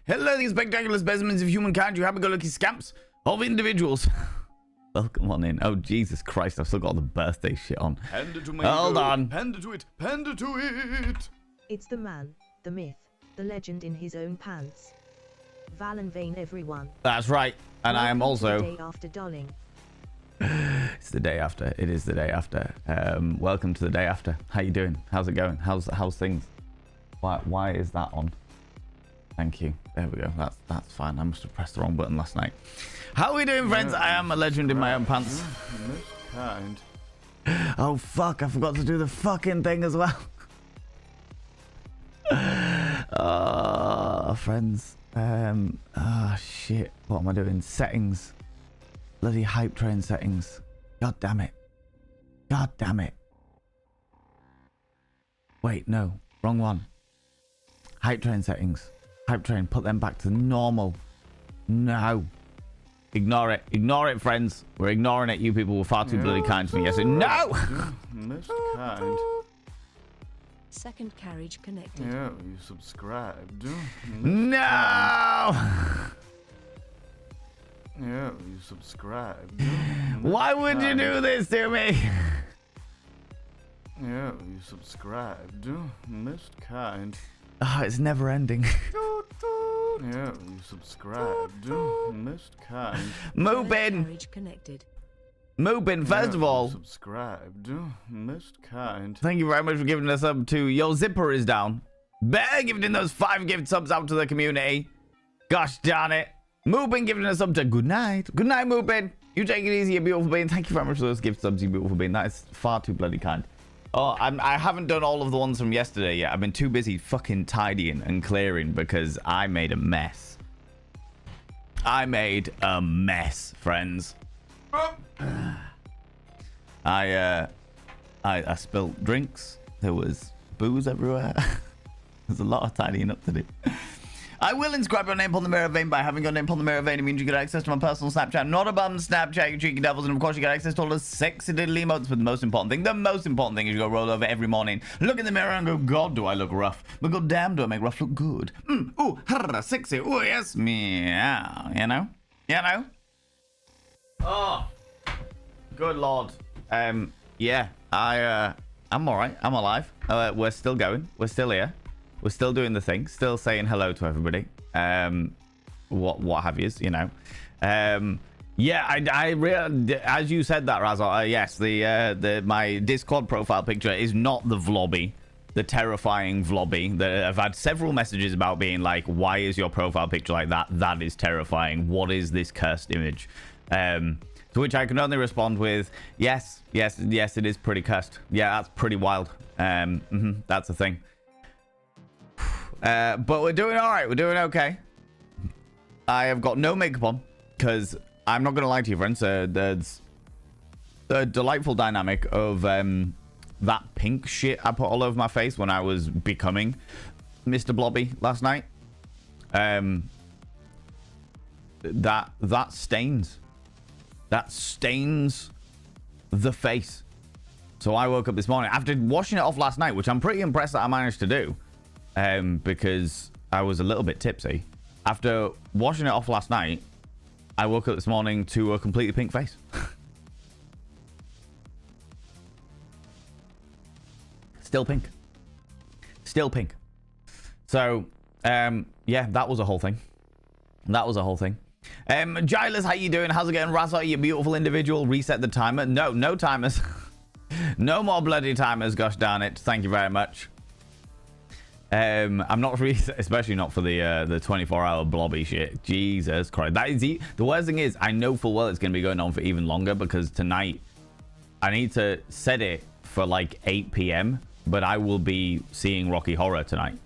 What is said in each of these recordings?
Hello, these spectacular specimens of humankind, you happy-go-lucky scamps of individuals. Welcome on in. Oh, Jesus Christ, I've still got the birthday shit on. Panda to Hold on. Panda to it. Panda to it. It's the man, the myth, the legend in his own pants. Valen Vane, everyone. That's right. And I am Welcome to also... the day after, darling. It's the day after. It is the day after. Welcome to the day after. How you doing? How's it going? How's things? Why is that on? Thank you. There we go. That's fine. I must have pressed the wrong button last night. How are we doing, friends? I am a legend in my own pants. Kind. Oh fuck! I forgot to do the fucking thing as well. Friends. Shit. What am I doing? Settings. Bloody hype train settings. God damn it. God damn it. Wait, no. Wrong one. Hype train settings. Hype train. Put them back to normal. No. Ignore it. Ignore it, friends. We're ignoring it. You people were far too bloody kind to me. Yes. No. Most kind. Second carriage connected. Yeah, you subscribed. No. Yeah, you subscribed. Why would you do this to me? Yeah, you subscribed. Most kind. Oh, it's never ending. Yeah, you subscribed. Most kind. Mubin. Carriage connected. Mubin, first of all, Subscribed. Most kind. thank you very much for giving us up to Your Zipper is Down. Bear giving those 5 gift subs out to the community. Gosh darn it. Mubin giving us up to good night. Good night, Mubin. You take it easy, you beautiful being. Thank you very much for those gift subs, you beautiful being. That is far too bloody kind. Oh, I haven't done all of the ones from yesterday yet. I've been too busy fucking tidying and clearing because I made a mess. I made a mess, friends. I spilled drinks. There was booze everywhere. There's a lot of tidying up to do. I will inscribe your name on the mirror vein. By having your name on the mirror vein, it means you get access to my personal Snapchat. Not a bum Snapchat, you cheeky devils. And of course, you get access to all the sexy little emotes. But the most important thing is you go roll over every morning, look in the mirror and go, God, do I look rough? But god damn, do I make rough look good? Ooh, sexy. Ooh, yes, meow. You know? Oh, good lord. Yeah, I'm all right. I'm alive. We're still going. We're still here. We're still doing the thing, still saying hello to everybody. What have yous, you know. Yeah, as you said that, Razal, yes, my Discord profile picture is not the Vlobby, the terrifying Vlobby. I've had several messages about being like, why is your profile picture like that? That is terrifying. What is this cursed image? To which I can only respond with, yes, it is pretty cursed. Yeah, that's pretty wild. That's the thing. But we're doing all right. We're doing okay. I have got no makeup on because I'm not going to lie to you, friends. There's the delightful dynamic of that pink shit I put all over my face when I was becoming Mr. Blobby last night. That stains the face. So I woke up this morning after washing it off last night, which I'm pretty impressed that I managed to do. Because I was a little bit tipsy. After washing it off last night, I woke up this morning to a completely pink face. Still pink. So, yeah, that was a whole thing. Giles, how you doing? How's it going? Razza, you beautiful individual. Reset the timer. No timers. No more bloody timers, gosh darn it. Thank you very much. I'm not really, especially not for the 24-hour blobby shit. Jesus Christ. That is the worst thing is, I know full well it's going to be going on for even longer because tonight I need to set it for like 8 p.m. but I will be seeing Rocky Horror tonight.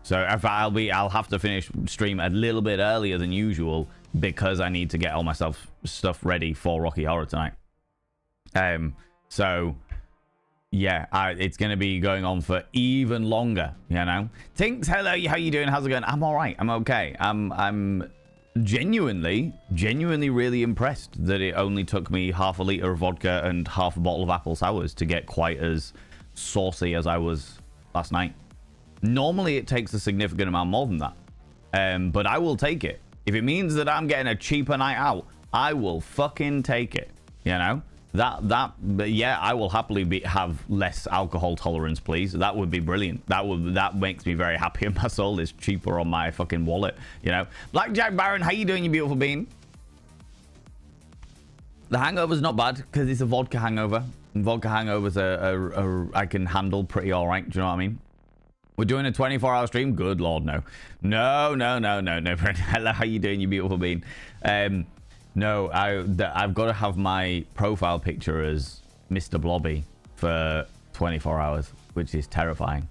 So if I'll have to finish stream a little bit earlier than usual because I need to get all my stuff ready for Rocky Horror tonight. So yeah, it's going to be going on for even longer, you know. Tinks, hello, how you doing? How's it going? I'm all right. I'm okay. I'm genuinely really impressed that it only took me half a liter of vodka and half a bottle of apple sours to get quite as saucy as I was last night. Normally, it takes a significant amount more than that. But I will take it. If it means that I'm getting a cheaper night out, I will fucking take it. You know? But yeah, I will happily have less alcohol tolerance, please. That would be brilliant. That makes me very happy, and my soul is cheaper on my fucking wallet, you know. Blackjack Baron, how you doing, you beautiful bean? The hangover's not bad because it's a vodka hangover. And vodka hangovers I can handle pretty all right. Do you know what I mean? We're doing a 24-hour stream. Good lord, no. No, friend. Hello, how you doing, you beautiful bean? No, I've got to have my profile picture as Mr. Blobby for 24 hours, which is terrifying.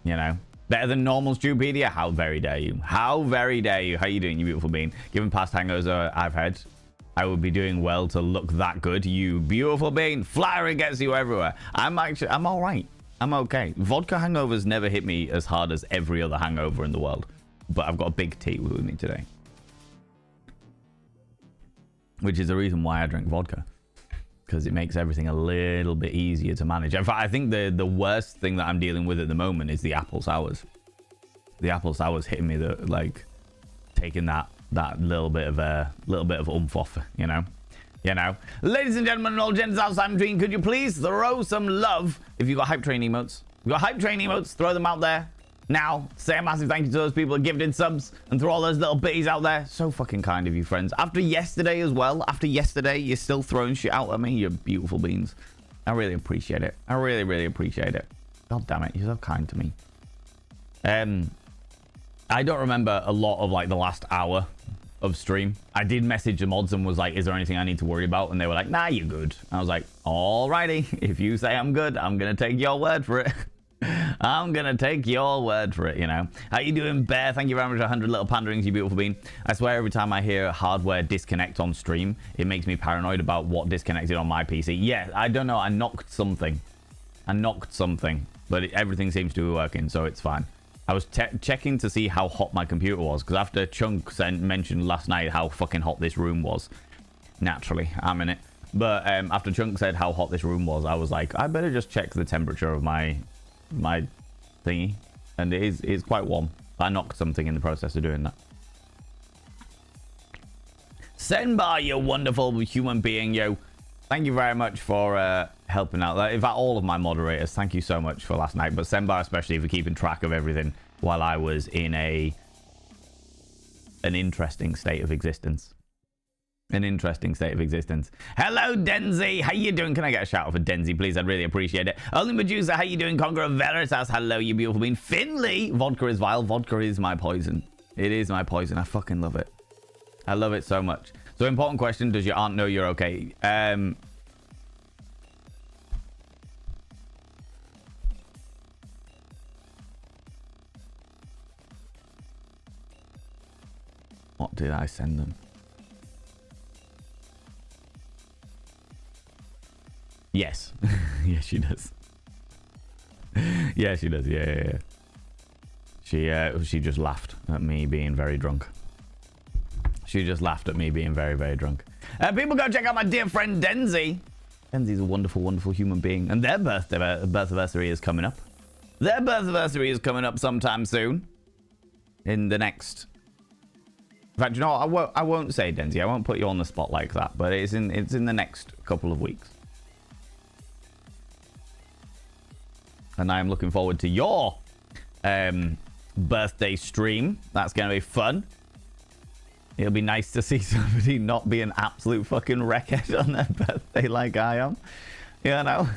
You know? Better than normal Stupedia? How very dare you? How very dare you? How you doing, you beautiful bean? Given past hangovers I've had, I would be doing well to look that good, you beautiful bean. Flattery gets you everywhere. I'm all right. I'm okay. Vodka hangovers never hit me as hard as every other hangover in the world. But I've got a big tea with me today. Which is the reason why I drink vodka. Because it makes everything a little bit easier to manage. In fact, I think the worst thing that I'm dealing with at the moment is the apple sours. The apple sours hitting me, taking that little bit of oomph off, you know. Ladies and gentlemen and all gents outside between, could you please throw some love if you got hype train emotes? If you got hype train emotes, throw them out there. Now, say a massive thank you to those people who gifted subs and throw all those little bitties out there. So fucking kind of you, friends. After yesterday as well, you're still throwing shit out at me, you beautiful beans. I really appreciate it. I really, really appreciate it. God damn it, you're so kind to me. I don't remember a lot of like the last hour of stream. I did message the mods and was like, is there anything I need to worry about? And they were like, nah, you're good. I was like, alrighty, if you say I'm good, I'm gonna take your word for it. I'm gonna take your word for it, you know. How you doing, Bear? Thank you very much for 100 little panderings, you beautiful bean. I swear every time I hear hardware disconnect on stream, it makes me paranoid about what disconnected on my PC. Yeah, I don't know. I knocked something, but everything seems to be working, so it's fine. I was checking to see how hot my computer was, because after Chunk mentioned last night how fucking hot this room was, naturally, I'm in it. But after Chunk said how hot this room was, I was like, I better just check the temperature of my thingy, and it is quite warm. I knocked something in the process of doing that. Senbar, you wonderful human being, yo. Thank you very much for helping out. In fact, all of my moderators, thank you so much for last night, but Senbar especially for keeping track of everything while I was in an interesting state of existence. An interesting state of existence. Hello, Denzi. How you doing? Can I get a shout out for Denzi, please? I'd really appreciate it. Only Medusa, how you doing? Conqueror Veritas, hello, you beautiful bean. Finley, vodka is vile. Vodka is my poison. It is my poison. I fucking love it. I love it so much. So, important question. Does your aunt know you're okay? What did I send them? Yes. Yes, she does. Yeah, she does. Yeah. She just laughed at me being very drunk. She just laughed at me being very, very drunk. People go check out my dear friend Denzi. Denzi's a wonderful, wonderful human being. And their birth anniversary is coming up. Their birth anniversary is coming up sometime soon. In the next... In fact, you know what? I won't say Denzi. I won't put you on the spot like that. But it's in the next couple of weeks. And I am looking forward to your birthday stream. That's going to be fun. It'll be nice to see somebody not be an absolute fucking wreckhead on their birthday like I am. You know?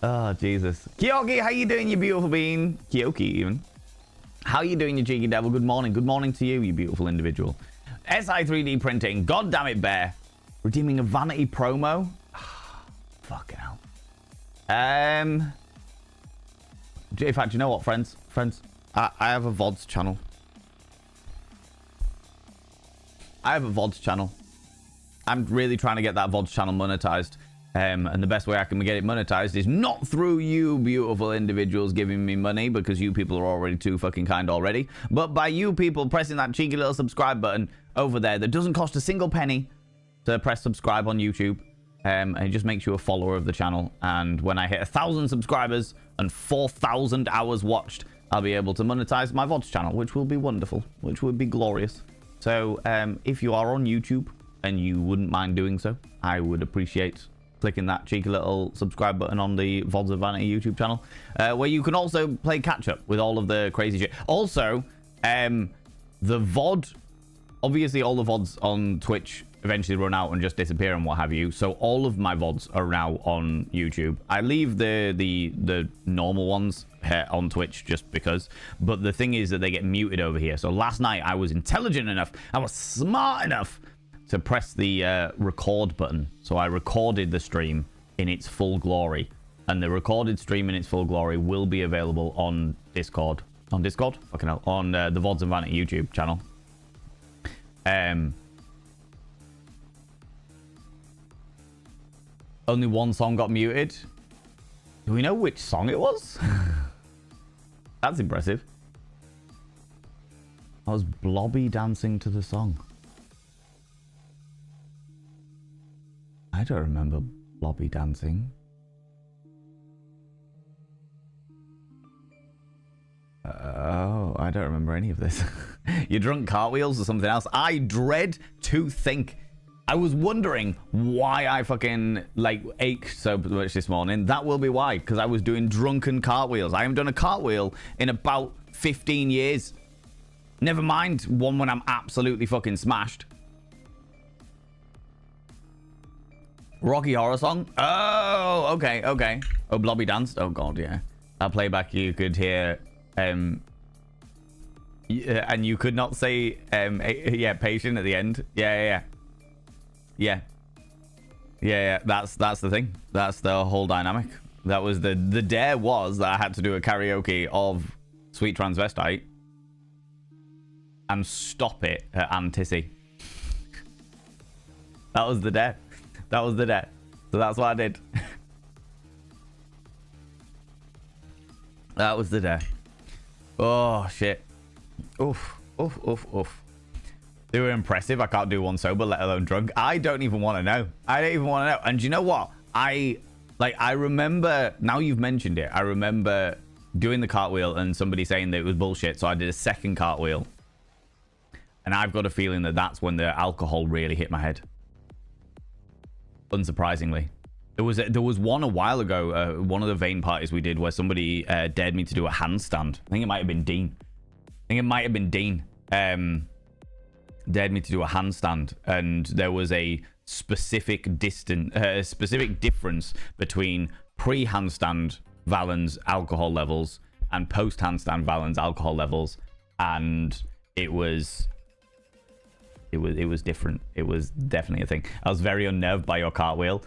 Oh, Jesus. Kyoki, how you doing, you beautiful bean? Kyoki, even. How you doing, you cheeky devil? Good morning. Good morning to you, you beautiful individual. SI 3D printing. God damn it, Bear. Redeeming a vanity promo? Fucking hell. In fact, you know what, friends? I have a VODs channel. I'm really trying to get that VODs channel monetized. And the best way I can get it monetized is not through you beautiful individuals giving me money, because you people are already too fucking kind already, but by you people pressing that cheeky little subscribe button over there that doesn't cost a single penny to press subscribe on YouTube. And it just makes you a follower of the channel. And when I hit 1,000 subscribers and 4,000 hours watched, I'll be able to monetize my VODs channel, which will be wonderful, which would be glorious. So if you are on YouTube and you wouldn't mind doing so, I would appreciate clicking that cheeky little subscribe button on the VODs of Vanity YouTube channel, where you can also play catch up with all of the crazy shit. Also, the VOD, obviously all the VODs on Twitch eventually run out and just disappear and what have you. So all of my VODs are now on YouTube. I leave the normal ones on Twitch just because, but the thing is that they get muted over here. So last night I was intelligent enough, I was smart enough to press the record button. So I recorded the stream in its full glory, and the recorded stream in its full glory will be available on Discord. On Discord? Fucking hell. On the VODs and Vanity YouTube channel. Only one song got muted. Do we know which song it was? That's impressive. I was Blobby dancing to the song. I don't remember Blobby dancing. Oh, I don't remember any of this. You drunk cartwheels or something else? I dread to think. I was wondering why I fucking ached so much this morning. That will be why, because I was doing drunken cartwheels. I haven't done a cartwheel in about 15 years. Never mind one when I'm absolutely fucking smashed. Rocky Horror Song? Oh, okay. Oh, Blobby danced? Oh, God, yeah. That playback you could hear, and you could not say, patient at the end. Yeah. That's the thing. That's the whole dynamic. That was the dare was that I had to do a karaoke of Sweet Transvestite and stop it at Antissi. That was the dare. So that's what I did. That was the dare. Oh, shit. Oof. They were impressive. I can't do one sober, let alone drunk. I don't even want to know. And you know what? I remember, now you've mentioned it, I remember doing the cartwheel and somebody saying that it was bullshit. So I did a second cartwheel. And I've got a feeling that that's when the alcohol really hit my head. Unsurprisingly. There was one a while ago, one of the Vane parties we did where somebody dared me to do a handstand. I think it might have been Dean. Dared me to do a handstand, and there was a specific difference between pre-handstand Valen's alcohol levels and post-handstand Valen's alcohol levels, and it was different. It was definitely a thing. I was very unnerved by your cartwheel.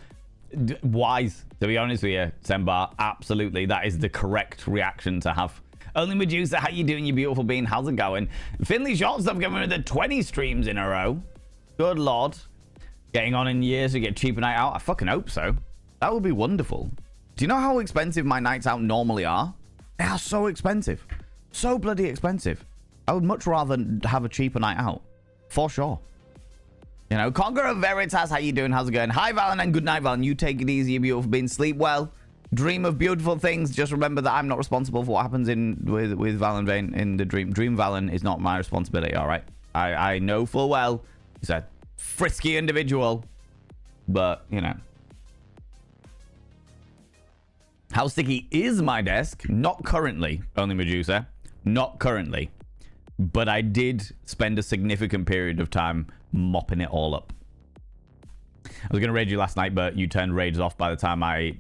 Wise, to be honest with you, Sembar. Absolutely, that is the correct reaction to have. Only Medusa, how you doing, you beautiful being? How's it going? Finley Shortstop giving me the 20 streams in a row. Good lord. Getting on in years to get cheaper night out. I fucking hope so. That would be wonderful. Do you know how expensive my nights out normally are? They are so expensive. So bloody expensive. I would much rather have a cheaper night out. For sure. You know, Conqueror Veritas, how you doing? How's it going? Hi, Valen, and good night, Valen. You take it easy, you beautiful being. Sleep well. Dream of beautiful things. Just remember that I'm not responsible for what happens with Valen Vane in the dream. Dream Valen is not my responsibility, all right? I know full well he's a frisky individual, but, you know. How sticky is my desk? Not currently, only Medusa. Not currently. But I did spend a significant period of time mopping it all up. I was going to raid you last night, but you turned raids off by the time I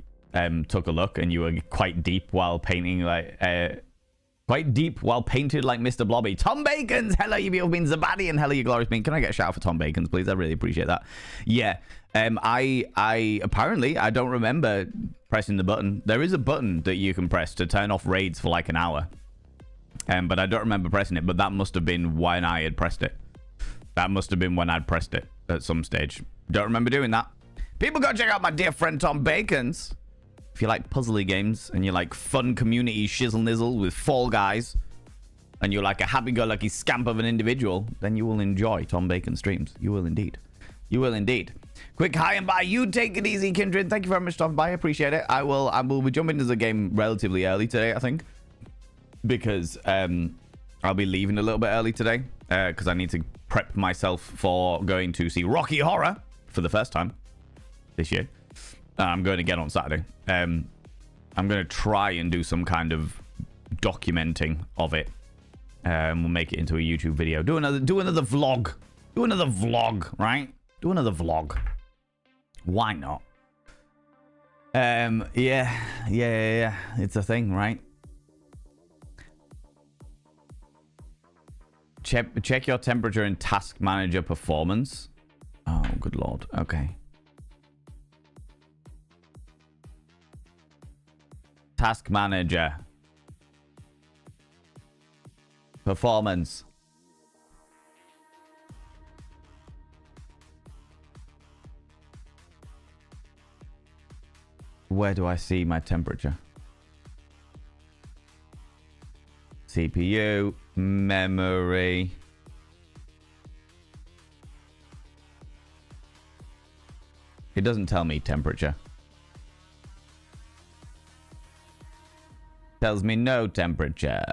took a look, and you were quite deep while painting painted like Mr. Blobby. Tom Bacons, hello you beautiful beans. Zabadi, and hello you glorious bean. Can I get a shout out for Tom Bacons, please? I really appreciate that. Yeah, I apparently I don't remember pressing the button. There is a button that you can press to turn off raids for like an hour. But I don't remember pressing it, but that must have been when I had pressed it. That must have been when I'd pressed it at some stage. Don't remember doing that. People go check out my dear friend Tom Bacons. If you like puzzly games and you like fun community shizzle nizzle with Fall Guys, and you're like a happy-go-lucky scamp of an individual, then you will enjoy Tom Bacon streams. You will indeed. You will indeed. Quick hi and bye. You take it easy, Kindred. Thank you very much for stopping by. I appreciate it. I will be jumping into the game relatively early today, I think. because I'll be leaving a little bit early today because I need to prep myself for going to see Rocky Horror for the first time this year. I'm going again on Saturday. I'm going to try and do some kind of documenting of it. We'll make it into a YouTube video. Do another vlog. Do another vlog, right? Do another vlog. Why not? Yeah. It's a thing, right? Check your temperature in Task Manager performance. Oh, good lord. Okay. Task Manager. Performance. Where do I see my temperature? CPU, memory. It doesn't tell me temperature. Tells me no temperature.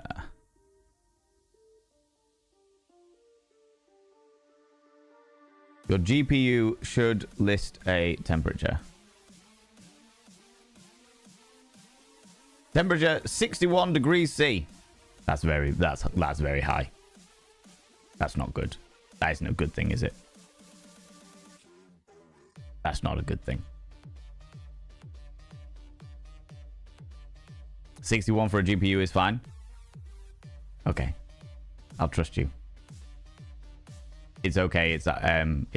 Your GPU should list a temperature. Temperature 61 degrees C. That's very high. That's not good. That isn't a good thing, is it? That's not a good thing. 61 for a GPU is fine. Okay. I'll trust you. It's okay. It's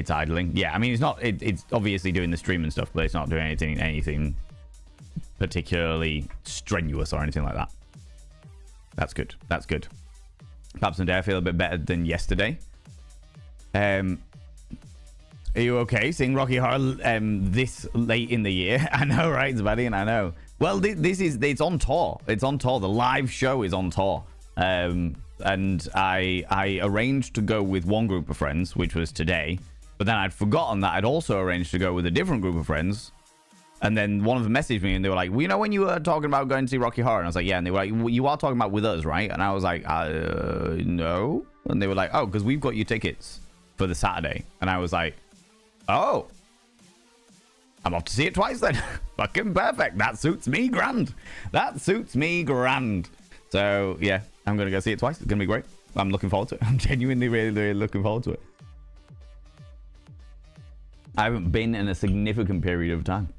idling. Yeah, I mean it's not it's obviously doing the stream and stuff, but it's not doing anything particularly strenuous or anything like that. That's good. That's good. Perhaps today I feel a bit better than yesterday. Are you okay seeing Rocky Horror this late in the year? I know, right, Zbadian? I know. Well, it's on tour. It's on tour. The live show is on tour. And I arranged to go with one group of friends, which was today. But then I'd forgotten that I'd also arranged to go with a different group of friends. And then one of them messaged me and they were like, well, you know when you were talking about going to see Rocky Horror? And I was like, yeah. And they were like, well, you are talking about with us, right? And I was like, no. And they were like, oh, because we've got you tickets for the Saturday. And I was like, oh, I'm off to see it twice then. Fucking perfect. That suits me grand. That suits me grand. So, yeah, I'm going to go see it twice. It's going to be great. I'm looking forward to it. I'm genuinely really looking forward to it. I haven't been in a significant period of time.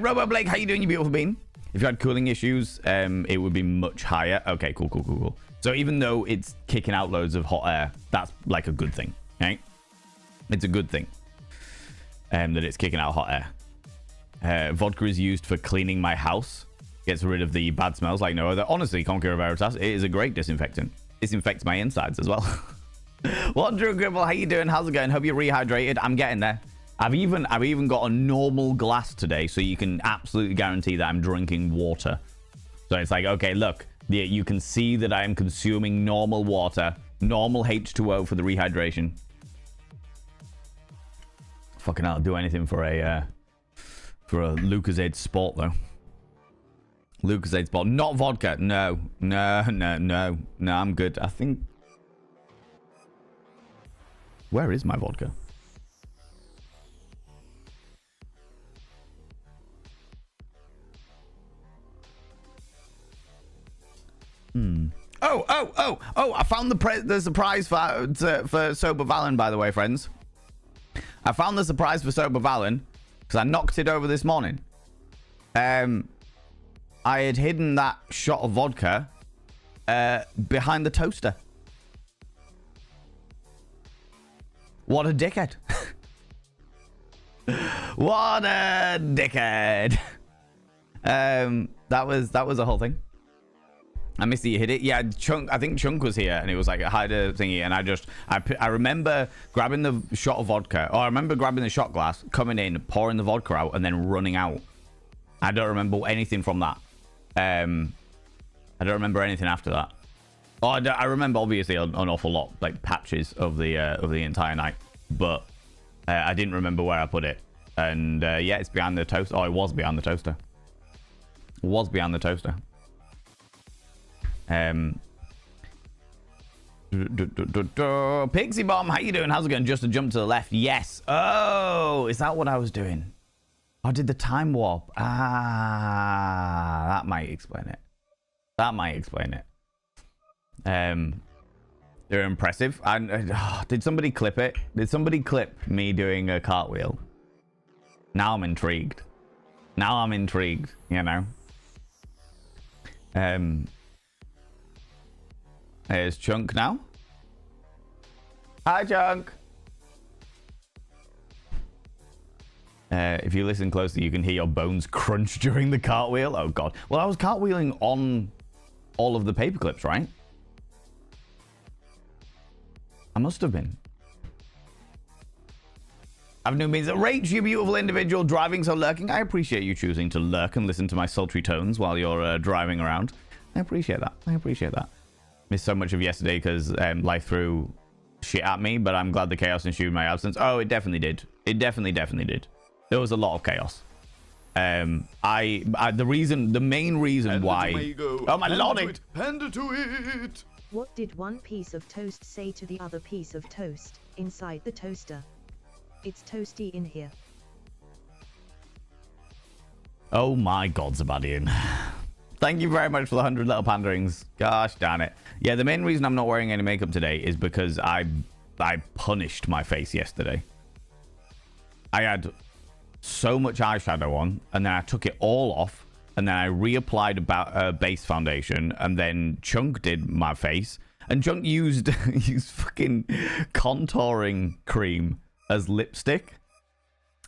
Robo Blake, how you doing, you beautiful bean? If you had cooling issues, it would be much higher. Okay, cool. So even though it's kicking out loads of hot air, that's like a good thing, right? It's a good thing that it's kicking out hot air. Vodka is used for cleaning my house. Gets rid of the bad smells like no other. Honestly, Conqueror Veritas, it is a great disinfectant. Disinfects my insides as well. What, Drew Gribble, how you doing? How's it going? Hope you're rehydrated. I'm getting there. I've even got a normal glass today, so you can absolutely guarantee that I'm drinking water. So it's like, okay, look, you can see that I am consuming normal water, normal H2O for the rehydration. Fucking hell, I'll do anything for a Lucozade Sport though. Lucozade Sport, not vodka. No, I'm good. I think. Where is my vodka? Oh, I found the surprise for Sober Valen, by the way, friends. I found the surprise for Sober Valen because I knocked it over this morning. I had hidden that shot of vodka behind the toaster. What a dickhead. What a dickhead. That was the whole thing. I missed that you hit it. Yeah, Chunk. I think Chunk was here, and it was like a hider thingy, and I remember grabbing the shot of vodka, or I remember grabbing the shot glass, coming in, pouring the vodka out, and then running out. I don't remember anything from that. I don't remember anything after that. Oh, I remember obviously an awful lot, like patches of the entire night, but I didn't remember where I put it. And yeah, it's behind the toaster. Oh, it was behind the toaster. It was behind the toaster. Pixie Bomb, how you doing? How's it going? Just a jump to the left. Yes. Oh, is that what I was doing? I did the time warp. Ah, that might explain it. That might explain it. They're impressive. Did somebody clip it? Did somebody clip me doing a cartwheel? Now I'm intrigued. Now I'm intrigued, you know. There's Chunk now. Hi, Chunk. If you listen closely, you can hear your bones crunch during the cartwheel. Oh, God. Well, I was cartwheeling on all of the paper clips, right? I must have been. Avenue means that Rach, you beautiful individual, driving so lurking. I appreciate you choosing to lurk and listen to my sultry tones while you're driving around. I appreciate that. I appreciate that. Missed so much of yesterday because life threw shit at me, but I'm glad the chaos ensued in my absence. Oh, it definitely did. It definitely did. There was a lot of chaos. The main reason why. Oh my lord! Panda to it. What did one piece of toast say to the other piece of toast inside the toaster? It's toasty in here. Oh my god, Zabadian. Thank you very much for the 100 little panderings. Gosh darn it. Yeah, the main reason I'm not wearing any makeup today is because I punished my face yesterday. I had so much eyeshadow on, and then I took it all off, and then I reapplied a base foundation, and then Chunk did my face, and Chunk used fucking contouring cream as lipstick,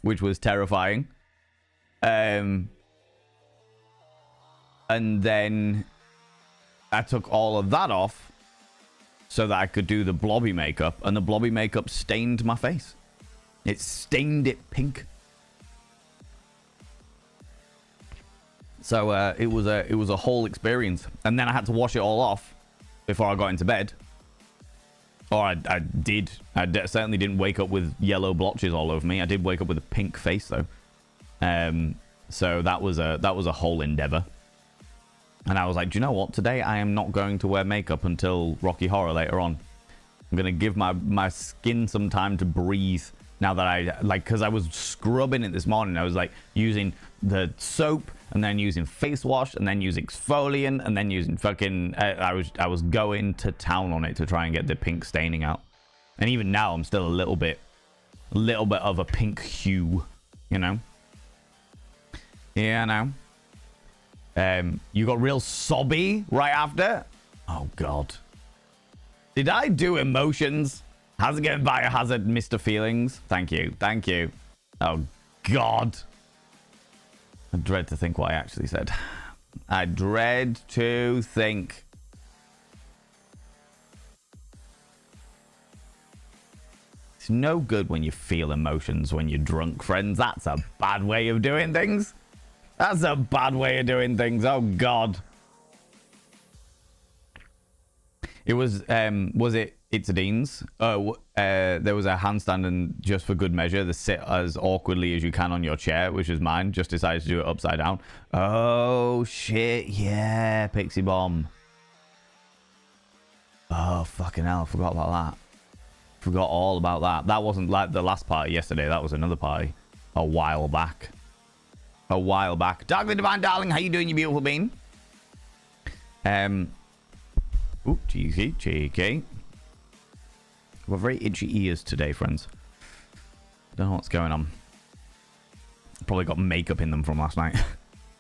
which was terrifying. And then I took all of that off so that I could do the blobby makeup, and the blobby makeup stained my face. It stained it pink. So it was a whole experience, and then I had to wash it all off before I got into bed. Or I did. Certainly didn't wake up with yellow blotches all over me. I did wake up with a pink face though. So that was a whole endeavor. And I was like, do you know what? Today I am not going to wear makeup until Rocky Horror later on. I'm gonna give my skin some time to breathe. Now that because I was scrubbing it this morning. I was like using the soap, and then using face wash, and then using exfoliant, and then using fucking I was going to town on it to try and get the pink staining out. And even now I'm still a little bit of a pink hue, you know. Yeah, I know. You got real sobby right after. Oh god. Did I do emotions? How's it going, Biohazard, Mr. Feelings? Thank you. Thank you. Oh, God. I dread to think what I actually said. I dread to think. It's no good when you feel emotions when you're drunk, friends. That's a bad way of doing things. That's a bad way of doing things. Oh, God. It was it Itzadines? Oh, there was a handstand, and just for good measure, the sit as awkwardly as you can on your chair, which is mine. Just decided to do it upside down. Oh, shit. Yeah, Pixie Bomb. Oh, fucking hell. I forgot about that. Forgot all about that. That wasn't like the last party yesterday. That was another party a while back. Darkly Divine Darling, how you doing, you beautiful bean? Ooh, cheeky. We're very itchy ears today, friends. Don't know what's going on. Probably got makeup in them from last night.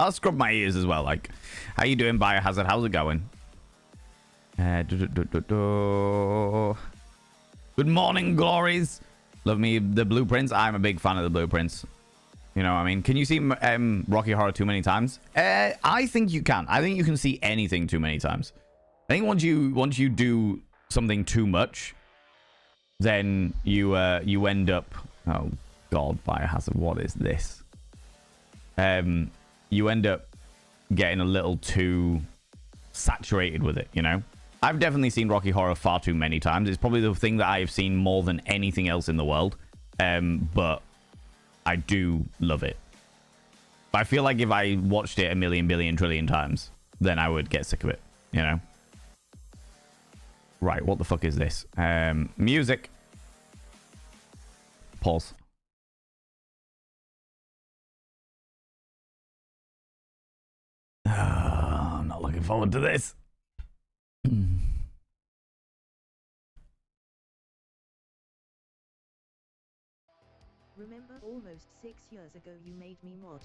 I'll scrub my ears as well. Like, how you doing, Biohazard? How's it going? Good morning, glories. Love me the blueprints. I'm a big fan of the blueprints. You know what I mean? Can you see Rocky Horror too many times? I think you can. I think you can see anything too many times. I think once you do something too much, then you end up, oh god, Biohazard, what is this? You end up getting a little too saturated with it, you know? I've definitely seen Rocky Horror far too many times. It's probably the thing that I've seen more than anything else in the world. But I do love it. But I feel like if I watched it a million, billion, trillion times, then I would get sick of it, you know? Right, what the fuck is this? Music. Pause. I'm not looking forward to this. Remember almost 6 years ago you made me mod.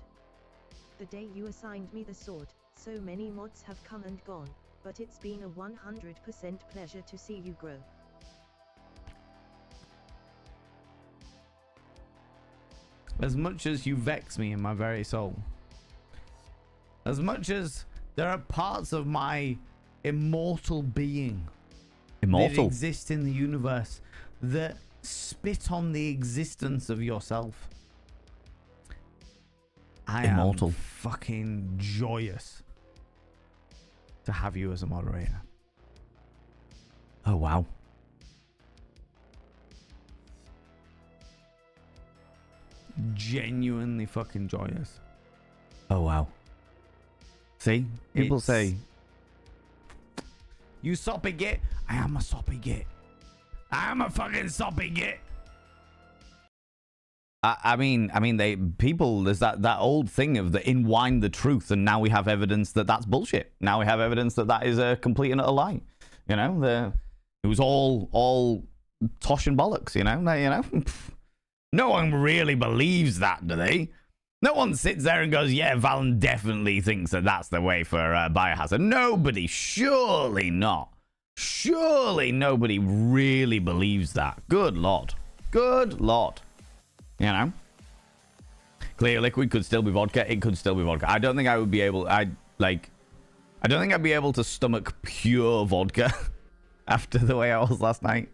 The day you assigned me the sword, so many mods have come and gone, but it's been a 100% pleasure to see you grow. As much as you vex me in my very soul, as much as there are parts of my immortal being that exist in the universe that spit on the existence of yourself, I am fucking joyous to have you as a moderator. Oh wow. Genuinely fucking joyous. Oh wow. See, people say you soppy git. I am a soppy git. I am a fucking soppy git. I mean, there's that old thing of the in-wine the truth, and now we have evidence that that's bullshit. Now we have evidence that that is a complete and utter lie. You know, it was all tosh and bollocks. You know. No one really believes that, do they? No one sits there and goes, yeah, Valen definitely thinks that that's the way for Biohazard. Nobody, surely not. Surely nobody really believes that. Good Lord. Good Lord. You know? Clear liquid could still be vodka. It could still be vodka. I don't think I would be able... I don't think I'd be able to stomach pure vodka after the way I was last night.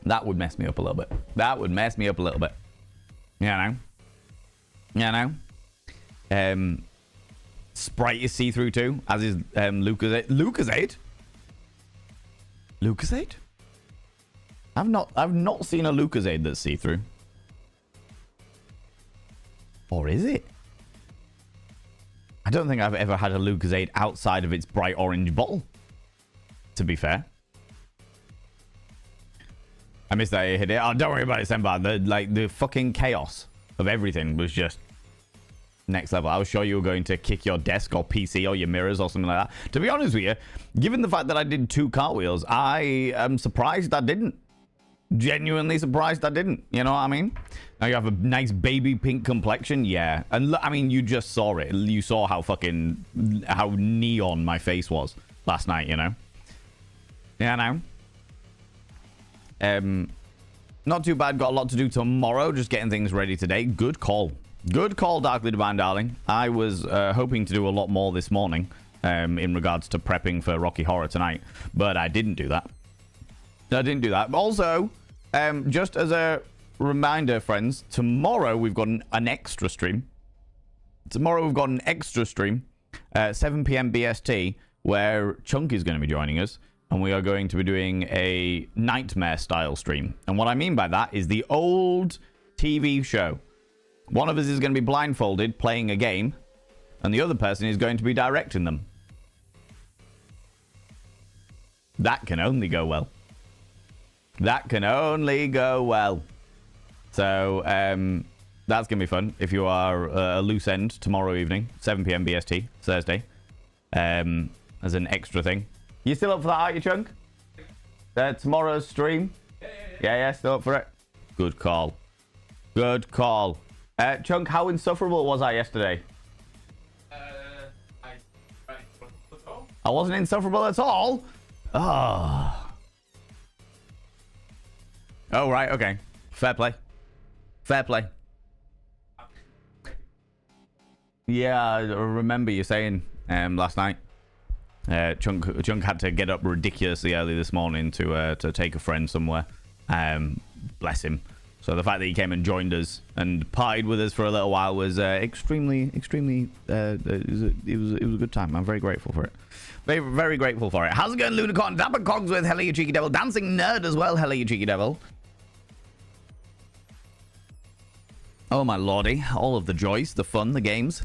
That would mess me up a little bit. That would mess me up a little bit. You know? Sprite is see-through too, as is Lucozade. Lucozade? Lucozade? I've not seen a Lucozade that's see-through. Or is it? I don't think I've ever had a Lucozade outside of its bright orange bottle, to be fair. I missed that you hit it. Oh, don't worry about it, Senpai. The fucking chaos of everything was just next level. I was sure you were going to kick your desk or PC or your mirrors or something like that. To be honest with you, given the fact that I did 2 cartwheels, I am surprised I didn't. Genuinely surprised I didn't. You know what I mean? Now you have a nice baby pink complexion. Yeah. And I mean, you just saw it. You saw how neon my face was last night, you know? Yeah, I know. Not too bad. Got a lot to do tomorrow. Just getting things ready today. Good call. Good call, Darkly Divine Darling. I was hoping to do a lot more this morning in regards to prepping for Rocky Horror tonight, but I didn't do that. Also, just as a reminder, friends, tomorrow we've got an extra stream. 7 p.m. BST, where Chunk is going to be joining us. And we are going to be doing a nightmare-style stream. And what I mean by that is the old TV show. One of us is going to be blindfolded playing a game, and the other person is going to be directing them. That can only go well. That can only go well. So, that's going to be fun. If you are a loose end tomorrow evening, 7 p.m. BST, Thursday, as an extra thing. You still up for that, aren't you, Chunk? Tomorrow's stream? Yeah, still up for it. Good call. Good call. Chunk, how insufferable was I yesterday? I wasn't insufferable at all? Oh. Oh, right, okay. Fair play. Fair play. Yeah, I remember you saying last night. Chunk had to get up ridiculously early this morning to take a friend somewhere. Bless him. So the fact that he came and joined us and partied with us for a little while was extremely it was a good time. I'm very grateful for it. Very, very grateful for it. How's it going, Lunacorn? Dapper Cogsworth, hello you cheeky devil. Dancing Nerd as well, hello you cheeky devil. Oh my lordy, all of the joys, the fun, the games.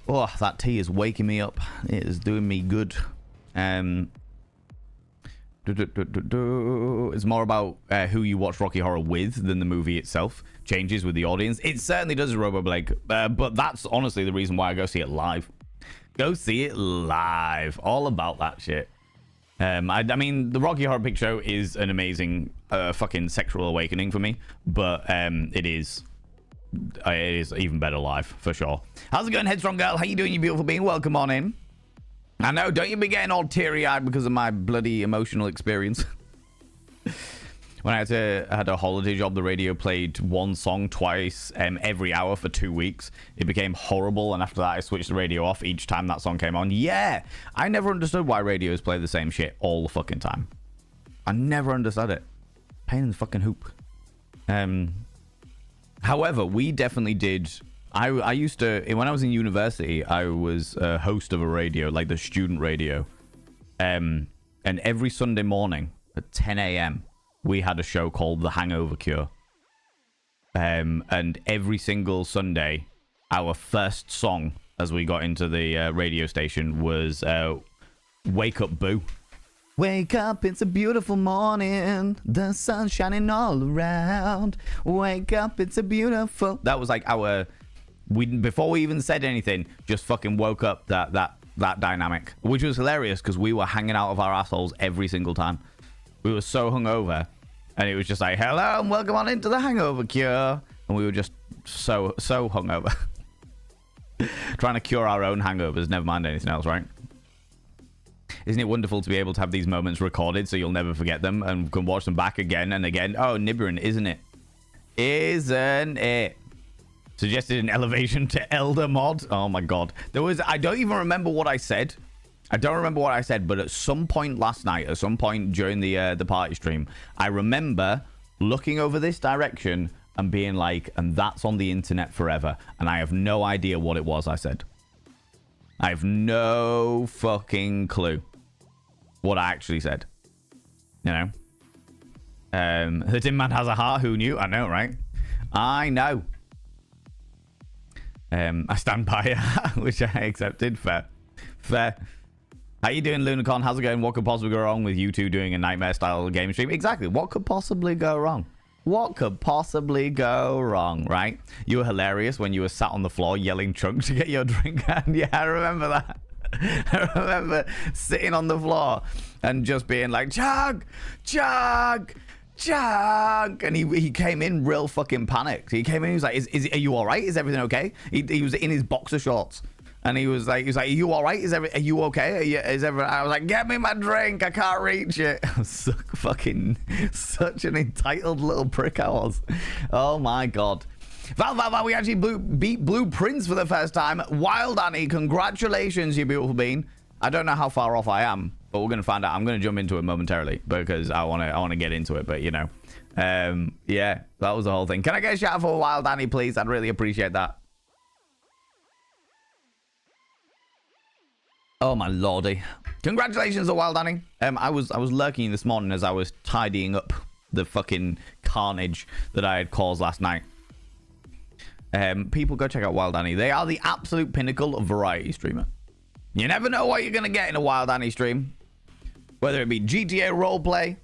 Oh, that tea is waking me up. It is doing me good. It's more about who you watch Rocky Horror with than the movie itself. Changes with the audience. It certainly does, Robo Blake. But that's honestly the reason why I go see it live. Go see it live. All about that shit. I mean, the Rocky Horror Picture Show is an amazing fucking sexual awakening for me. But it is even better live, for sure. How's it going, Headstrong Girl? How you doing, you beautiful being? Welcome on in. I know, don't you be getting all teary-eyed because of my bloody emotional experience. When I had a holiday job, the radio played one song twice every hour for 2 weeks. It became horrible, and after that, I switched the radio off each time that song came on. Yeah, I never understood why radios play the same shit all the fucking time. I never understood it. Pain in the fucking hoop. However, we definitely did... I used to, when I was in university, I was a host of a radio, like the student radio. And every Sunday morning at 10 a.m., we had a show called The Hangover Cure. And every single Sunday, our first song as we got into the radio station was Wake Up Boo. Wake up, it's a beautiful morning. The sun's shining all around. Wake up, it's a beautiful... That was like our... before we even said anything, just fucking woke up that dynamic, which was hilarious because we were hanging out of our assholes every single time. We were so hungover, and it was just like, hello and welcome on into the Hangover Cure, and we were just so hungover. Trying to cure our own hangovers, never mind anything else, right? Isn't it wonderful to be able to have these moments recorded so you'll never forget them and can watch them back again and again? Oh, Nibirin, isn't it? Isn't it? Suggested an elevation to Elder mod. Oh my god. I don't even remember what I said. But at some point last night, at some point during the party stream, I remember looking over this direction and being like, and that's on the internet forever. And I have no idea what it was I said. I have no fucking clue what I actually said. You know? The Tin Man has a heart, who knew? I know, right? I know. I stand by it, which I accepted. Fair. How you doing, Lunacon? How's it going? What could possibly go wrong with you two doing a nightmare-style game stream? Exactly. What could possibly go wrong? What could possibly go wrong, right? You were hilarious when you were sat on the floor yelling Chunk to get your drink. And yeah, I remember that. I remember sitting on the floor and just being like, Chug! Chug! Chug! And he came in real fucking panicked. He came in, he was like, are you all right? Is everything okay? He was in his boxer shorts. And he was like, are you all right? Are you okay? I was like, get me my drink. I can't reach it. I was such an entitled little prick I was. Oh my God. Val, we actually beat Blue Prince for the first time. Wild Annie, congratulations, you beautiful bean. I don't know how far off I am, but we're going to find out. I'm going to jump into it momentarily because I want to get into it, but you know. Yeah, that was the whole thing. Can I get a shout out for Wild Annie, please? I'd really appreciate that. Oh my lordy. Congratulations to Wild Annie. I was lurking this morning as I was tidying up the fucking carnage that I had caused last night. People go check out Wild Annie. They are the absolute pinnacle of variety streamer. You never know what you're going to get in a Wild Annie stream. Whether it be GTA roleplay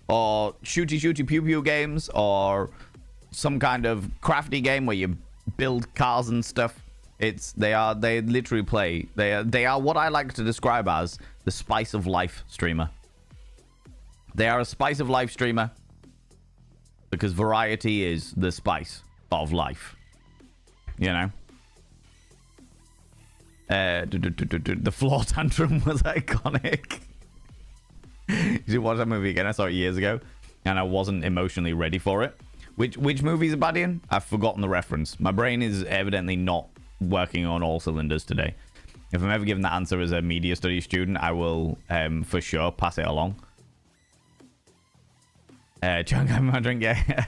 or shooty pew pew games or some kind of crafty game where you build cars and stuff. They literally play. They are what I like to describe as the spice of life streamer. They are a spice of life streamer because variety is the spice of life. You know? The floor tantrum was iconic. You should watch that movie again. I saw it years ago and I wasn't emotionally ready for it. Which movie is it, Badian? I've forgotten the reference. My brain is evidently not working on all cylinders today. If I'm ever given that answer as a media studies student, I will for sure pass it along. Chunk, I'm my drink, yeah.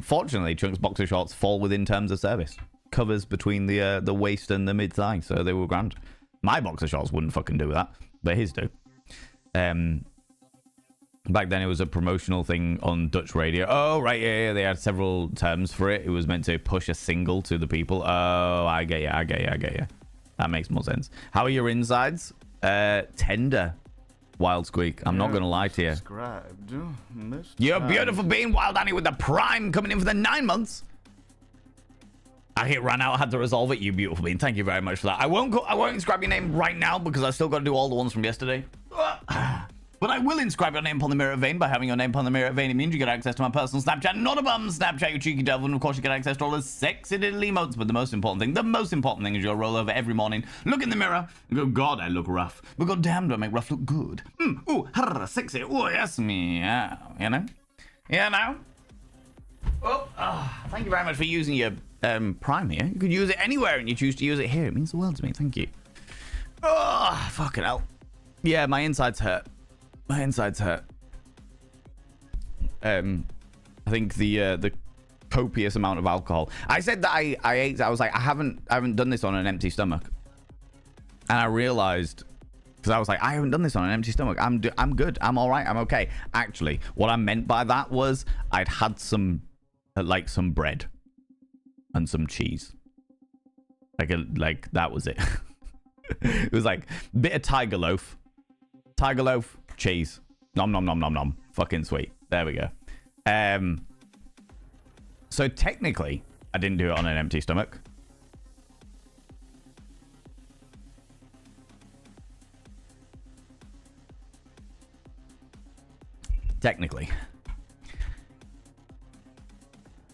Fortunately, Chunk's boxer shorts fall within terms of service. Covers between the waist and the mid thigh, so they were grand. My boxer shorts wouldn't fucking do that, but his do. Back then, it was a promotional thing on Dutch radio. Oh, right, yeah, they had several terms for it. It was meant to push a single to the people. Oh, I get you. That makes more sense. How are your insides? Tender. Wild Squeak. I'm not going to lie to you. Subscribed. Missed You're time. beautiful being Wild Annie with the Prime coming in for the 9 months. I hit ran out. I had to resolve it. You beautiful being. Thank you very much for that. I won't inscribe your name right now because I still got to do all the ones from yesterday. But I will inscribe your name upon the Mirror of Vein. By having your name upon the Mirror of Vein, it means you get access to my personal Snapchat. Not a bum Snapchat, you cheeky devil. And of course, you get access to all the sexy little emotes. But the most important thing is you'll roll over every morning, look in the mirror, and go, God, I look rough. But God damn, do I make rough look good. Ooh, sexy. Ooh, yes, meow. You know? Yeah, now? Thank you very much for using your Prime here. You could use it anywhere, and you choose to use it here. It means the world to me. Thank you. Oh, fucking hell. Yeah, my insides hurt. My insides hurt. I think the copious amount of alcohol. I said that I ate. I was like, I haven't done this on an empty stomach, and I realized because I was like, I haven't done this on an empty stomach. I'm good. I'm all right. I'm okay. Actually, what I meant by that was I'd had some some bread and some cheese. Like that was it. It was like a bit of tiger loaf, cheese. Nom nom nom nom nom. Fucking sweet. There we go. So technically, I didn't do it on an empty stomach. Technically.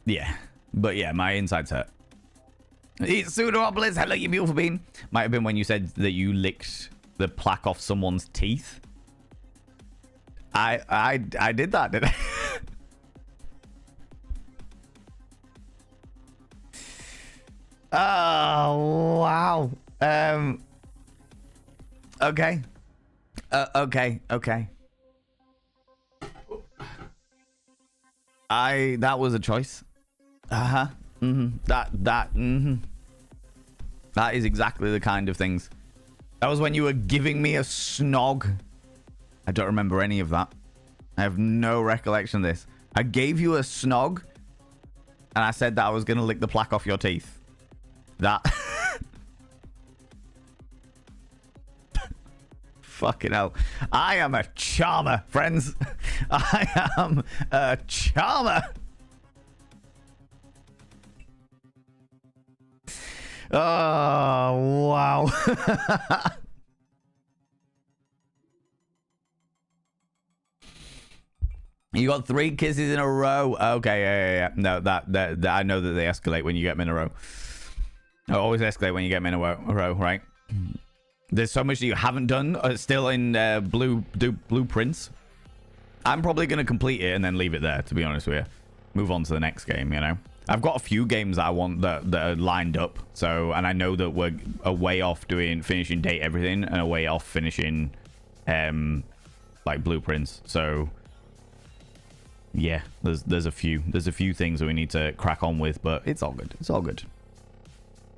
Yeah. But yeah, my insides hurt. It's Pseudopolis. Hello, you beautiful bean. Might have been when you said that you licked the plaque off someone's teeth. I did that, did I? Oh, wow. Okay. Okay. That was a choice. Uh-huh. That is exactly the kind of things. That was when you were giving me a snog. I don't remember any of that. I have no recollection of this. I gave you a snog, and I said that I was going to lick the plaque off your teeth. That... Fucking hell. I am a charmer, friends. I am a charmer. Oh, wow. You got 3 kisses in a row. Okay, yeah. No, that I know that they escalate when you get them in a row. They always escalate when you get them in a row, right? There's so much that you haven't done still in Blueprints. I'm probably going to complete it and then leave it there, to be honest with you. Move on to the next game, you know? I've got a few games that I want that are lined up. So, and I know that we're a way off finishing Date Everything and a way off finishing like Blueprints. So yeah, there's a few things that we need to crack on with, but it's all good. It's all good.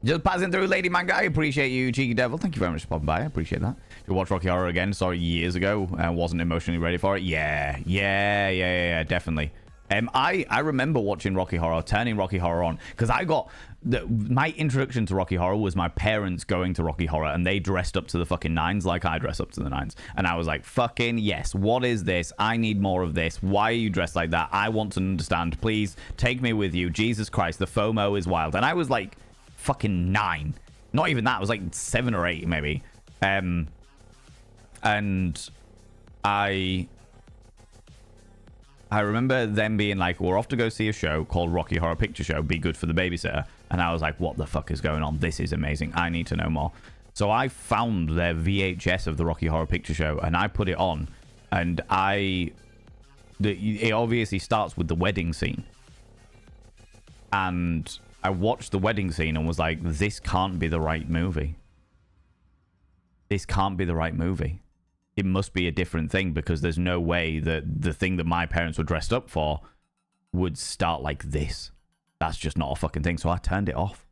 Just passing through, Lady Manga. I appreciate you, Cheeky Devil. Thank you very much for popping by. I appreciate that. You watched Rocky Horror again. Sorry, years ago. I wasn't emotionally ready for it. Yeah, definitely. I remember watching Rocky Horror, turning Rocky Horror on, because I got my introduction to Rocky Horror was my parents going to Rocky Horror, and they dressed up to the fucking nines like I dress up to the nines, and I was like, fucking yes, what is this? I need more of this. Why are you dressed like that? I want to understand. Please take me with you. Jesus Christ, the FOMO is wild. And I was like fucking 9, not even that. I was like 7 or 8 maybe, and I remember them being like, we're off to go see a show called Rocky Horror Picture Show. Be good for the babysitter. And I was like, what the fuck is going on? This is amazing. I need to know more. So I found their VHS of the Rocky Horror Picture Show and I put it on. And it obviously starts with the wedding scene. And I watched the wedding scene and was like, this can't be the right movie. This can't be the right movie. It must be a different thing, because there's no way that the thing that my parents were dressed up for would start like this. That's just not a fucking thing. So I turned it off.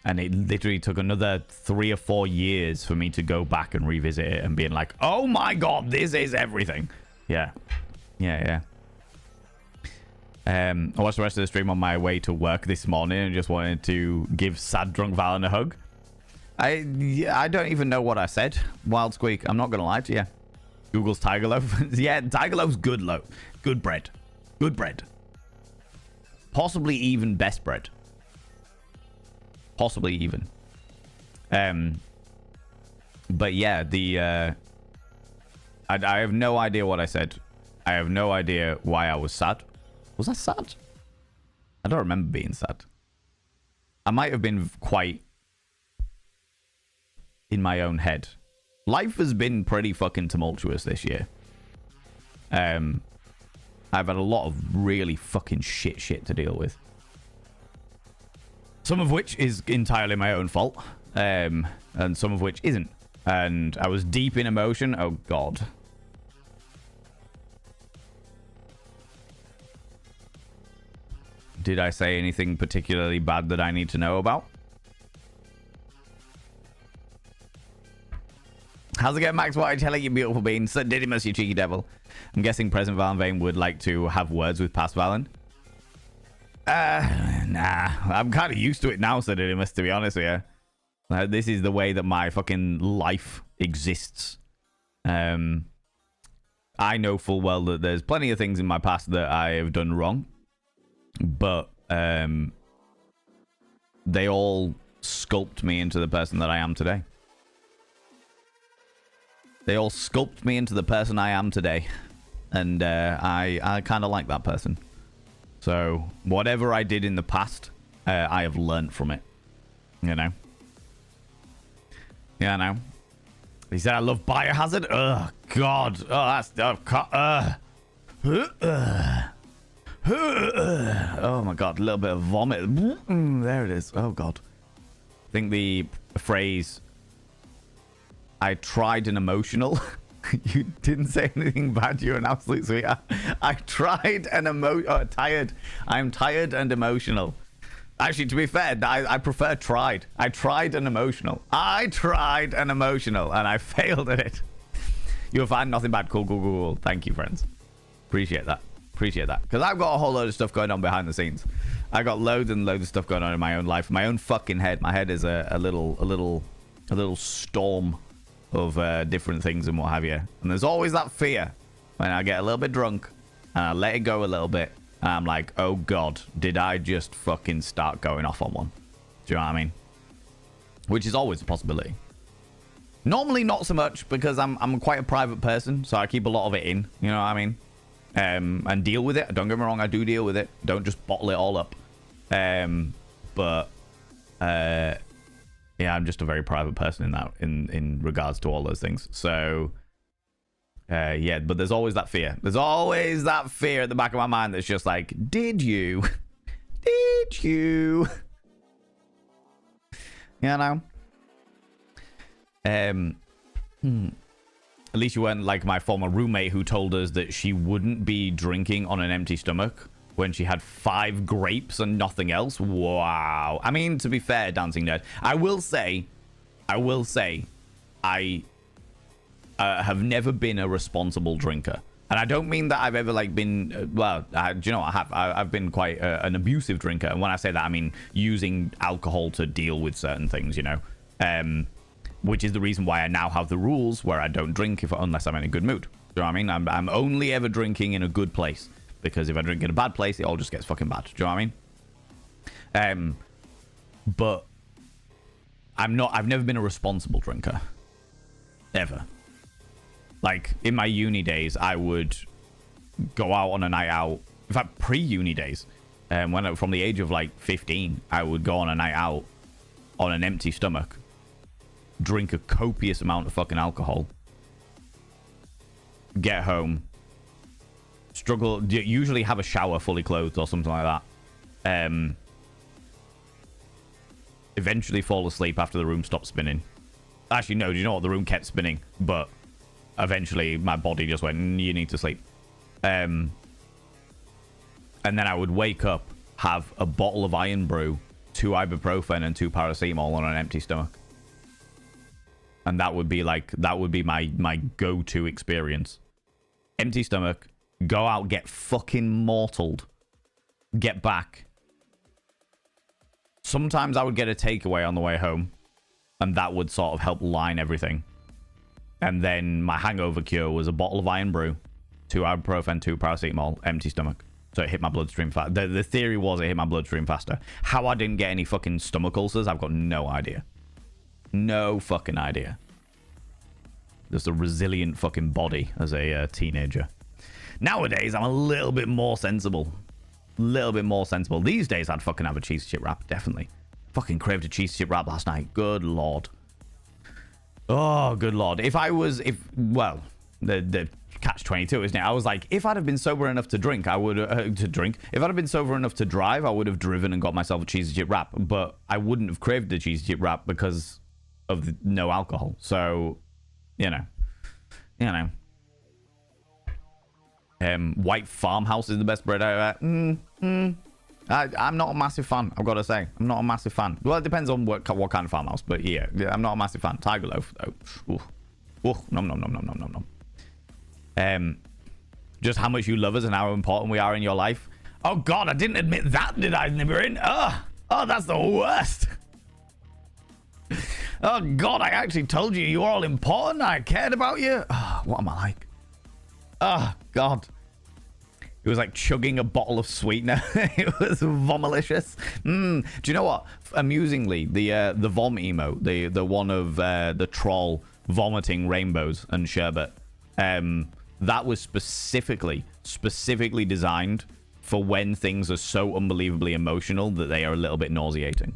And it literally took another 3 or 4 years for me to go back and revisit it and being like, oh my God, this is everything. Yeah. I watched the rest of the stream on my way to work this morning and just wanted to give sad drunk Valen a hug. I don't even know what I said. Wild Squeak. I'm not going to lie to you. Google's Tiger Loaf. Yeah, Tiger Loaf's good loaf. Good bread. Good bread. Possibly even best bread. Possibly even. But yeah, I have no idea what I said. I have no idea why I was sad. Was I sad? I don't remember being sad. I might have been quite in my own head. Life has been pretty fucking tumultuous this year. I've had a lot of really fucking shit to deal with. Some of which is entirely my own fault. And some of which isn't. And I was deep in emotion. Oh, God. Did I say anything particularly bad that I need to know about? How's it going, Max? What are you telling you, beautiful beans? Didymus, you cheeky devil. I'm guessing present Valen Vane would like to have words with past Valen. Nah. I'm kind of used to it now, Sir Didymus, to be honest with you. This is the way that my fucking life exists. I know full well that there's plenty of things in my past that I have done wrong. But they all sculpt me into the person that I am today. They all sculpt me into the person I am today. And I kind of like that person. So whatever I did in the past, I have learned from it. You know? Yeah, I know. He said I love Biohazard? Oh, God. Oh, that's... Oh, my God. A little bit of vomit. There it is. Oh, God. I think the phrase... I tried an emotional... You didn't say anything bad. You're an absolute sweetheart. I tried an tired. I'm tired and emotional. Actually, to be fair, I prefer tried. I tried an emotional. I tried an emotional, and I failed at it. You'll find nothing bad. Cool. Thank you, friends. Appreciate that. Because I've got a whole load of stuff going on behind the scenes. I got loads and loads of stuff going on in my own life. My own fucking head. My head is a little storm of different things and what have you. And there's always that fear when I get a little bit drunk and I let it go a little bit. And I'm like, oh, God, did I just fucking start going off on one? Do you know what I mean? Which is always a possibility. Normally not so much because I'm quite a private person. So I keep a lot of it in. You know what I mean? And deal with it. Don't get me wrong. I do deal with it. Don't just bottle it all up. Yeah, I'm just a very private person in regards to all those things. So... yeah, but there's always that fear. There's always that fear at the back of my mind that's just like, did you? Did you? You know? At least you weren't like my former roommate who told us that she wouldn't be drinking on an empty stomach when she had 5 grapes and nothing else. Wow. I mean, to be fair, Dancing Nerd, I will say, I have never been a responsible drinker. And I don't mean that I've ever like been, do you know what, I've been quite an abusive drinker. And when I say that, I mean using alcohol to deal with certain things, you know, which is the reason why I now have the rules where I don't drink unless I'm in a good mood. Do you know what I mean? I'm only ever drinking in a good place, because if I drink in a bad place, it all just gets fucking bad. Do you know what I mean? But I've never been a responsible drinker. Ever. Like, in my uni days, I would go out on a night out. In fact, pre-uni days, from the age of, like, 15, I would go on a night out on an empty stomach, drink a copious amount of fucking alcohol, get home, usually have a shower fully clothed or something like that, eventually fall asleep after the room stopped spinning. Actually, no, do you know what? The room kept spinning, but... eventually, my body just went, you need to sleep. And then I would wake up, have a bottle of Iron Brew, 2 ibuprofen, and 2 paracetamol on an empty stomach. And that would be my go-to experience. Empty stomach, go out, get fucking mortaled, get back, sometimes I would get a takeaway on the way home, and that would sort of help line everything. And then my hangover cure was a bottle of Iron Brew, 2 ibuprofen, 2 paracetamol, empty stomach. So it hit my bloodstream faster. The theory was it hit my bloodstream faster. How I didn't get any fucking stomach ulcers, I've got no idea. No fucking idea. Just a resilient fucking body as a teenager. Nowadays, I'm a little bit more sensible. These days, I'd fucking have a cheese chip wrap, definitely. Fucking craved a cheese chip wrap last night. Good lord. Oh, good lord. Well, the catch-22, isn't it? I was like, if I'd have been sober enough to drink, I would If I'd have been sober enough to drive, I would have driven and got myself a cheese chip wrap. But I wouldn't have craved the cheese chip wrap because of no alcohol. So, you know. White Farmhouse is the best bread I ever. I'm not a massive fan, I've got to say. I'm not a massive fan. Well, it depends on what kind of farmhouse, but yeah, I'm not a massive fan. Tiger Loaf, though. Nom. Just how much you love us and how important we are in your life. Oh, God, I didn't admit that, did I, Nibirin? Oh, that's the worst. Oh, God, I actually told you were all important. I cared about you. Oh, what am I like? Oh, God. It was like chugging a bottle of sweetener. It was vomalicious. Do you know what? Amusingly, the vom emo, the one of the troll vomiting rainbows and sherbet, that was specifically designed for when things are so unbelievably emotional that they are a little bit nauseating.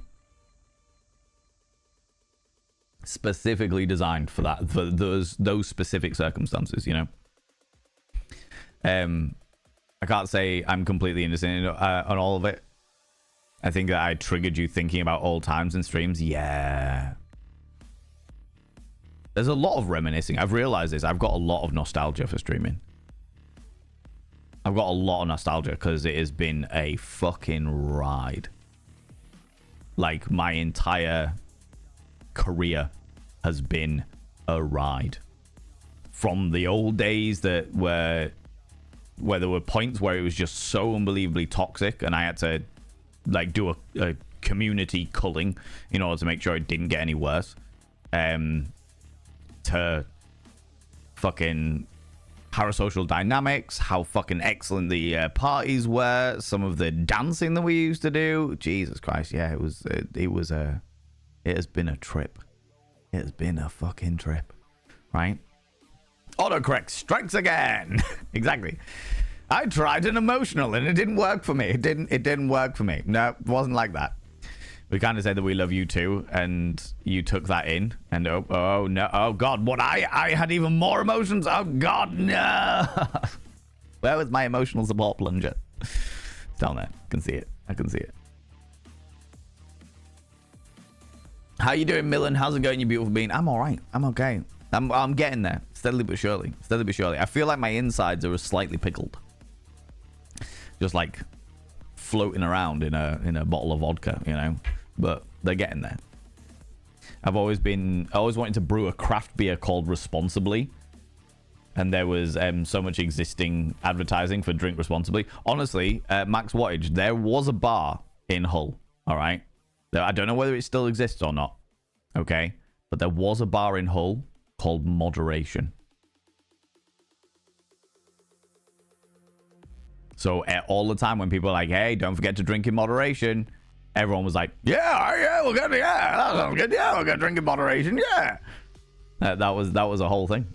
Specifically designed for that, for those specific circumstances, you know. I can't say I'm completely innocent on all of it. I think that I triggered you thinking about old times and streams. Yeah. There's a lot of reminiscing. I've realized this. I've got a lot of nostalgia for streaming. I've got a lot of nostalgia because it has been a fucking ride. Like, my entire career has been a ride. From the old days that where there were points where it was just so unbelievably toxic and I had to like do a community culling in order to make sure it didn't get any worse, to fucking parasocial dynamics, how fucking excellent the parties were, some of the dancing that we used to do. Jesus Christ, yeah, it has been a trip. It has been a fucking trip, right? Autocorrect strikes again. Exactly. I tried an emotional and it didn't work for me. It didn't work for me. No, it wasn't like that. We kind of said that we love you too, and you took that in, and oh no, oh God, what I had even more emotions. Oh God, no. Where was my emotional support plunger? It's down there. I can see it. I can see it. How you doing, Millen? How's it going, you beautiful being? I'm all right. I'm okay. I'm getting there, steadily but surely. Steadily but surely. I feel like my insides are slightly pickled, just like floating around in a bottle of vodka, you know. But they're getting there. I always wanted to brew a craft beer called Responsibly, and there was so much existing advertising for drink responsibly. Honestly, Max Wattage, there was a bar in Hull. All right, I don't know whether it still exists or not. Okay, but there was a bar in Hull called Moderation. So all the time when people are like, hey, don't forget to drink in moderation, everyone was like, yeah, we're gonna, that sounds good, yeah, we're gonna drink in moderation, yeah. That was a whole thing.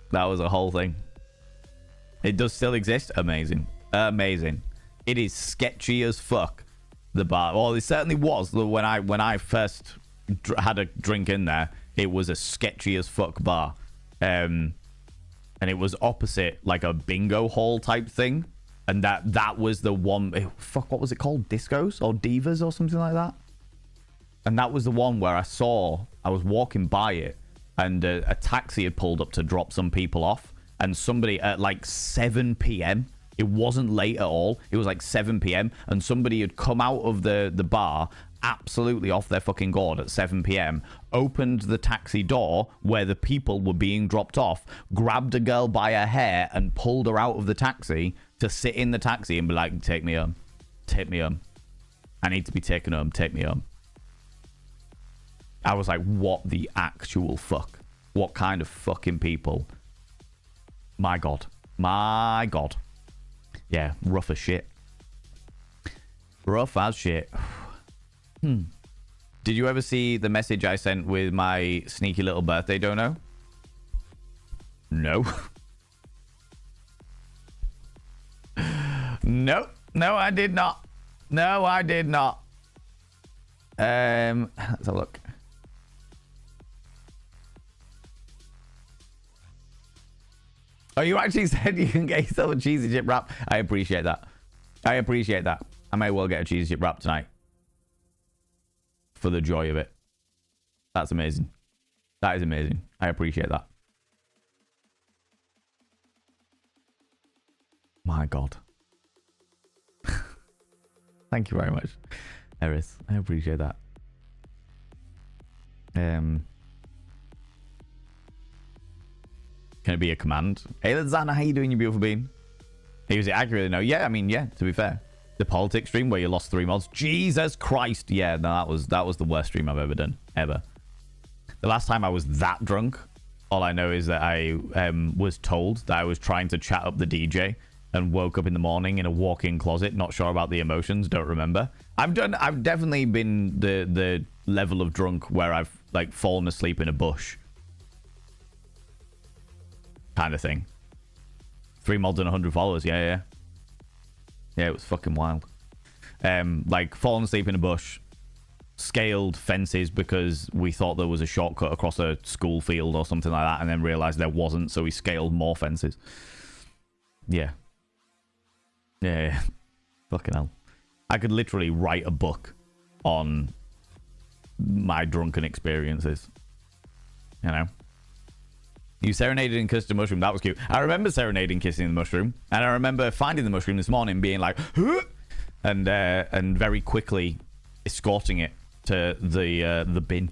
That was a whole thing. It does still exist. Amazing. It is sketchy as fuck, the bar. Well, it certainly was. When I first had a drink in there, it was a sketchy as fuck bar, and it was opposite like a bingo hall type thing, and that was the one. Fuck, what was it called? Discos or Divas or something like that. And that was the one where I was walking by it, and a taxi had pulled up to drop some people off, and somebody at like 7 p.m. It wasn't late at all. It was like 7 p.m. and somebody had come out of the bar absolutely off their fucking gourd at 7 p.m. opened the taxi door where the people were being dropped off, grabbed a girl by her hair and pulled her out of the taxi to sit in the taxi and be like, take me home. take me home. I need to be taken home. Take me home. I was like, what the actual fuck? What kind of fucking people? My God. My God. Yeah, rough as shit. Rough as shit. Did you ever see the message I sent with my sneaky little birthday dono? No. No. No, I did not. No, I did not. Let's have a look. Oh, you actually said you can get yourself a cheesy chip wrap. I appreciate that. I appreciate that. I may well get a cheesy chip wrap tonight. For the joy of it. That's amazing. That is amazing. I appreciate that. My God. Thank you very much, Eris. I appreciate that. Can it be a command? Hey, Zana, how you doing, you beautiful bean? Hey, was it accurately? No. Yeah, I mean, yeah, to be fair. The politics stream where you lost 3 mods. Jesus Christ. Yeah, no, that was the worst stream I've ever done. Ever. The last time I was that drunk, all I know is that I was told that I was trying to chat up the DJ and woke up in the morning in a walk-in closet, not sure about the emotions, don't remember. I've definitely been the level of drunk where I've like fallen asleep in a bush. Kind of thing. 3 mods and 100 followers, yeah. Yeah, it was fucking wild. Like falling asleep in a bush, scaled fences because we thought there was a shortcut across a school field or something like that, and then realized there wasn't, so we scaled more fences. Yeah. Fucking hell. I could literally write a book on my drunken experiences. You know? You serenaded and kissed a mushroom. That was cute. I remember serenading, kissing the mushroom. And I remember finding the mushroom this morning, being like, huh? And very quickly escorting it to the bin.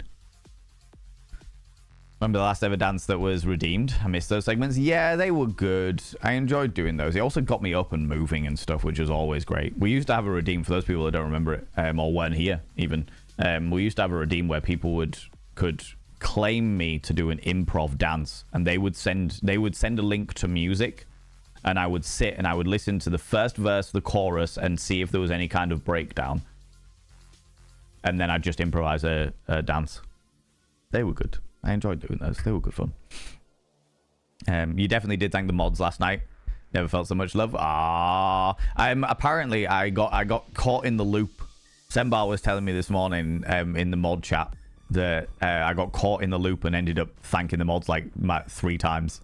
Remember the last ever dance that was redeemed? I missed those segments. Yeah, they were good. I enjoyed doing those. It also got me up and moving and stuff, which was always great. We used to have a redeem, for those people that don't remember it, or weren't here even. We used to have a redeem where people could claim me to do an improv dance, and they would send a link to music, and I would sit and I would listen to the first verse, the chorus, and see if there was any kind of breakdown, and then I'd just improvise a dance. They were good. I enjoyed doing those. They were good fun. You definitely did thank the mods last night. Never felt so much love. Apparently I got caught in the loop. Sembar was telling me this morning in the mod chat that I got caught in the loop and ended up thanking the mods like 3 times.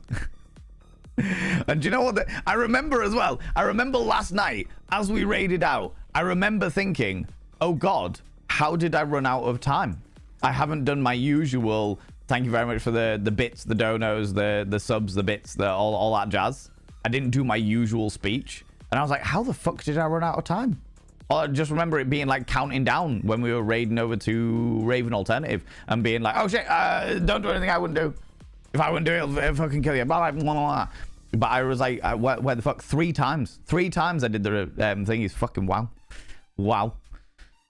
And do you know what? I remember as well. I remember last night as we raided out, I remember thinking, oh God, how did I run out of time? I haven't done my usual thank you very much for the bits, the donos, the subs, the bits, all that jazz. I didn't do my usual speech. And I was like, how the fuck did I run out of time? I just remember it being like counting down when we were raiding over to Raven Alternative and being like, oh shit, don't do anything I wouldn't do. If I wouldn't do it, it'll fucking kill you. Blah, blah, blah, blah. But I was like, where the fuck? 3 times. 3 times I did the thing. Is fucking wow. Wow.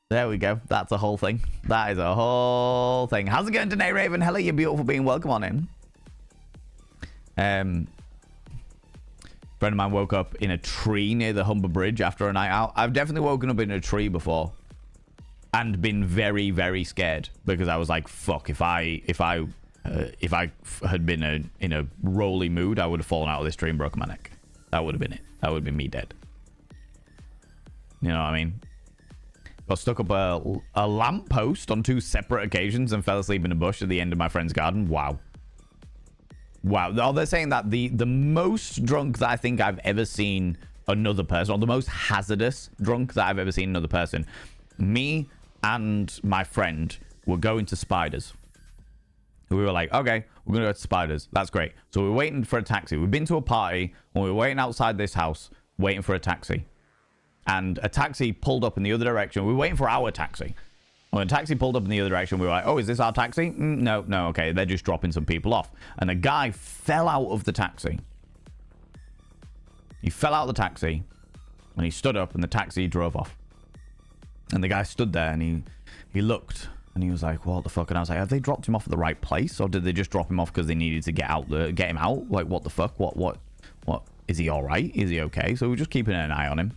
There we go. That's a whole thing. That is a whole thing. How's it going today, Raven? Hello, you beautiful being. Welcome on in. Friend of mine woke up in a tree near the Humber Bridge after a night out. I've definitely woken up in a tree before and been very, very scared because I was like, fuck, if I had been in a rolly mood, I would have fallen out of this tree and broken my neck. That would have been it. That would have been me dead. You know what I mean? Got stuck up a lamppost on 2 separate occasions and fell asleep in a bush at the end of my friend's garden. Wow. Wow. Oh, they're saying that the most drunk that I think I've ever seen another person, or the most hazardous drunk that I've ever seen another person, me and my friend were going to Spiders. We were like, okay, we're going to go to Spiders. That's great. So we were waiting for a taxi. We've been to a party and we were waiting outside this house, waiting for a taxi. And a taxi pulled up in the other direction. We were waiting for our taxi. When a taxi pulled up in the other direction, we were like, oh, is this our taxi? No, okay. They're just dropping some people off. And the guy fell out of the taxi. He fell out of the taxi. And he stood up and the taxi drove off. And the guy stood there and he looked and he was like, what the fuck? And I was like, have they dropped him off at the right place, or did they just drop him off because they needed to get him out? Like, what the fuck? What? Is he all right? Is he okay? So we're just keeping an eye on him.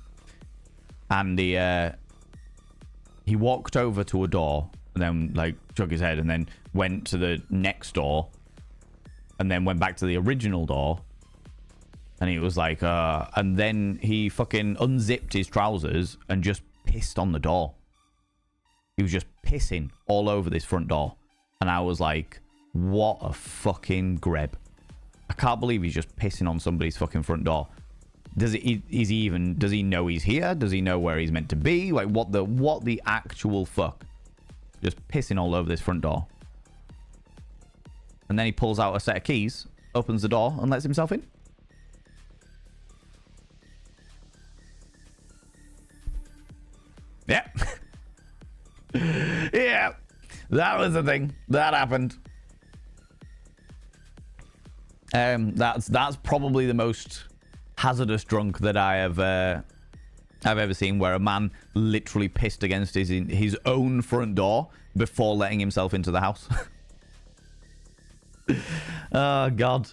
And he walked over to a door and then like shook his head and then went to the next door and then went back to the original door. And he was like, and then he fucking unzipped his trousers and just pissed on the door. He was just pissing all over this front door. And I was like, what a fucking greb. I can't believe he's just pissing on somebody's fucking front door. Does he know he's here? Does he know where he's meant to be? Like, what the actual fuck? Just pissing all over this front door. And then he pulls out a set of keys, opens the door, and lets himself in. Yeah. Yeah. That was the thing. That happened. That's probably the most hazardous drunk that I've ever seen, where a man literally pissed against his own front door before letting himself into the house. Oh god.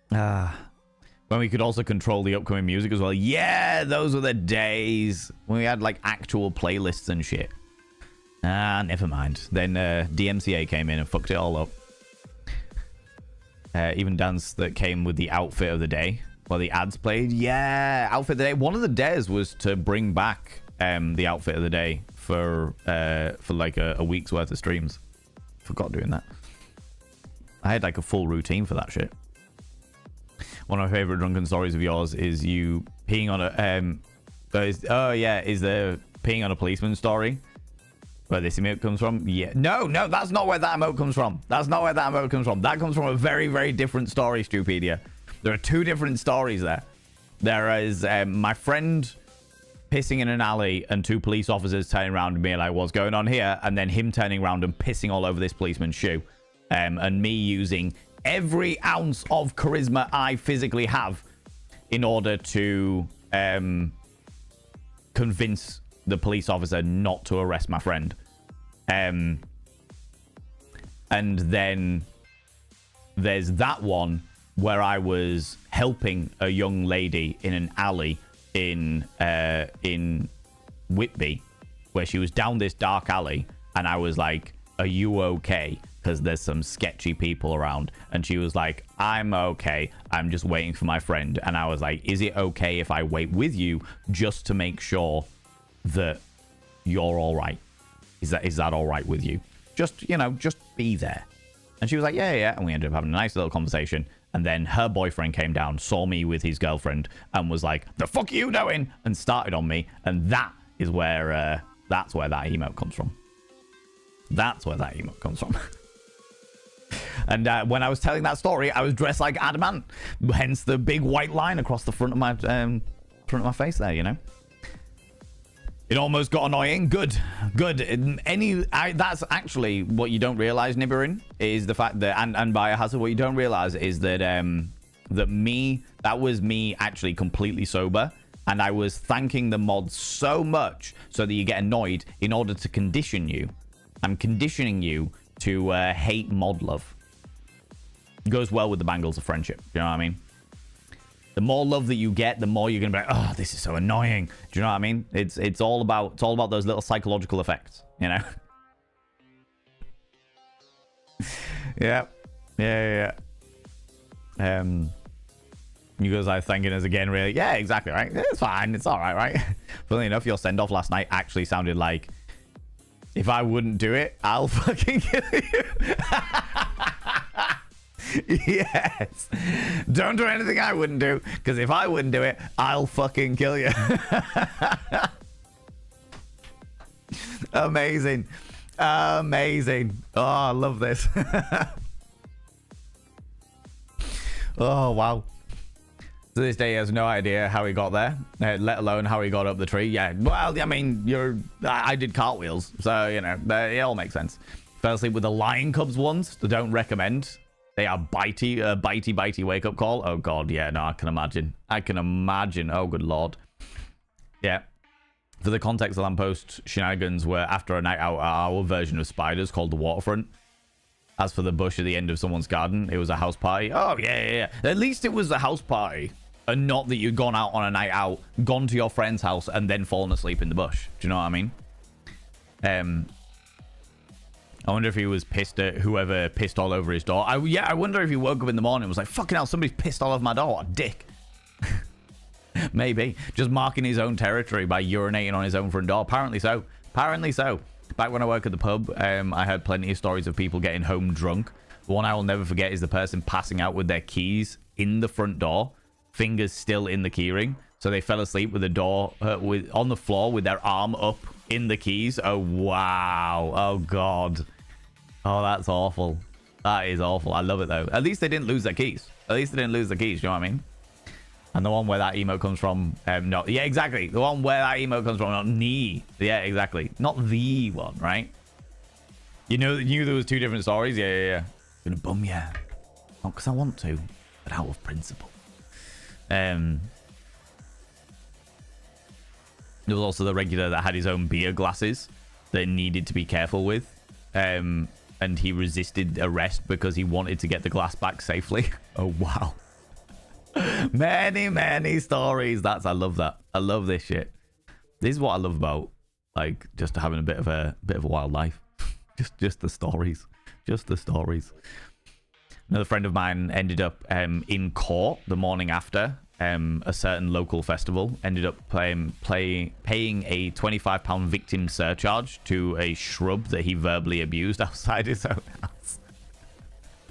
When we could also control the upcoming music as well. Yeah, those were the days when we had like actual playlists and shit. Never mind. Then DMCA came in and fucked it all up. Even dance that came with the outfit of the day while the ads played. Yeah, outfit of the day. One of the days was to bring back the outfit of the day for like a week's worth of streams. Forgot doing that. I had like a full routine for that shit. One of my favorite drunken stories of yours is you peeing on a is the peeing on a policeman story where this emote comes from. Yeah, no, that's not where that emote comes from. That comes from a very, very different story, Stupedia. There are two different stories there. There is my friend pissing in an alley and two police officers turning around and being like, what's going on here? And then him turning around and pissing all over this policeman's shoe. And me using every ounce of charisma I physically have in order to convince the police officer not to arrest my friend. And then there's that one where I was helping a young lady in an alley in Whitby, where she was down this dark alley, and I was like, are you okay? Because there's some sketchy people around. And she was like, I'm okay. I'm just waiting for my friend. And I was like, is it okay if I wait with you just to make sure that you're all right? Is that all right with you? Just be there. And she was like, yeah. And we ended up having a nice little conversation. And then her boyfriend came down, saw me with his girlfriend, and was like, the fuck are you doing? And started on me. And that is where, that's where that emote comes from. That's where that emote comes from. And when I was telling that story, I was dressed like Adamant. Hence the big white line across the front of my face there, you know. It almost got annoying. Good. That's actually what you don't realize, Nibirin, is the fact that, and Biohazard, what you don't realize is that that was me actually completely sober. And I was thanking the mods so much so that you get annoyed in order to condition you. I'm conditioning you to hate mod love. It goes well with the bangles of friendship. You know what I mean? The more love that you get, the more you're gonna be like, oh, this is so annoying. Do you know what I mean? It's all about those little psychological effects, you know? Yeah. You guys are thanking us again, really? Yeah, exactly, right? It's fine. It's all right? Funnily enough, your send-off last night actually sounded like, if I wouldn't do it, I'll fucking kill you. Yes. Don't do anything I wouldn't do, because if I wouldn't do it, I'll fucking kill you. Amazing. Oh, I love this. Oh, wow. To this day, he has no idea how he got there, let alone how he got up the tree. Yeah, well, I mean, I did cartwheels, so, you know, it all makes sense. Fell asleep with the Lion Cubs ones. Don't recommend. They are bitey wake-up call. Oh, God, yeah, no, I can imagine. Oh, good Lord. Yeah. For the context, the lamppost shenanigans were after a night out at our version of Spiders called the Waterfront. As for the bush at the end of someone's garden, it was a house party. Oh, yeah. At least it was a house party. And not that you'd gone out on a night out, gone to your friend's house, and then fallen asleep in the bush. Do you know what I mean? I wonder if he was pissed at whoever pissed all over his door. I wonder if he woke up in the morning and was like, fucking hell, somebody's pissed all over my door. What a dick. Maybe. Just marking his own territory by urinating on his own front door. Apparently so. Apparently so. Back when I worked at the pub, I heard plenty of stories of people getting home drunk. The one I will never forget is the person passing out with their keys in the front door, fingers still in the keyring. So they fell asleep with the door on the floor with their arm up in the keys. Oh, wow. Oh, God. Oh, that's awful. That is awful. I love it, though. At least they didn't lose their keys. At least they didn't lose their keys. You know what I mean? And the one where that emote comes from, no, yeah, exactly. The one where that emote comes from, not knee. Yeah, exactly. Not the one, right? You knew there was two different stories? Yeah. Gonna bum you. Not because I want to, but out of principle. There was also the regular that had his own beer glasses that needed to be careful with. And he resisted arrest because he wanted to get the glass back safely. Oh, wow. many stories. I love that. I love this shit. This is what I love about, like, just having a bit of a wild life. just the stories. Just the stories. Another friend of mine ended up in court the morning after a certain local festival. Ended up paying a £25 victim surcharge to a shrub that he verbally abused outside his own house.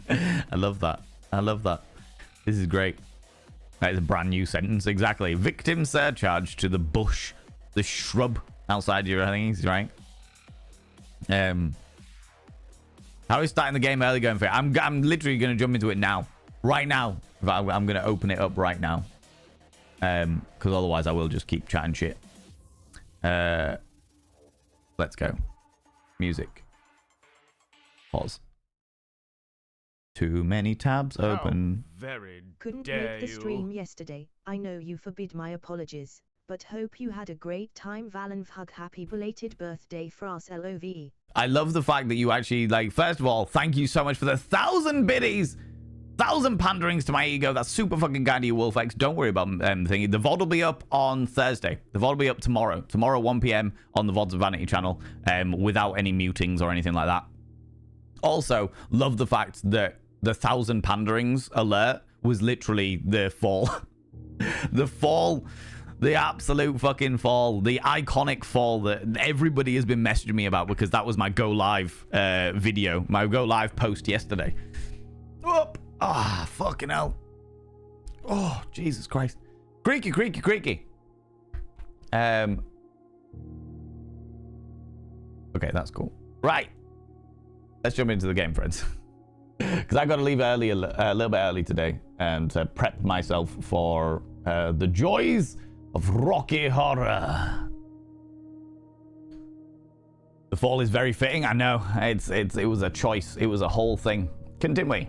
I love that. This is great. That is a brand new sentence. Exactly. Victim surcharge to the bush, the shrub outside your things, right? How is starting the game early going for it? I'm literally going to jump into it now. Right now. I'm going to open it up right now. Because otherwise I will just keep chatting shit. Let's go. Music. Pause. Too many tabs open. Very Couldn't dare make the you. stream yesterday. I know you forbid my apologies, but hope you had a great time. Valenfhug, happy belated birthday, Fras LOVE. I love the fact that you actually, like, first of all, thank you so much for the 1,000 biddies. 1,000 panderings to my ego. That's super fucking kind of you, Wolfex. Don't worry about thingy. The VOD will be up on Thursday. The VOD will be up tomorrow. Tomorrow, 1 p.m. on the VODs of Vanity channel, without any mutings or anything like that. Also, love the fact that the 1,000 panderings alert was literally the fall. The fall. The absolute fucking fall. The iconic fall that everybody has been messaging me about, because that was my go live video. My go live post yesterday. Up. Ah, fucking hell. Oh, Jesus Christ. Creaky. Okay, that's cool. Right. Let's jump into the game, friends. Because I got to leave early, a little bit early today, to prep myself for the joys of Rocky Horror. The fall is very fitting. I know. It was a choice. It was a whole thing. Continue.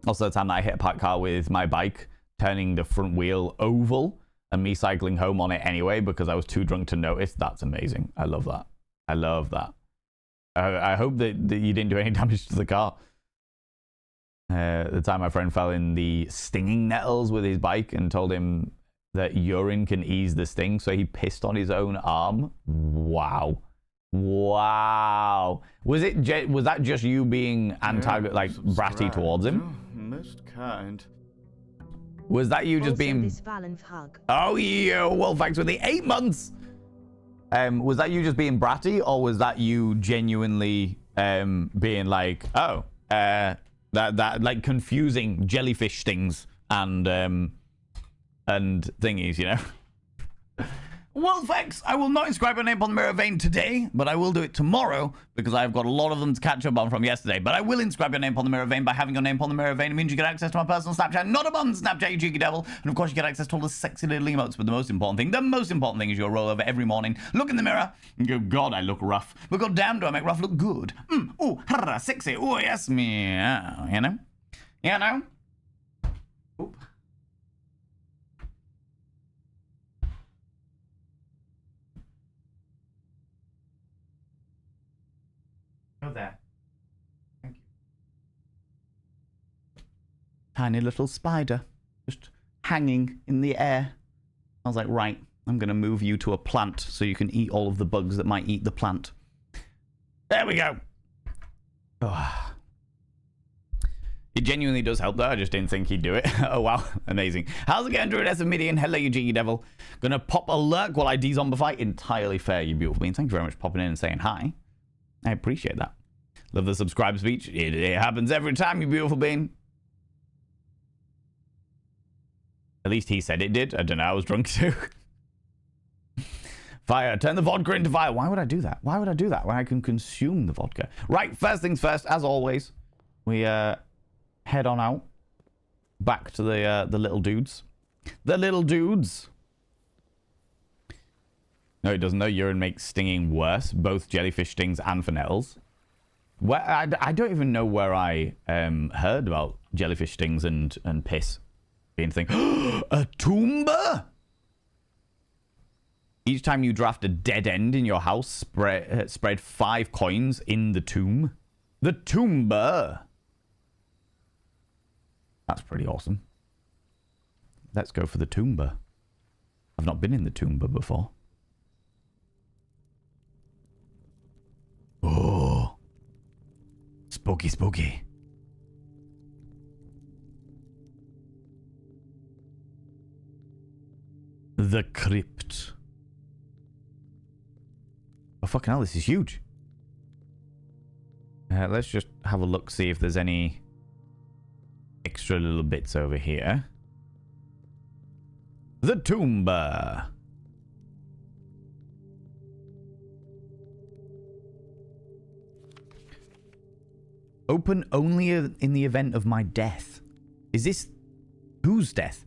Also, the time that I hit a parked car with my bike, turning the front wheel oval, and me cycling home on it anyway because I was too drunk to notice. That's amazing. I love that. I hope that you didn't do any damage to the car. The time my friend fell in the stinging nettles with his bike and told him that urine can ease the sting, so he pissed on his own arm. Wow. Was that just you being bratty towards him? Most kind. Was that you just Also being... this Valenfhug. Oh, yeah, well, thanks for the 8 months. Was that you just being bratty, or was that you genuinely being like, oh, that like confusing jellyfish stings and thingies, you know? Well, thanks. I will not inscribe your name upon the Mirror Vein today, but I will do it tomorrow because I've got a lot of them to catch up on from yesterday. But I will inscribe your name upon the Mirror Vein by having your name upon the Mirror Vein. It means you get access to my personal Snapchat, not a bum Snapchat, you cheeky devil. And of course, you get access to all the sexy little emotes. But the most important thing is you'll roll over every morning, look in the mirror, and go, God, I look rough. But God damn, do I make rough look good? Oh, sexy. Oh, yes, meow. You know? Oop. Go there. Thank you. Tiny little spider just hanging in the air. I was like, right, I'm going to move you to a plant so you can eat all of the bugs that might eat the plant. There we go. Oh. It genuinely does help, though. I just didn't think he'd do it. Oh, wow. Amazing. How's it going, Druid S of Midian? Hello, you cheeky devil. Gonna pop a lurk while I de-zombify. Entirely fair, you beautiful being. Thank you very much for popping in and saying hi. I appreciate that. Love the subscribe speech. It happens every time, you beautiful being. At least he said it did. I don't know. I was drunk too. Fire. Turn the vodka into fire. Why would I do that? Why would I do that when I can consume the vodka? Right. First things first, as always, we head on out back to the little dudes. The little dudes. No, it doesn't. Though urine makes stinging worse, both jellyfish stings and Fennels. Where I don't even know where I heard about jellyfish stings and piss being a thing. A Toomba. Each time you draft a dead end in your house, spread 5 coins in the tomb. The Toomba. That's pretty awesome. Let's go for the Toomba. I've not been in the Toomba before. Oh. Spooky, spooky. The Crypt. Oh, fucking hell, this is huge. Let's just have a look, see if there's any extra little bits over here. The Toomba. Open only in the event of my death. Is this whose death?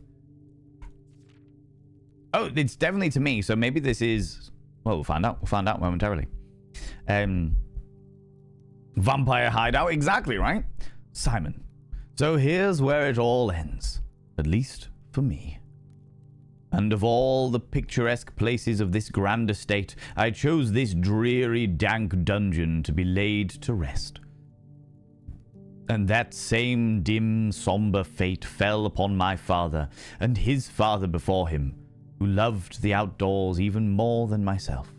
Oh, it's definitely to me, so maybe this is... Well, we'll find out. We'll find out momentarily. Vampire hideout, exactly, right? Simon. So here's where it all ends. At least for me. And of all the picturesque places of this grand estate, I chose this dreary, dank dungeon to be laid to rest. And that same dim, somber fate fell upon my father, and his father before him, who loved the outdoors even more than myself.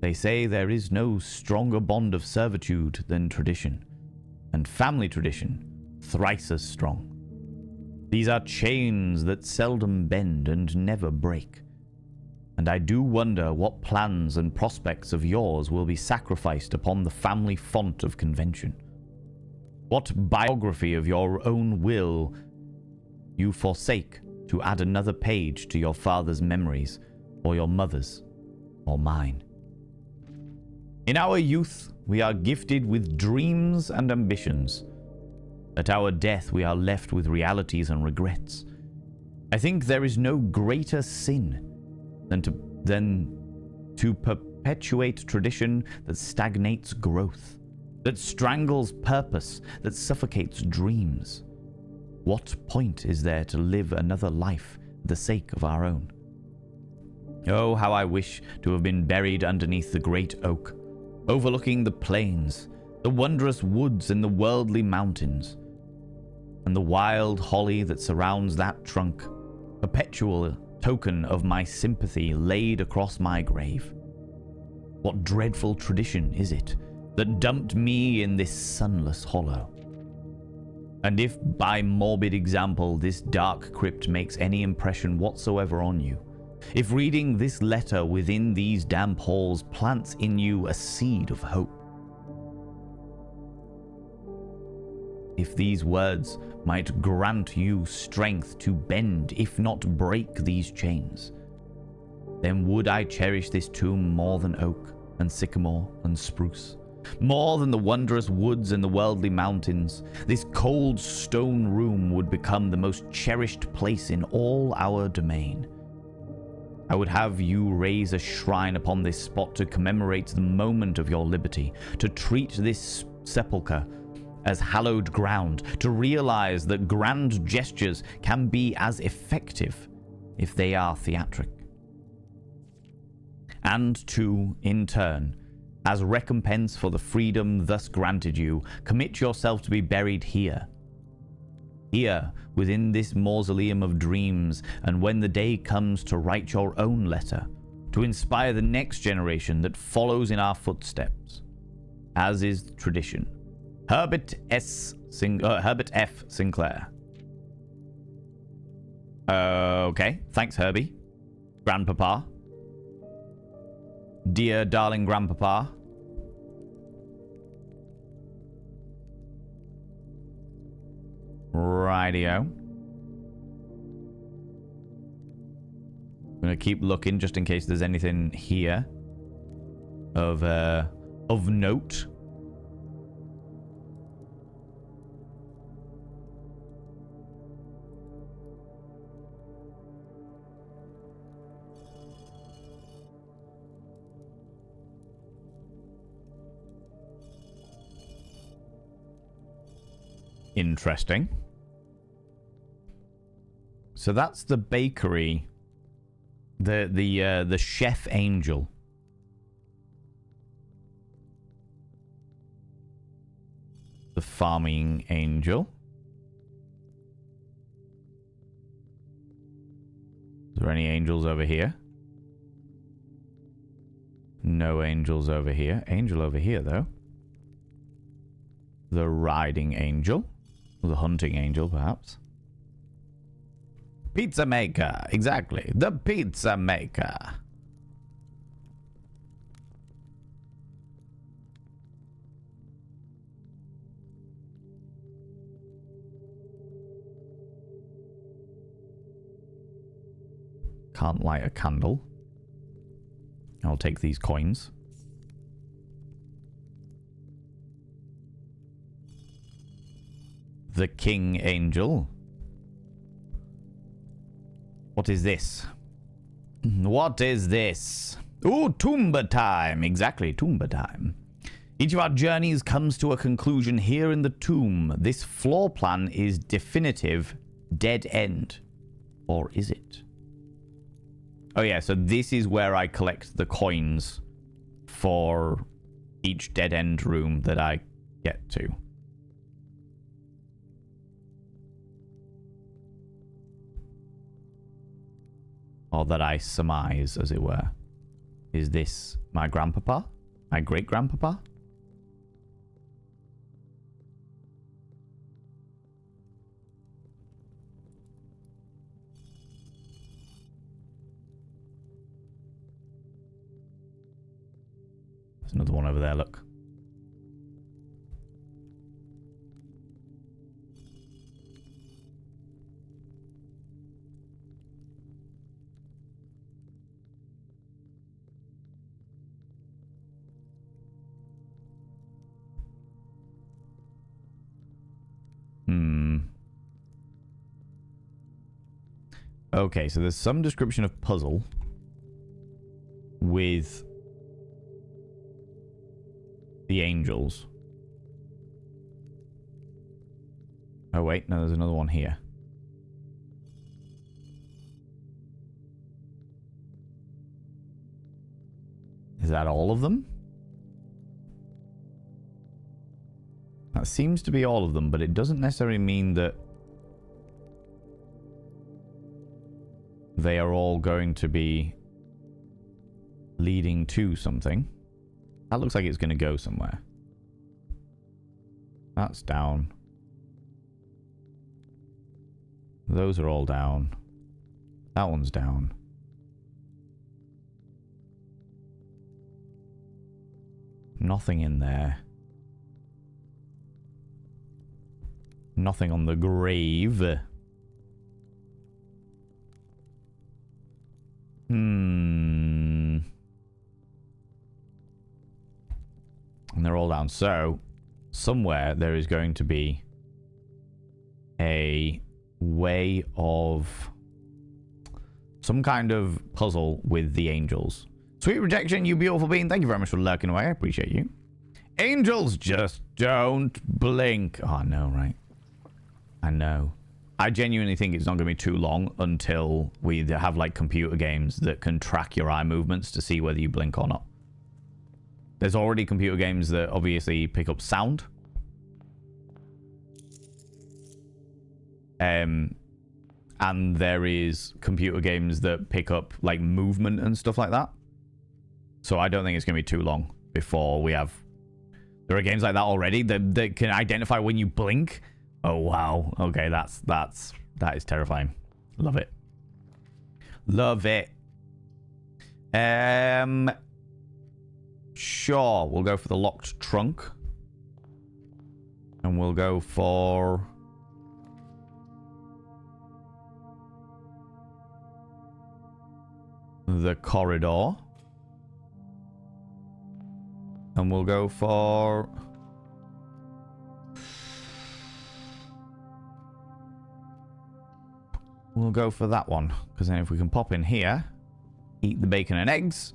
They say there is no stronger bond of servitude than tradition, and family tradition thrice as strong. These are chains that seldom bend and never break. And I do wonder what plans and prospects of yours will be sacrificed upon the family font of convention. What biography of your own will you forsake to add another page to your father's memories, or your mother's, or mine? In our youth, we are gifted with dreams and ambitions. At our death, we are left with realities and regrets. I think there is no greater sin than to perpetuate tradition that stagnates growth, that strangles purpose, that suffocates dreams. What point is there to live another life for the sake of our own? Oh, how I wish to have been buried underneath the great oak, overlooking the plains, the wondrous woods and the worldly mountains, and the wild holly that surrounds that trunk, perpetual token of my sympathy laid across my grave. What dreadful tradition is it that dumped me in this sunless hollow? And if by morbid example this dark crypt makes any impression whatsoever on you, if reading this letter within these damp halls plants in you a seed of hope, if these words might grant you strength to bend, if not break, these chains, then would I cherish this tomb more than oak and sycamore and spruce, more than the wondrous woods and the worldly mountains. This cold stone room would become the most cherished place in all our domain. I would have you raise a shrine upon this spot to commemorate the moment of your liberty, to treat this sepulchre as hallowed ground, to realize that grand gestures can be as effective if they are theatric. And to, in turn, As recompense for the freedom thus granted you, commit yourself to be buried here. Here, within this mausoleum of dreams, and when the day comes to write your own letter, to inspire the next generation that follows in our footsteps, as is tradition. Herbert F. Sinclair. Okay, thanks, Herbie. Grandpapa. Dear darling Grandpapa. Rightio. I'm gonna keep looking just in case there's anything here of note. Interesting. So that's the bakery. The chef angel. The farming angel. Is there any angels over here? No angels over here. Angel over here, though. The riding angel. Or the hunting angel, perhaps. Pizza maker. Exactly. The pizza maker. Can't light a candle. I'll take these coins. The king angel. What is this? What is this? Ooh, Toomba time. Exactly, Toomba time. Each of our journeys comes to a conclusion here in the tomb. This floor plan is definitive dead end. Or is it? Oh yeah, so this is where I collect the coins for each dead end room that I get to. Or that I surmise, as it were. Is this my grandpapa? My great-grandpapa? There's another one over there, look. Okay, so there's some description of puzzle with the angels. Oh wait, no, there's another one here. Is that all of them? That seems to be all of them, but it doesn't necessarily mean that they are all going to be leading to something. That looks like it's going to go somewhere. That's down. Those are all down. That one's down. Nothing in there. Nothing on the grave. And they're all down. So, somewhere there is going to be a way of some kind of puzzle with the angels. Sweet rejection, you beautiful being. Thank you very much for lurking away. I appreciate you. Angels just don't blink. Oh, I know, right? I know. I genuinely think it's not going to be too long until we have like computer games that can track your eye movements to see whether you blink or not. There's already computer games that obviously pick up sound. And there is computer games that pick up like movement and stuff like that. So I don't think it's going to be too long before we have... There are games like that already that can identify when you blink. Oh, wow. Okay, that is terrifying. Love it. Love it. Sure, we'll go for the locked trunk. And we'll go for... the corridor. And we'll go for... we'll go for that one. Because then if we can pop in here, eat the bacon and eggs.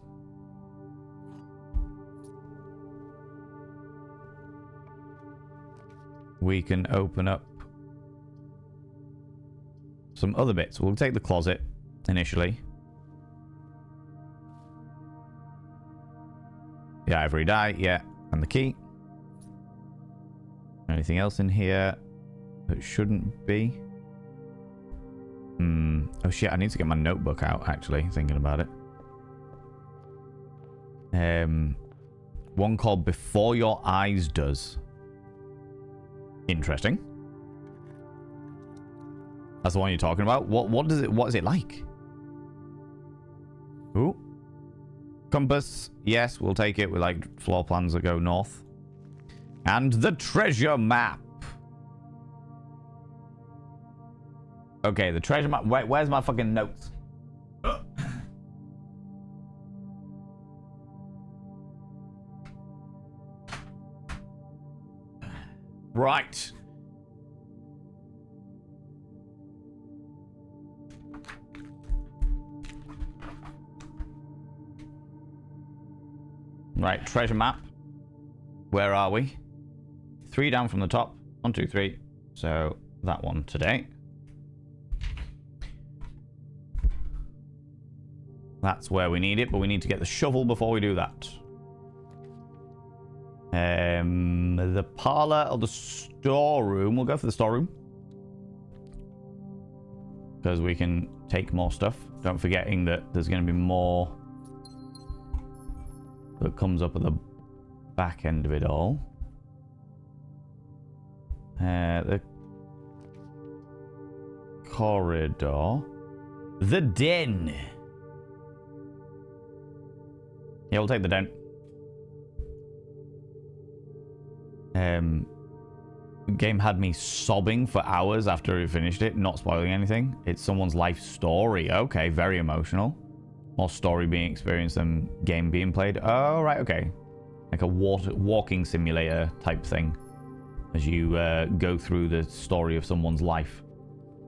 We can open up some other bits. We'll take the closet initially. The ivory die, yeah. And the key. Anything else in here that shouldn't be? Oh shit, I need to get my notebook out, actually, thinking about it. One called Before Your Eyes does. Interesting. That's the one you're talking about? What is it like? Ooh. Compass. Yes, we'll take it with like floor plans that go north. And the treasure map. Okay, the treasure map. Wait, where's my fucking notes? Right. Right, treasure map. Where are we? 3 down from the top. 1, 2, 3. So that one today. That's where we need it, but we need to get the shovel before we do that. The parlor or the storeroom. We'll go for the storeroom. Because we can take more stuff. Don't forgetting that there's going to be more that comes up at the back end of it all. The corridor. The den. Yeah, we'll take the den. Game had me sobbing for hours after we finished it, not spoiling anything. It's someone's life story. Okay, very emotional. More story being experienced than game being played. Oh, right, okay. Like a walking simulator type thing as you go through the story of someone's life.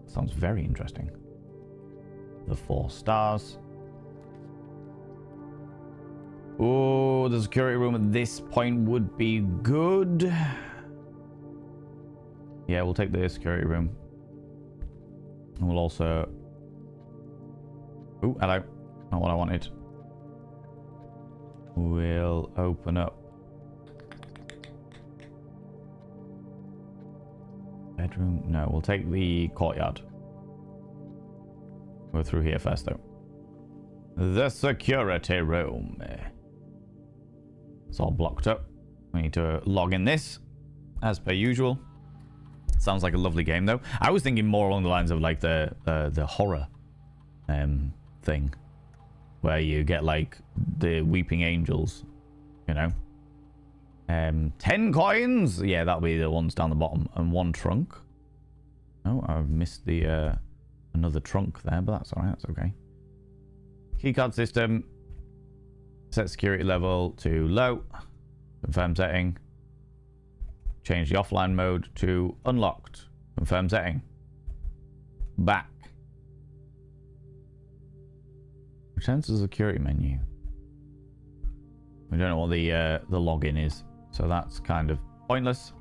Sounds very interesting. The 4 stars. Oh, the security room at this point would be good. Yeah, we'll take the security room. And we'll also... Oh, hello. Not what I wanted. We'll open up. Bedroom? No, we'll take the courtyard. Go through here first, though. The security room. It's all blocked up. We need to log in this, as per usual. Sounds like a lovely game, though. I was thinking more along the lines of like the horror thing, where you get like the weeping angels, you know. 10 coins. Yeah, that'll be the ones down the bottom, and 1 trunk. Oh, I've missed the another trunk there, but that's all right. That's okay. Keycard system. Set security level to low. Confirm setting. Change the offline mode to unlocked. Confirm setting. Back. Return to the security menu. We don't know what the login is, so that's kind of pointless.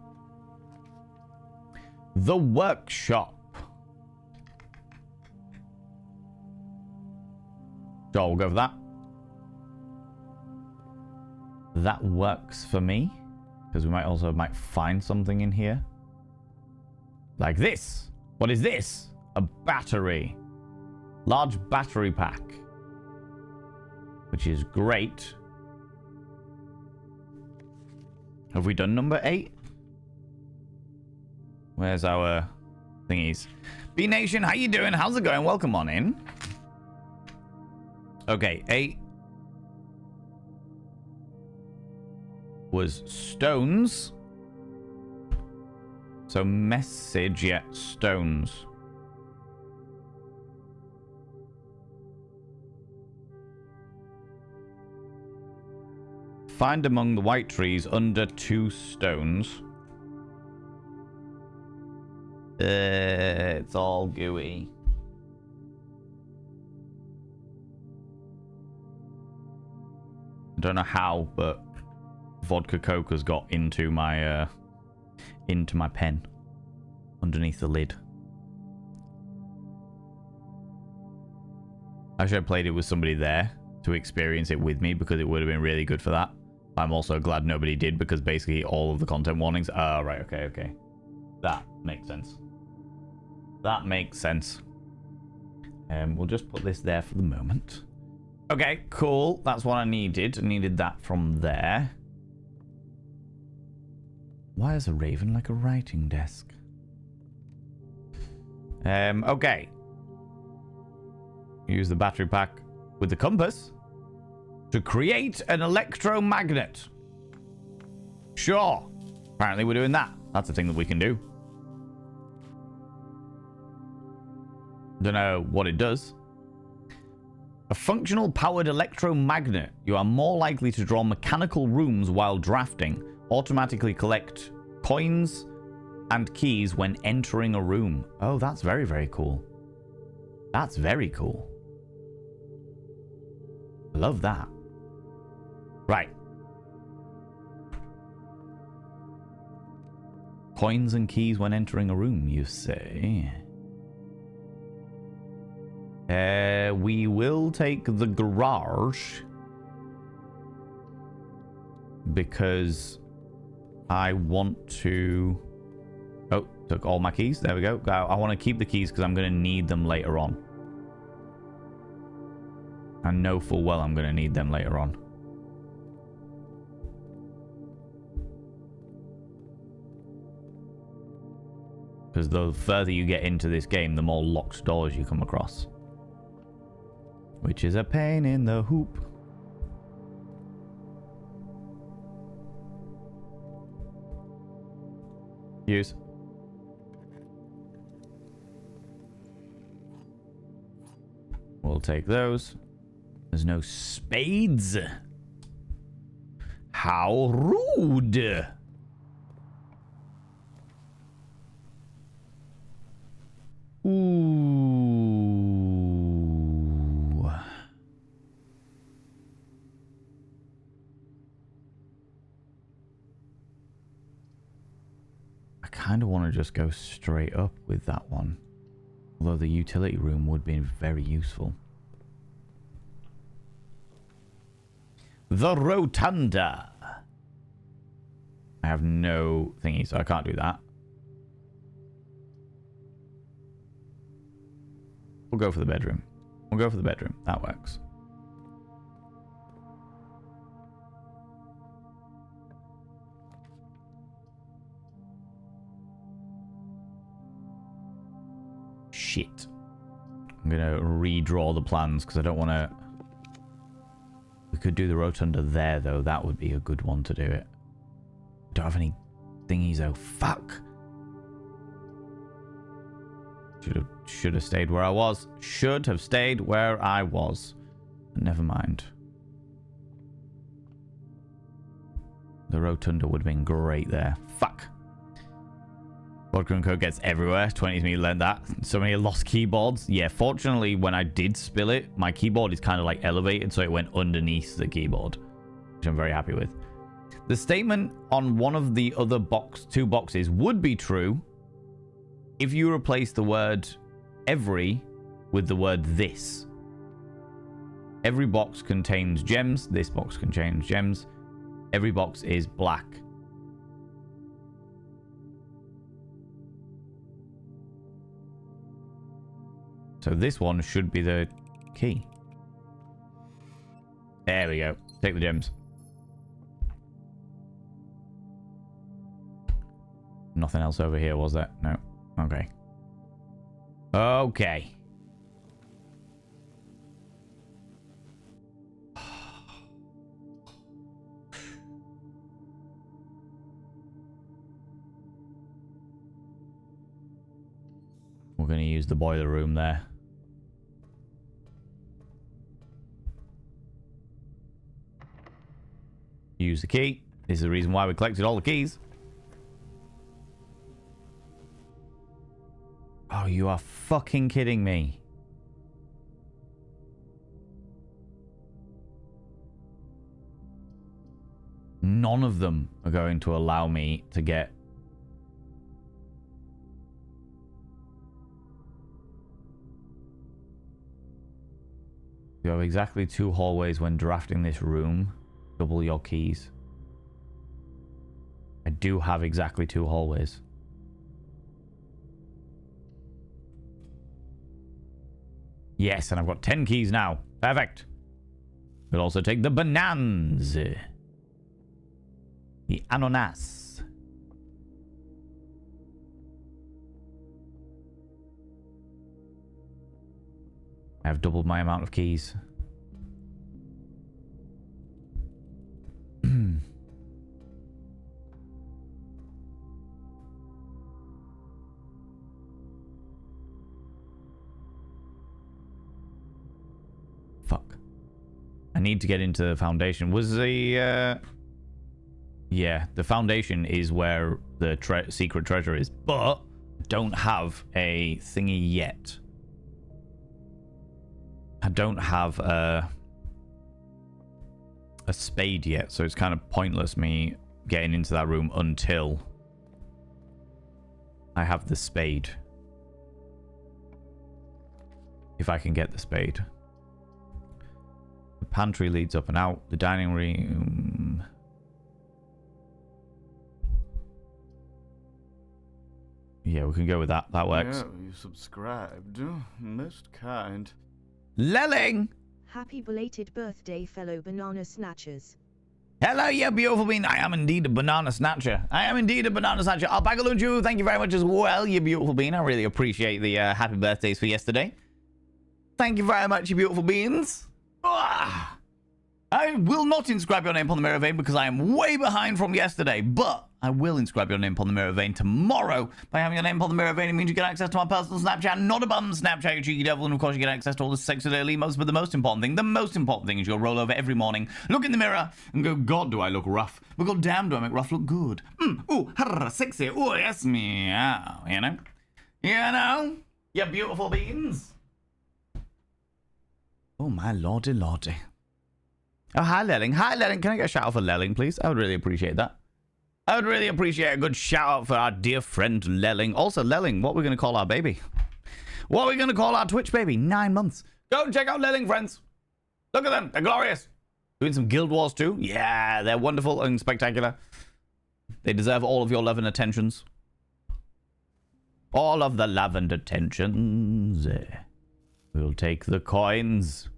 The workshop. So we'll go for that. That works for me. Because we might find something in here. Like this. What is this? A battery. Large battery pack. Which is great. Have we done number 8? Where's our thingies? B Nation, how you doing? How's it going? Welcome on in. Okay, 8 was stones. So message, yeah, stones. Find among the white trees under 2 stones. It's all gooey. I don't know how, but vodka coke has got into my pen underneath the lid. I should have played it with somebody there to experience it with me because it would have been really good for that. I'm also glad nobody did because basically all of the content warnings. Oh, right, okay. That makes sense. That makes sense. We'll just put this there for the moment. Okay, cool. That's what I needed. I needed that from there. Why is a raven like a writing desk? Okay. Use the battery pack with the compass to create an electromagnet. Sure. Apparently we're doing that. That's a thing that we can do. Don't know what it does. A functional powered electromagnet. You are more likely to draw mechanical rooms while drafting. Automatically collect coins and keys when entering a room. Oh, that's very, very cool. That's very cool. Love that. Right. Coins and keys when entering a room, you say? We will take the garage. Because I want to... Oh, took all my keys. There we go. I want to keep the keys because I'm going to need them later on. I know full well I'm going to need them later on. Because the further you get into this game, the more locked doors you come across. Which is a pain in the hoop. Use. We'll take those. There's no spades. How rude. Ooh. I kind of want to just go straight up with that one. Although the utility room would be very useful. The Rotunda. I have no thingy, so I can't do that. We'll go for the bedroom. We'll go for the bedroom. That works. Shit. I'm going to redraw the plans because I don't want to... We could do the rotunda there, though. That would be a good one to do it. Don't have any thingies, though. Fuck. Should have stayed where I was. Should have stayed where I was. But never mind. The rotunda would have been great there. Fuck. Vodka and Coke gets everywhere. 20s me learned that. So many lost keyboards. Yeah, fortunately, when I did spill it, my keyboard is kind of like elevated, so it went underneath the keyboard, which I'm very happy with. The statement on one of the other two boxes would be true if you replace the word every with the word this. Every box contains gems. This box contains gems. Every box is black. So this one should be the key. There we go. Take the gems. Nothing else over here, was there? No. Okay. Okay. We're going to use the boiler room there. Use the key. This is the reason why we collected all the keys. Oh, you are fucking kidding me. None of them are going to allow me to get... You have exactly 2 hallways when drafting this room. Double your keys. I do have exactly 2 hallways. Yes, and I've got 10 keys now. Perfect. We'll also take the bananas. The ananas. I've doubled my amount of keys. Fuck. I need to get into the foundation. Was the... Yeah, the foundation is where the secret treasure is, but don't have a thingy yet. I don't have a spade yet, so it's kind of pointless me getting into that room until I have the spade. If I can get the spade. The pantry leads up and out. The dining room... Yeah, we can go with that. That works. Yeah, you subscribed. Most kind. Lelling! Happy belated birthday, fellow banana snatchers. Hello, you beautiful bean. I am indeed a banana snatcher. I am indeed a banana snatcher. Alpagalunju, thank you very much as well, you beautiful bean. I really appreciate the happy birthdays for yesterday. Thank you very much, you beautiful beans. Ah! I will not inscribe your name on the mirror vein because I am way behind from yesterday, but I will inscribe your name on the mirror vein tomorrow. By having your name on the mirror vein, it means you get access to my personal Snapchat, not a bum Snapchat, you cheeky devil, and of course you get access to all the sexy daily emotes, but the most important thing is you'll roll over every morning, look in the mirror, and go, God, do I look rough? But God damn, do I make rough look good? Ooh, sexy, ooh, yes, meow, you know? You know? You beautiful beans. Oh, my lordy lordy. Oh, hi, Lelling. Hi, Lelling. Can I get a shout out for Lelling, please? I would really appreciate that. I would really appreciate a good shout out for our dear friend Lelling. Also, Lelling, what are we going to call our baby? What are we going to call our Twitch baby? 9 months. Go and check out Lelling, friends. Look at them. They're glorious. Doing some Guild Wars too. Yeah, they're wonderful and spectacular. They deserve all of your love and attentions. All of the love and attentions. We'll take the coins.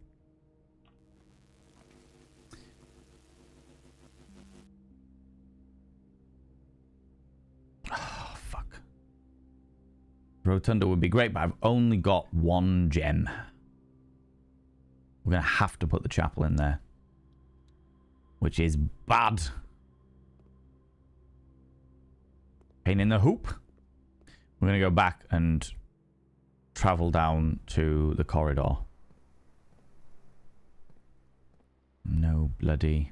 Oh, fuck. Rotunda would be great, but I've only got 1 gem. We're going to have to put the chapel in there. Which is bad. Pain in the hoop. We're going to go back and travel down to the corridor. No bloody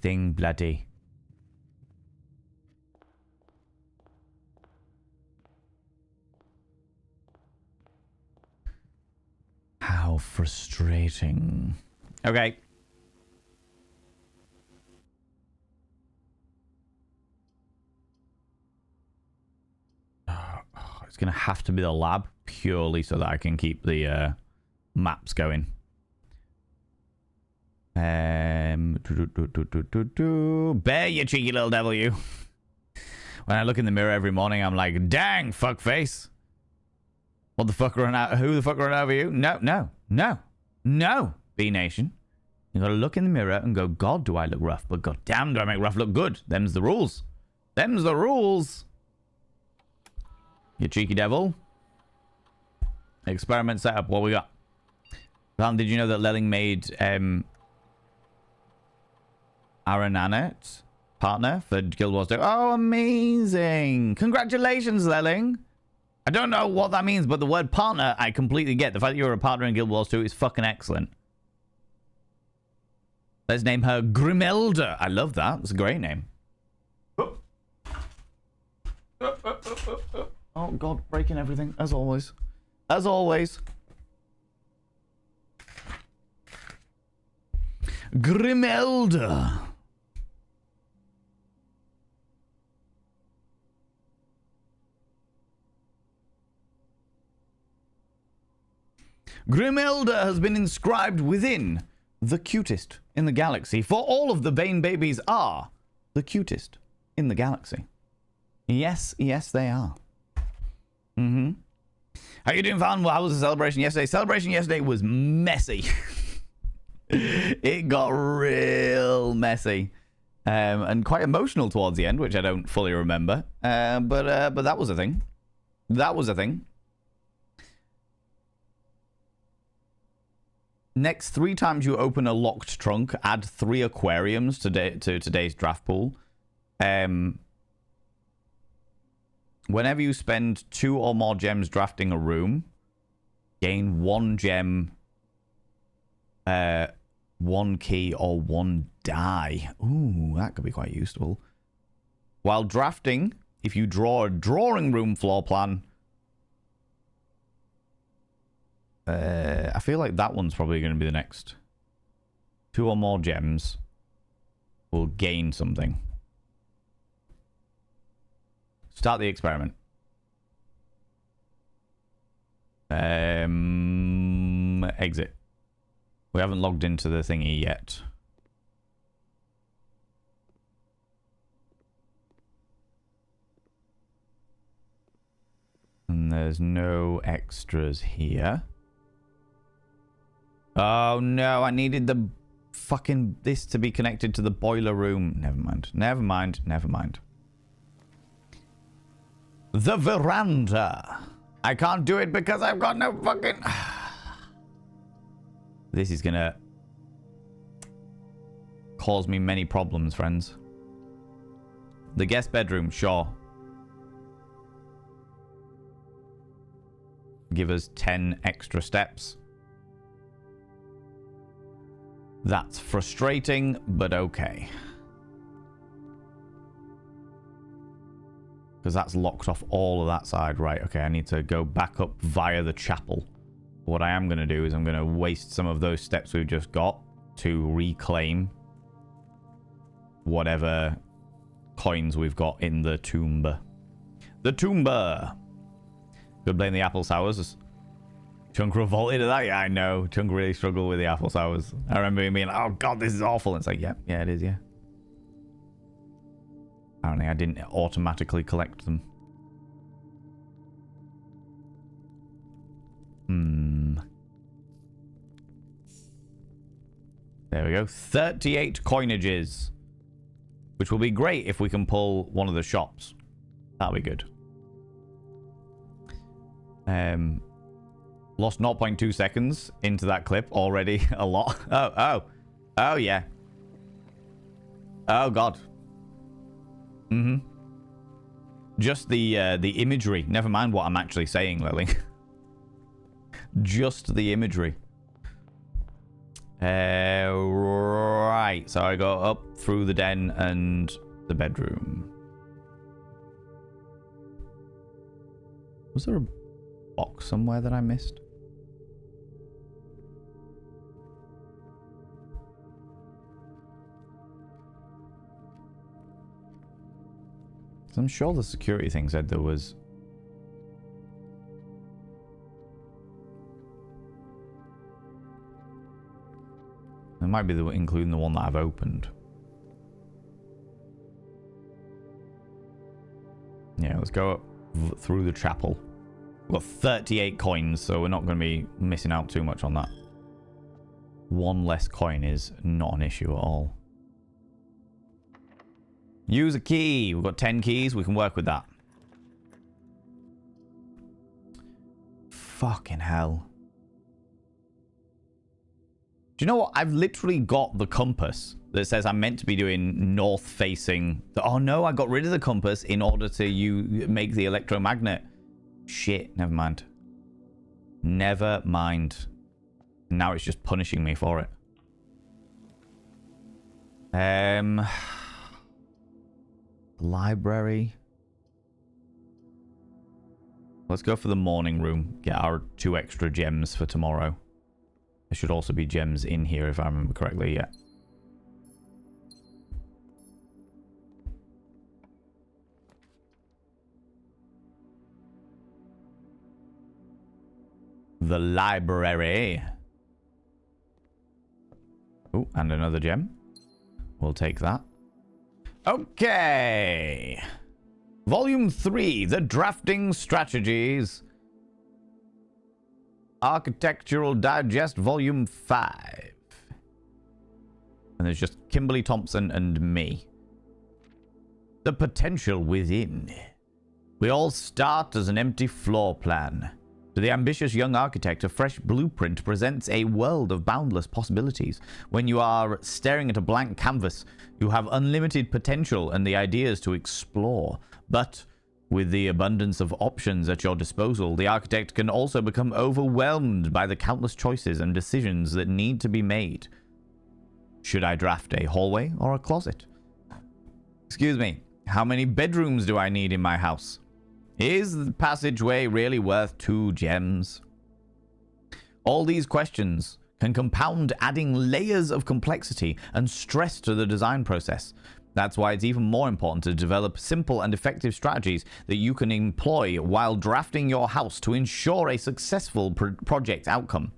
thing, bloody. How frustrating. Okay. It's going to have to be the lab purely so that I can keep the maps going. Bear, you cheeky little devil, you. When I look in the mirror every morning, I'm like, dang, fuckface. What the fuck run out? Who the fuck run over you? No. B Nation. You gotta look in the mirror and go, God, do I look rough? But god damn, do I make rough look good? Them's the rules. Them's the rules. You cheeky devil. Experiment setup. What we got? Val, did you know that Lelling made Arananet partner for Guild Wars 2? Oh, amazing. Congratulations, Lelling. I don't know what that means, but the word partner, I completely get. The fact that you're a partner in Guild Wars 2 is fucking excellent. Let's name her Grimelda. I love that. It's a great name. Oh, God. Breaking everything, as always. As always. Grimelda. Grimelda has been inscribed within the cutest in the galaxy, for all of the Bane babies are the cutest in the galaxy. Yes, they are. How you doing, Van? Well, how was the celebration yesterday? Celebration yesterday was messy. It got real messy. And quite emotional towards the end, which I don't fully remember. But that was a thing. That was a thing. Next 3 times you open a locked trunk, add 3 aquariums to today's draft pool. Whenever you spend 2 or more gems drafting a room, gain 1 gem, 1 key, or 1 die. Ooh, that could be quite useful. While drafting, if you draw a drawing room floor plan, I feel like that one's probably going to be the next. 2 or more gems will gain something. Start the experiment. Exit. We haven't logged into the thingy yet. And there's no extras here. Oh no, I needed the fucking this to be connected to the boiler room. Never mind. The veranda. I can't do it because I've got no fucking... This is gonna cause me many problems, friends. The guest bedroom, sure. Give us 10 extra steps. That's frustrating, but okay. Because that's locked off all of that side. Right, okay, I need to go back up via the chapel. What I am going to do is I'm going to waste some of those steps we've just got to reclaim whatever coins we've got in the tomb. The tomb. Could blame the apple sours. Chunk revolted at that? Yeah, I know. Chunk really struggled with the apple sours. I remember him being like, oh god, this is awful. And it's like, yeah, it is, yeah. Apparently I didn't automatically collect them. There we go. 38 coinages. Which will be great if we can pull one of the shops. That'll be good. Lost 0.2 seconds into that clip already. A lot. Oh yeah. Oh god. Just the imagery. Never mind what I'm actually saying, Lily. Just the imagery. Right. So I go up through the den and the bedroom. Was there a box somewhere that I missed? I'm sure the security thing said there was... There might be including the one that I've opened. Yeah, let's go up through the chapel. We've got 38 coins, so we're not going to be missing out too much on that. One less coin is not an issue at all. Use a key. We've got 10 keys. We can work with that. Fucking hell. Do you know what? I've literally got the compass that says I'm meant to be doing north facing. Oh no, I got rid of the compass in order to make the electromagnet. Shit, never mind. Never mind. Now it's just punishing me for it. Library. Let's go for the morning room. Get our 2 extra gems for tomorrow. There should also be gems in here if I remember correctly, yeah. The library. Oh, and another gem. We'll take that. Okay. Volume 3, The Drafting Strategies. Architectural Digest, Volume 5. And there's just Kimberly Thompson and me. The potential within. We all start as an empty floor plan. To the ambitious young architect, a fresh blueprint presents a world of boundless possibilities. When you are staring at a blank canvas, you have unlimited potential and the ideas to explore. But with the abundance of options at your disposal, the architect can also become overwhelmed by the countless choices and decisions that need to be made. Should I draft a hallway or a closet? Excuse me, how many bedrooms do I need in my house? Is the passageway really worth 2 gems? All these questions can compound, adding layers of complexity and stress to the design process. That's why it's even more important to develop simple and effective strategies that you can employ while drafting your house to ensure a successful project outcome.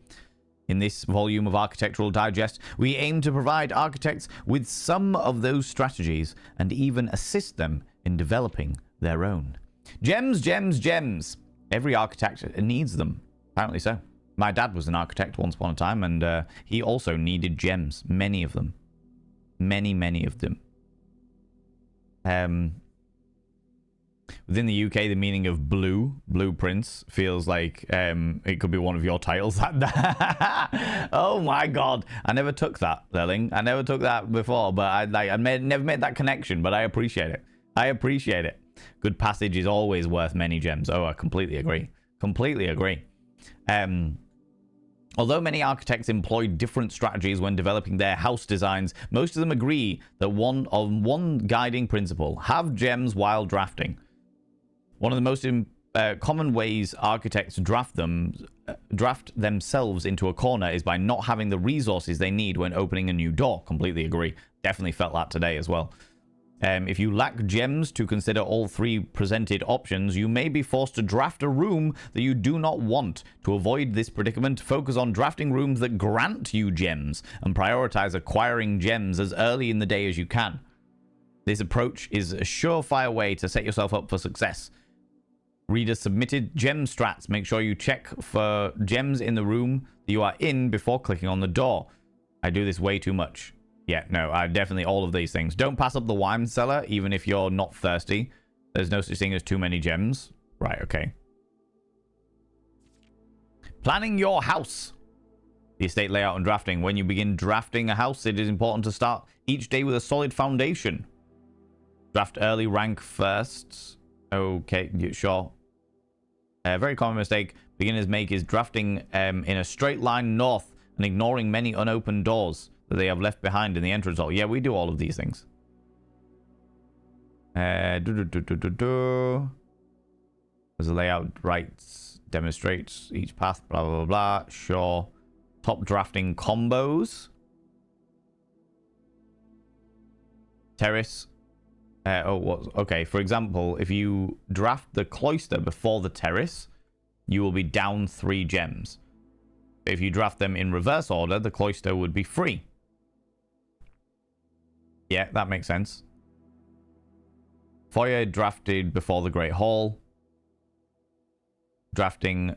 In this volume of Architectural Digest, we aim to provide architects with some of those strategies and even assist them in developing their own. Gems, gems, gems. Every architect needs them. Apparently so. My dad was an architect once upon a time, and he also needed gems. Many of them. Many, many of them. Within the UK, the meaning of blueprints, feels like it could be one of your titles. Oh my god. I never took that, Lelling. I never took that before, but I never made that connection, but I appreciate it. I appreciate it. Good passage is always worth many gems. Oh, I completely agree. Completely agree. Although many architects employ different strategies when developing their house designs, most of them agree that one guiding principle: have gems while drafting. One of the most common ways architects draft themselves into a corner is by not having the resources they need when opening a new door. Completely agree. Definitely felt that today as well. If you lack gems to consider all 3 presented options, you may be forced to draft a room that you do not want. To avoid this predicament, focus on drafting rooms that grant you gems and prioritize acquiring gems as early in the day as you can. This approach is a surefire way to set yourself up for success. Reader submitted gem strats. Make sure you check for gems in the room that you are in before clicking on the door. I do this way too much. Yeah, no, definitely all of these things. Don't pass up the wine cellar, even if you're not thirsty. There's no such thing as too many gems. Right, okay. Planning your house. The estate layout and drafting. When you begin drafting a house, it is important to start each day with a solid foundation. Draft early, rank first. Okay, sure. A very common mistake beginners make is drafting in a straight line north and ignoring many unopened doors that they have left behind in the entrance hall. Yeah, we do all of these things. As the layout writes, demonstrates each path, blah, blah, blah, blah. Sure. Top drafting combos. Terrace. Okay. For example, if you draft the cloister before the terrace, you will be down 3 gems. If you draft them in reverse order, the cloister would be free. Yeah, that makes sense. Foyer drafted before the Great Hall. Drafting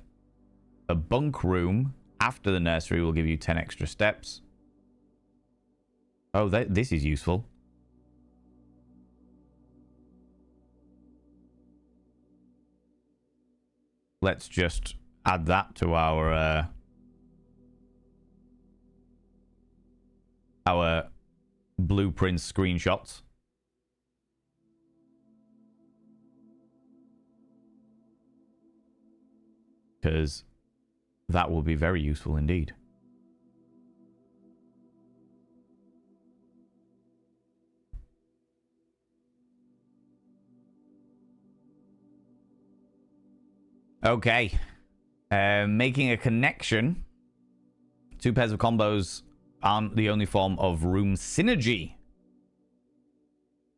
a bunk room after the nursery will give you 10 extra steps. Oh, this is useful. Let's just add that to our blueprint screenshots. Because that will be very useful indeed. Okay. Making a connection. 2 pairs of combos aren't the only form of room synergy.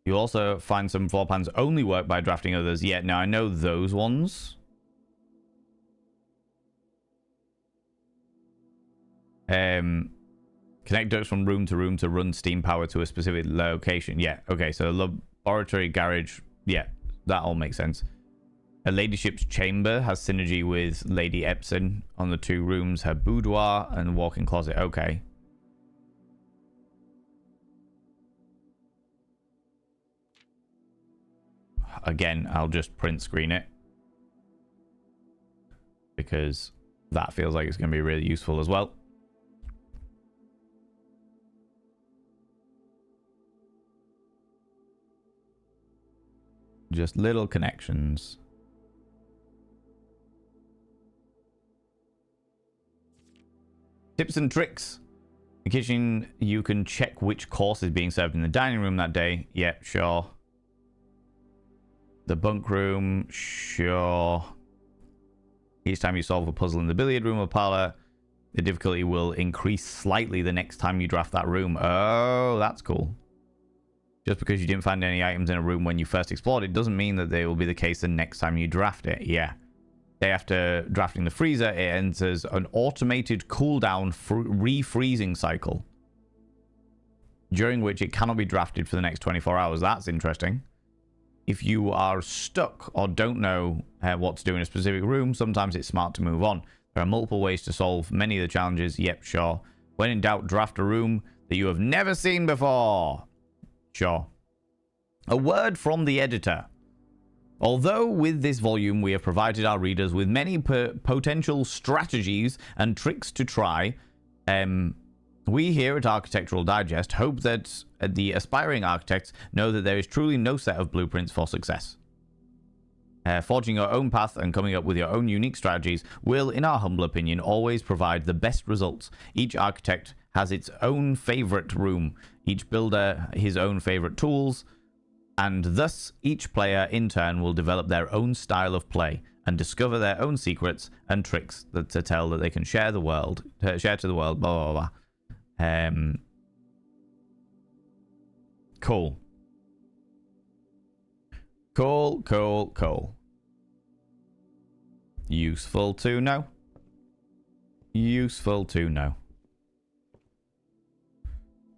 You also find some floor plans only work by drafting others. Yeah, now I know those ones. Connect ducts from room to run steam power to a specific location. Yeah, okay, so laboratory, garage. Yeah, that all makes sense. A ladyship's chamber has synergy with Lady Epson on the 2 rooms, her boudoir and walk-in closet. Okay. Again, I'll just print screen it. Because that feels like it's going to be really useful as well. Just little connections. Tips and tricks. In the kitchen, you can check which course is being served in the dining room that day. Yep, sure. The bunk room, sure. Each time you solve a puzzle in the billiard room or parlor, the difficulty will increase slightly the next time you draft that room. Oh, that's cool. Just because you didn't find any items in a room when you first explored it doesn't mean that they will be the case the next time you draft it. Yeah. Day after drafting the freezer, it enters an automated cooldown refreezing cycle, during which it cannot be drafted for the next 24 hours. That's interesting. If you are stuck or don't know what to do in a specific room, sometimes it's smart to move on. There are multiple ways to solve many of the challenges. Yep, sure. When in doubt, draft a room that you have never seen before. Sure. A word from the editor. Although with this volume we have provided our readers with many potential strategies and tricks to try, we here at Architectural Digest hope that the aspiring architects know that there is truly no set of blueprints for success. Forging your own path and coming up with your own unique strategies will, in our humble opinion, always provide the best results. Each architect has its own favorite room, each builder his own favorite tools, and thus each player in turn will develop their own style of play and discover their own secrets and tricks to tell that they can share to the world, blah, blah, blah. Cool. Cool. Useful to know. Useful to know.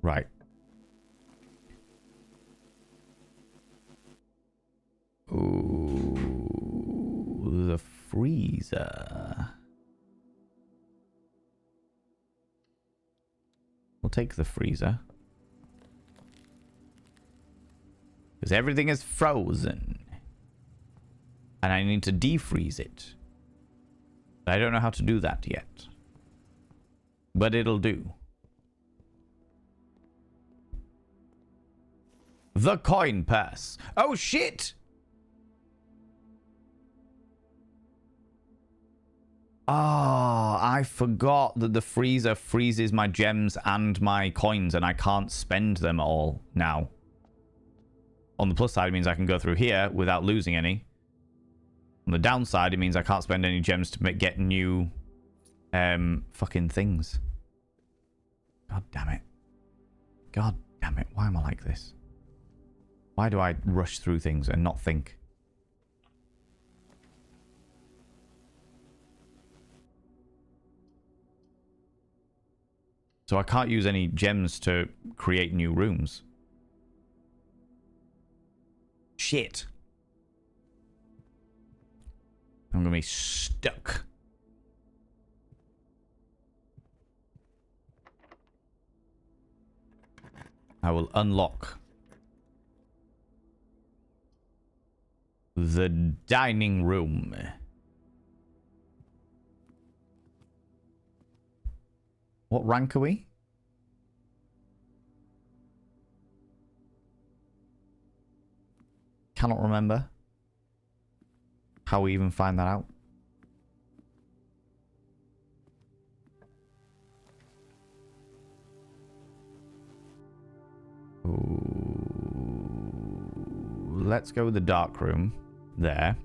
Right. Ooh, the freezer. We'll take the freezer. Because everything is frozen. And I need to defreeze it. I don't know how to do that yet. But it'll do. The coin purse. Oh, shit! Ah, I forgot that the freezer freezes my gems and my coins, and I can't spend them all now. On the plus side, it means I can go through here without losing any. On the downside, it means I can't spend any gems to get new fucking things. God damn it. God damn it. Why am I like this? Why do I rush through things and not think? So I can't use any gems to create new rooms. Shit. I'm gonna be stuck. I will unlock the dining room. What rank are we? Cannot remember how we even find that out. Ooh, let's go with the dark room there.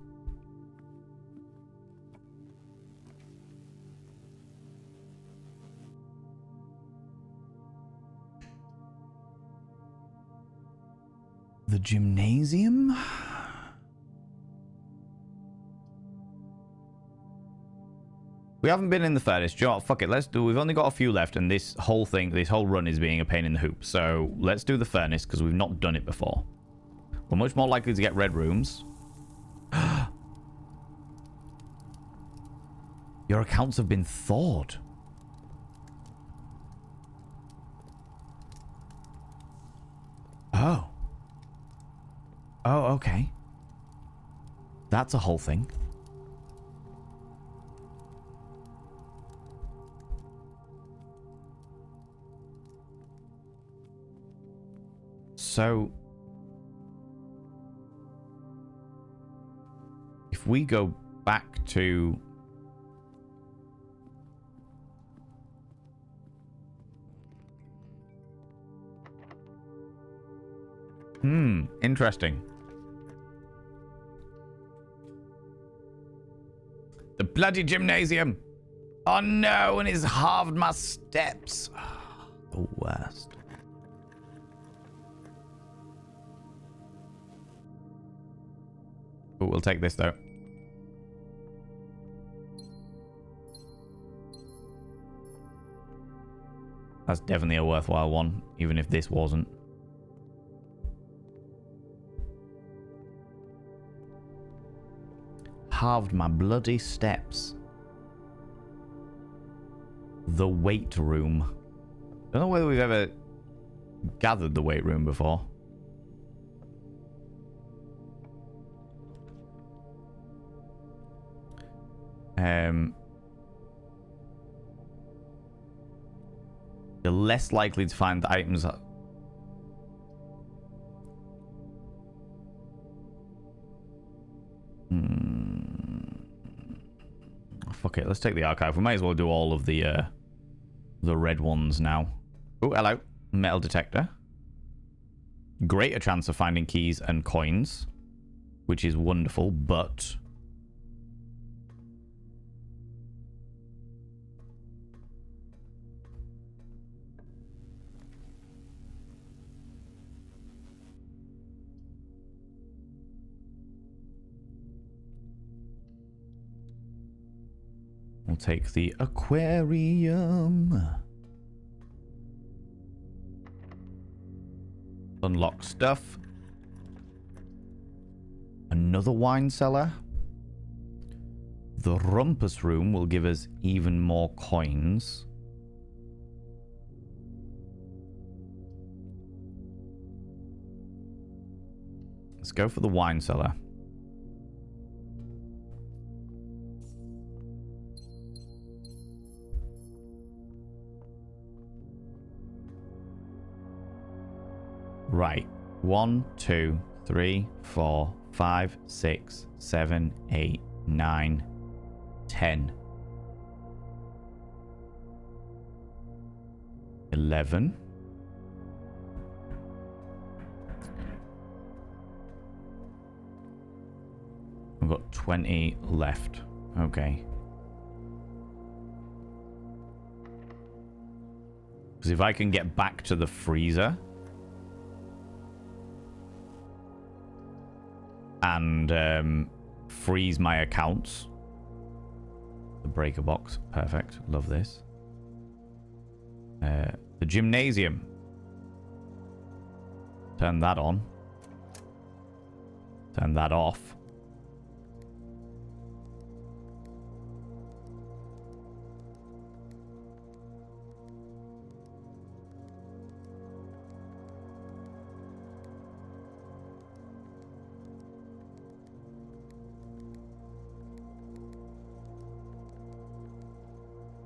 The gymnasium? We haven't been in the furnace. Do you know what? Fuck it. Let's do. We've only got a few left, and this whole thing, this whole run is being a pain in the hoop. So let's do the furnace because we've not done it before. We're much more likely to get red rooms. Your accounts have been thawed. Oh. Oh, okay. That's a whole thing. So, if we go back to interesting. The bloody gymnasium. Oh no, and it's halved my steps. The worst. Oh, we'll take this though. That's definitely a worthwhile one, even if this wasn't. Halved my bloody steps. The weight room. Don't know whether we've ever gathered the weight room before. You're less likely to find the items. Fuck it, let's take the archive. We might as well do all of the red ones now. Oh, hello. Metal detector. Greater chance of finding keys and coins, which is wonderful, but we'll take the aquarium. Unlock stuff. Another wine cellar. The rumpus room will give us even more coins. Let's go for the wine cellar. Right. 1, 2, 3, 4, 5, 6, 7, 8, 9, 10. 11. We've got 20 left. Okay. Because if I can get back to the freezer and freeze my accounts. The breaker box. Perfect. Love this. The gymnasium. Turn that on. Turn that off.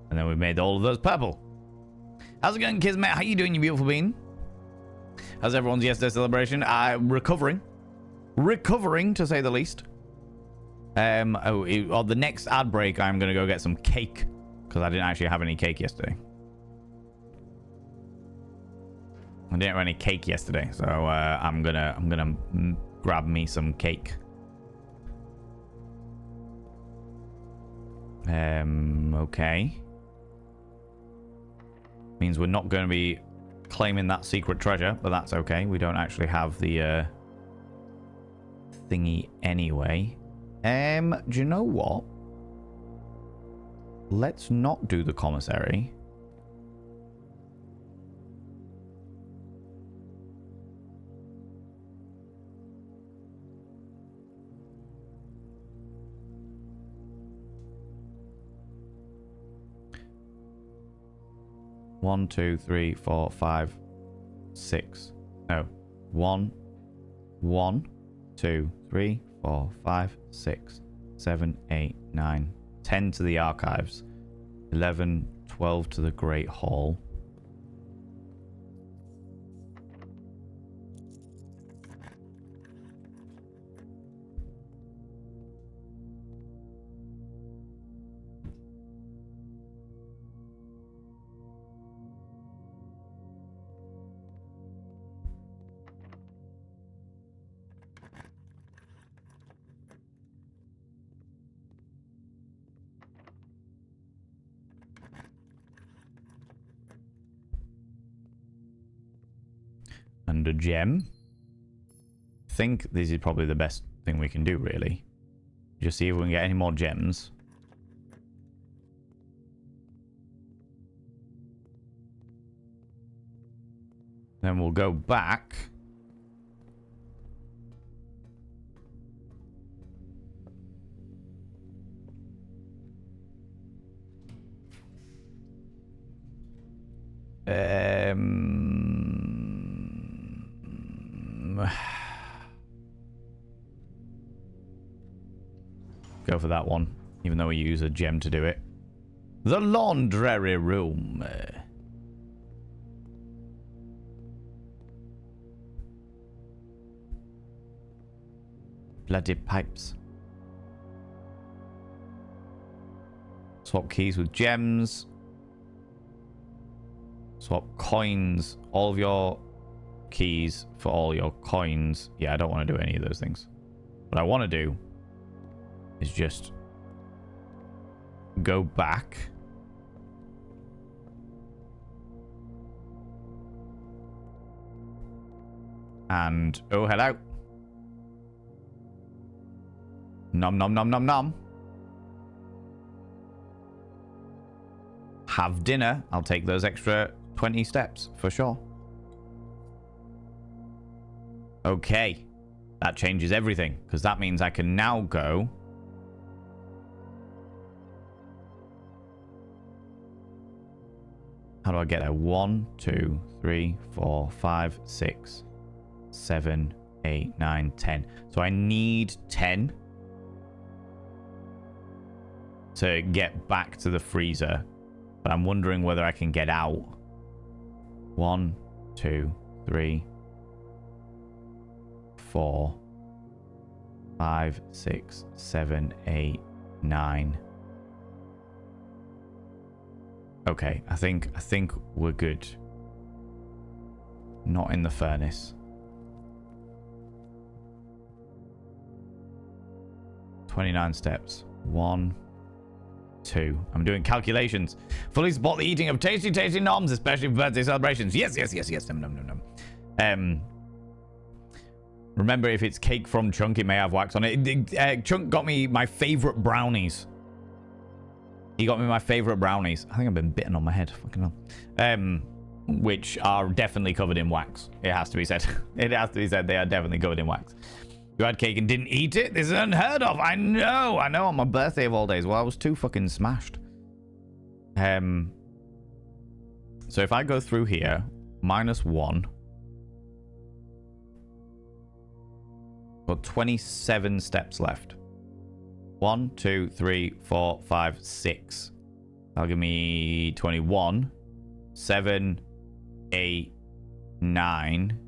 And then we've made all of those purple. How's it going, Kismet? How you doing, you beautiful bean? How's everyone's yesterday celebration? Recovering. Recovering, to say the least. On the next ad break, I'm going to go get some cake. Because I didn't actually have any cake yesterday. I didn't have any cake yesterday. So I'm gonna grab me some cake. Okay. Means we're not going to be claiming that secret treasure, but that's okay. We don't actually have the thingy anyway. Do you know what? Let's not do the commissary. One, 2, 3, 4, 5, 6. No. 1, 2, 3, 4, 5, 6, 7, 8, 9, 10 to the archives. 11, 12 to the Great Hall. And a gem. I think this is probably the best thing we can do, really. Just see if we can get any more gems. Then we'll go back. Go for that one, even though we use a gem to do it. The laundry room. Bloody pipes. Swap keys with gems. Swap coins. All of your keys for all your coins. Yeah, I don't want to do any of those things. What I want to do is just go back. And oh, hello. Nom nom nom nom nom. Have dinner. I'll take those extra 20 steps for sure. Okay. That changes everything, because that means I can now go. How do I get there? 1, 2, 3, 4, 5, 6, 7, 8, 9, 10. So I need 10 to get back to the freezer. But I'm wondering whether I can get out. 1, 2, 3, 4, 5, 6, 7, 8, 9. Okay, I think we're good. Not in the furnace. 29 steps. 1, 2. I'm doing calculations. Fully support the eating of tasty noms, especially for birthday celebrations. Yes. Nom. Remember, if it's cake from Chunk, it may have wax on it. Chunk got me my favorite brownies. He got me my favorite brownies. I think I've been bitten on my head. Fucking hell. Which are definitely covered in wax. It has to be said. It has to be said. They are definitely covered in wax. You had cake and didn't eat it? This is unheard of. I know, on my birthday of all days. Well, I was too fucking smashed. So if I go through here, -1. Got 27 steps left. 1, 2, 3, 4, 5, 6. That'll give me 21. 7, 8, 9.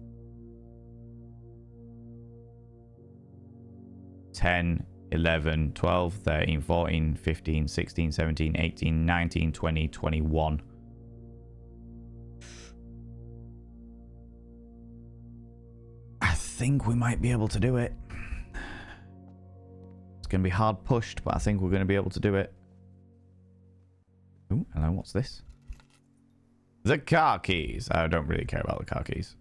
10, 11, 12, 13, 14, 15, 16, 17, 18, 19, 20, 21. I think we might be able to do it. It's going to be hard pushed, but I think we're going to be able to do it. Oh, hello, what's this? The car keys. I don't really care about the car keys.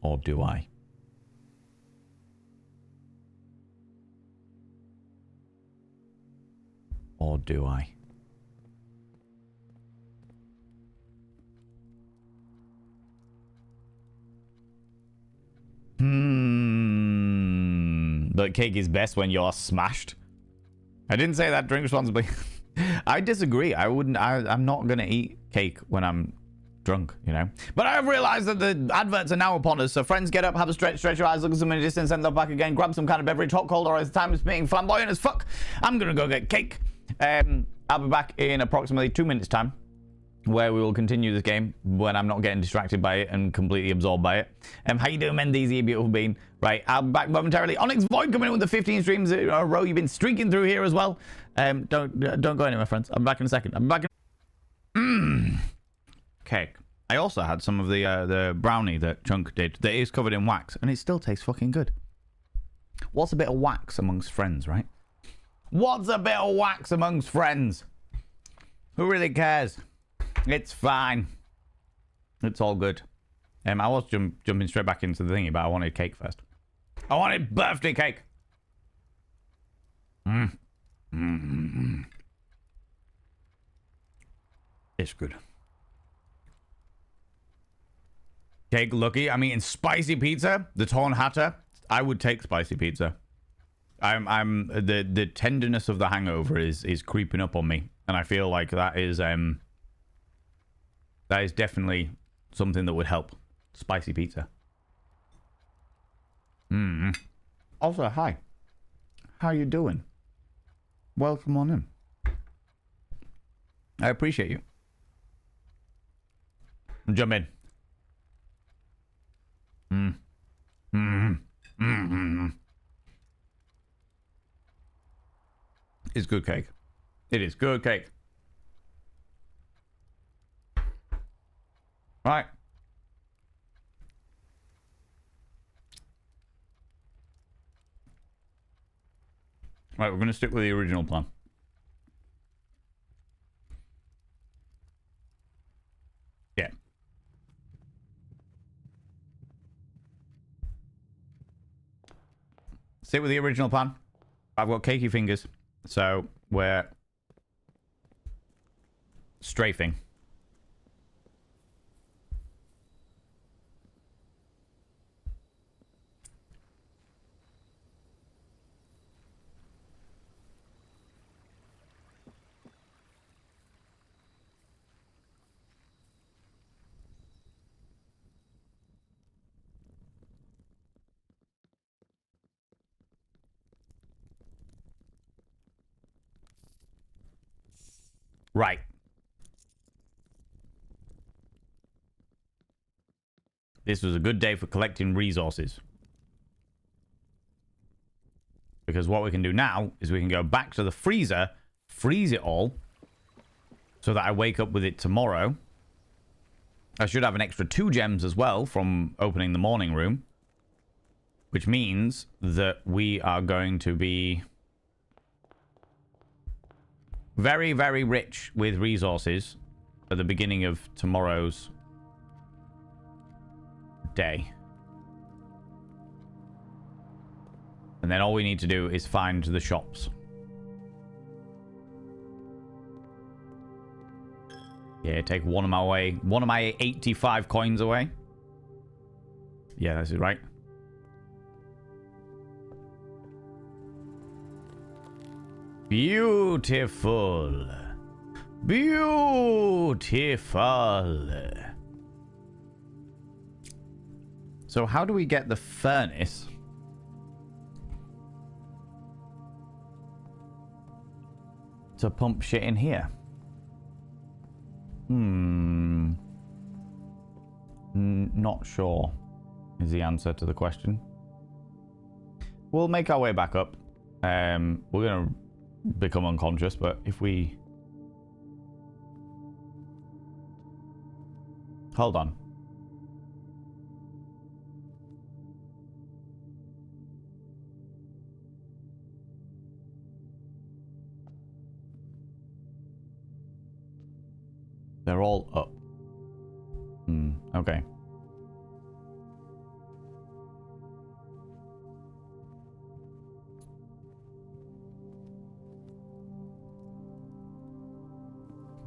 Or do I? Or do I? But cake is best when you're smashed. I didn't say that. Drink responsibly. I disagree. I'm not going to eat cake when I'm drunk, you know. But I've realized that the adverts are now upon us. So friends, get up, have a stretch your eyes, look at some in a distance, send them back again, grab some kind of beverage, hot, cold, or as the time is being flamboyant as fuck. I'm going to go get cake. I'll be back in approximately 2 minutes time, where we will continue this game when I'm not getting distracted by it and completely absorbed by it. How you doing, Mendes, you beautiful bean? Right, I'll be back momentarily. Onyx Void coming in with the 15 streams in a row. You've been streaking through here as well. Don't go anywhere, friends. I'll be back in a second. I'm back in... Cake. I also had some of the brownie that Chunk did that is covered in wax, and it still tastes fucking good. What's a bit of wax amongst friends, right? What's a bit of wax amongst friends? Who really cares? It's fine. It's all good. I was jumping straight back into the thingy, but I wanted cake first. I wanted birthday cake. It's good. Cake lucky. I'm eating spicy pizza. The Torn Hatter. I would take spicy pizza. The tenderness of the hangover is creeping up on me, and I feel like that is definitely something that would help. Spicy pizza. Also, hi. How you doing? Welcome on in. I appreciate you. Jump in. It's good cake. It is good cake. Right. Right, we're going to stick with the original plan. Yeah. Stick with the original plan. I've got cakey fingers, so we're strafing. Right. This was a good day for collecting resources. Because what we can do now is we can go back to the freezer, freeze it all, so that I wake up with it tomorrow. I should have an extra 2 gems as well from opening the morning room. Which means that we are going to be very, very rich with resources at the beginning of tomorrow's day. And then all we need to do is find the shops. Yeah, take one of my 85 coins away. Yeah, this is right. Beautiful. Beautiful. So how do we get the furnace? To pump shit in here? Not sure is the answer to the question. We'll make our way back up. We're gonna become unconscious, but if we... Hold on. They're all up. Okay.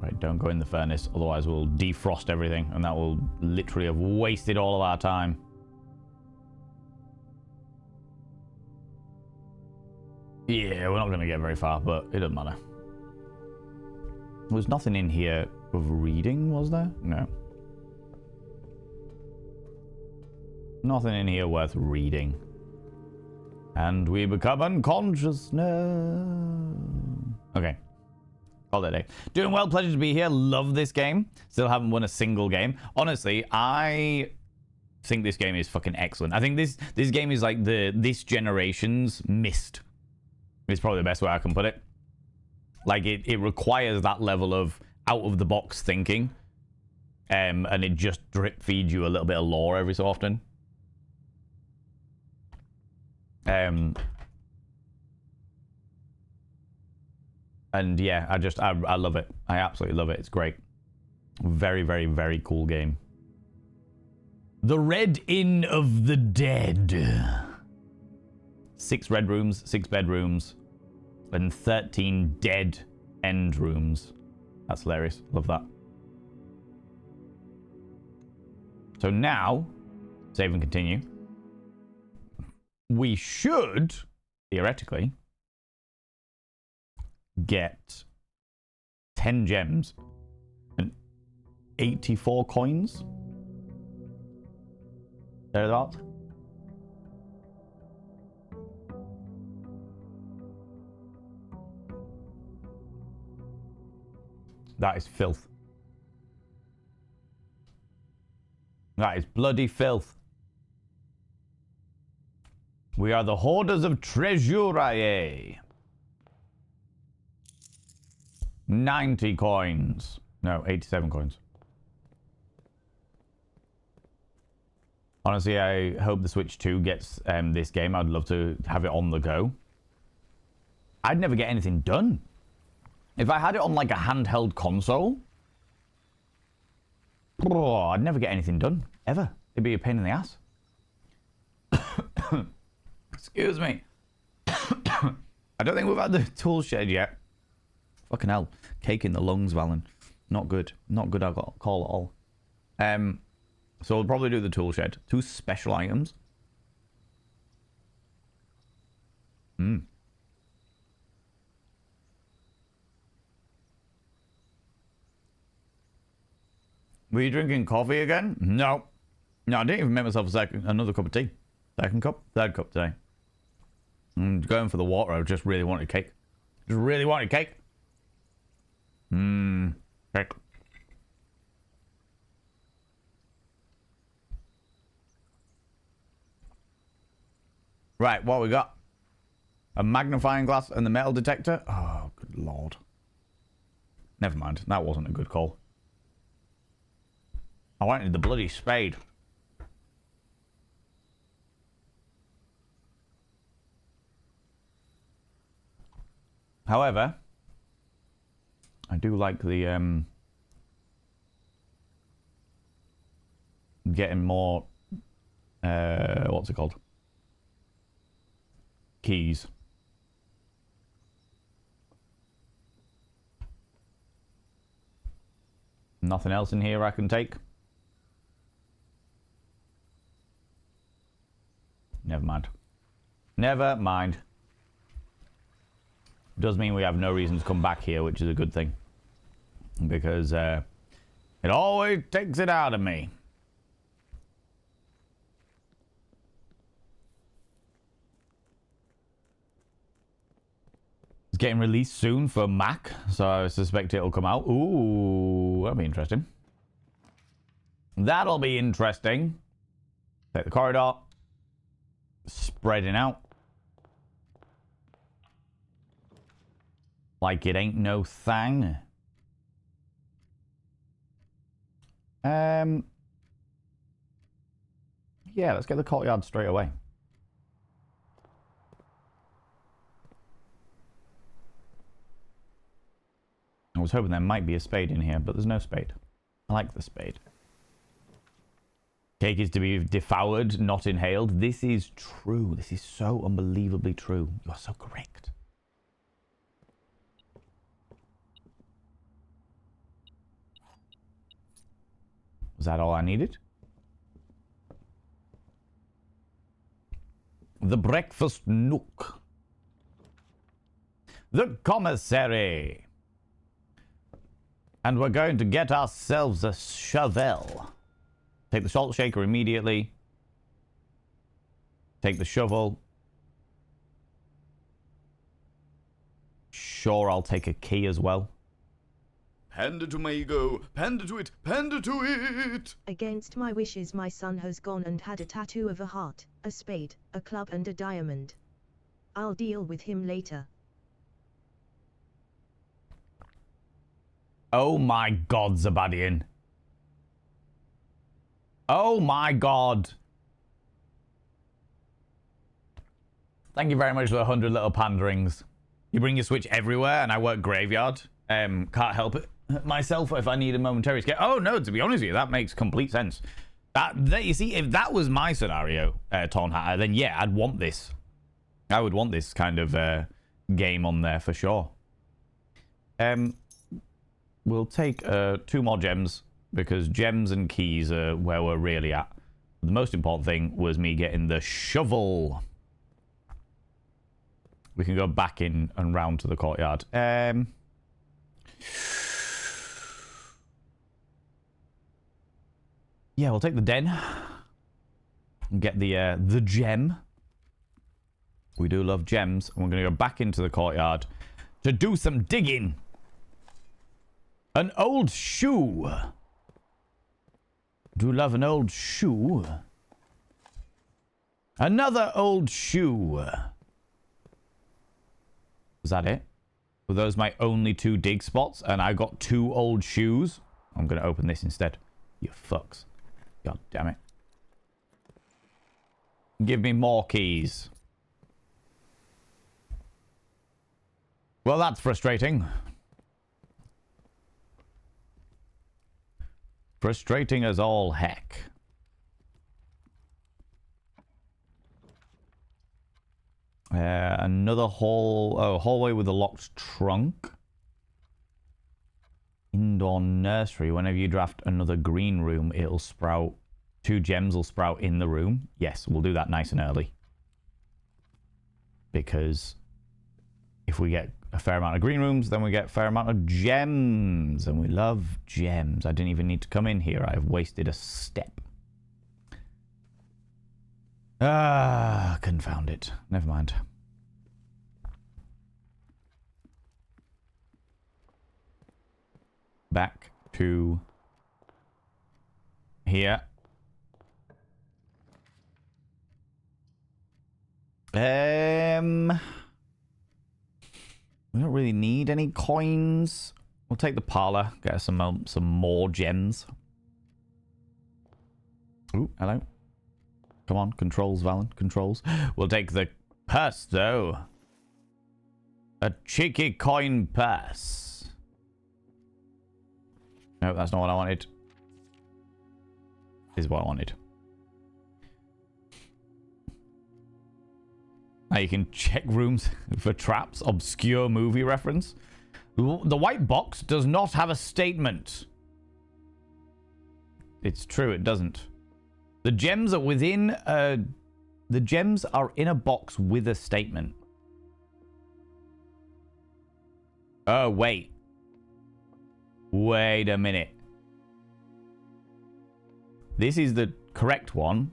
Right, don't go in the furnace, otherwise we'll defrost everything, and that will literally have wasted all of our time. Yeah, we're not going to get very far, but it doesn't matter. There was nothing in here of reading, was there? No. Nothing in here worth reading. And we become unconscious now. Okay. Call it a day. Doing well, pleasure to be here. Love this game. Still haven't won a single game. Honestly, I think this game is fucking excellent. I think this game is like this generation's Myst. It's probably the best way I can put it. Like, it requires that level of out-of-the-box thinking. And it just drip feeds you a little bit of lore every so often. And yeah, I love it. I absolutely love it. It's great. Very, very, very cool game. The Red Inn of the Dead. 6 red rooms, 6 bedrooms, and 13 dead end rooms. That's hilarious. Love that. So now, save and continue. We should, theoretically, get 10 gems and 84 coins. Thereabouts. That is filth. That is bloody filth. We are the hoarders of treasure. 90 coins. No, 87 coins. Honestly, I hope the Switch 2 gets this game. I'd love to have it on the go. I'd never get anything done. If I had it on like a handheld console, I'd never get anything done. Ever. It'd be a pain in the ass. Excuse me. I don't think we've had the tool shed yet. Fucking hell. Cake in the lungs, Valen. Not good. Not good, I got call at all. So we'll probably do the tool shed. 2 special items. Were you drinking coffee again? No. No, I didn't even make myself another cup of tea. Second cup? Third cup today. I'm going for the water. I just really wanted cake. Just really wanted cake. Cake. Right, what we got? A magnifying glass and the metal detector? Oh, good lord. Never mind. That wasn't a good call. I wanted the bloody spade. However, I do like the getting more what's it called? Keys. Nothing else in here I can take. Never mind. Never mind. Does mean we have no reason to come back here, which is a good thing. Because it always takes it out of me. It's getting released soon for Mac, so I suspect it'll come out. Ooh, that'll be interesting. That'll be interesting. Take the corridor. Spreading out. Like it ain't no thing. Yeah, let's get the courtyard straight away. I was hoping there might be a spade in here, but there's no spade. I like the spade. Cake is to be devoured, not inhaled. This is true. This is so unbelievably true. You are so correct. Was that all I needed? The breakfast nook. The commissary. And we're going to get ourselves a shovel. Take the salt shaker immediately. Take the shovel. Sure, I'll take a key as well. Panda to Mago, panda to it, panda to it! Against my wishes, my son has gone and had a tattoo of a heart, a spade, a club and a diamond. I'll deal with him later. Oh my god, Zabadian. Oh my god. Thank you very much for the 100 little panderings. You bring your Switch everywhere and I work graveyard. Can't help it myself if I need a momentary escape. Oh no, to be honest with you, that makes complete sense. That you see, if that was my scenario, Torn Hatter, then yeah, I'd want this. I would want this kind of game on there for sure. We'll take 2 more gems, because gems and keys are where we're really at. The most important thing was me getting the shovel. We can go back in and round to the courtyard. Yeah, we'll take the den and get the gem. We do love gems. And we're going to go back into the courtyard to do some digging. An old shoe. Do you love an old shoe? Another old shoe. Was that it? Were those my only 2 dig spots and I got 2 old shoes? I'm going to open this instead. You fucks. God damn it. Give me more keys. Well, that's frustrating. Frustrating as all heck. Another hallway with a locked trunk. Indoor nursery. Whenever you draft another green room, it'll sprout. 2 gems will sprout in the room. Yes, we'll do that nice and early. Because if we get a fair amount of green rooms, then we get a fair amount of gems. And we love gems. I didn't even need to come in here. I've wasted a step. Ah, confound it. Never mind. Back to here. We don't really need any coins. We'll take the parlor, get us some more gems. Ooh, hello. Come on, controls, Valen, controls. We'll take the purse, though. A cheeky coin purse. No, that's not what I wanted. This is what I wanted. Now you can check rooms for traps. Obscure movie reference. The white box does not have a statement. It's true, it doesn't. The gems are within the gems are in a box with a statement. Oh, wait. Wait a minute. This is the correct one.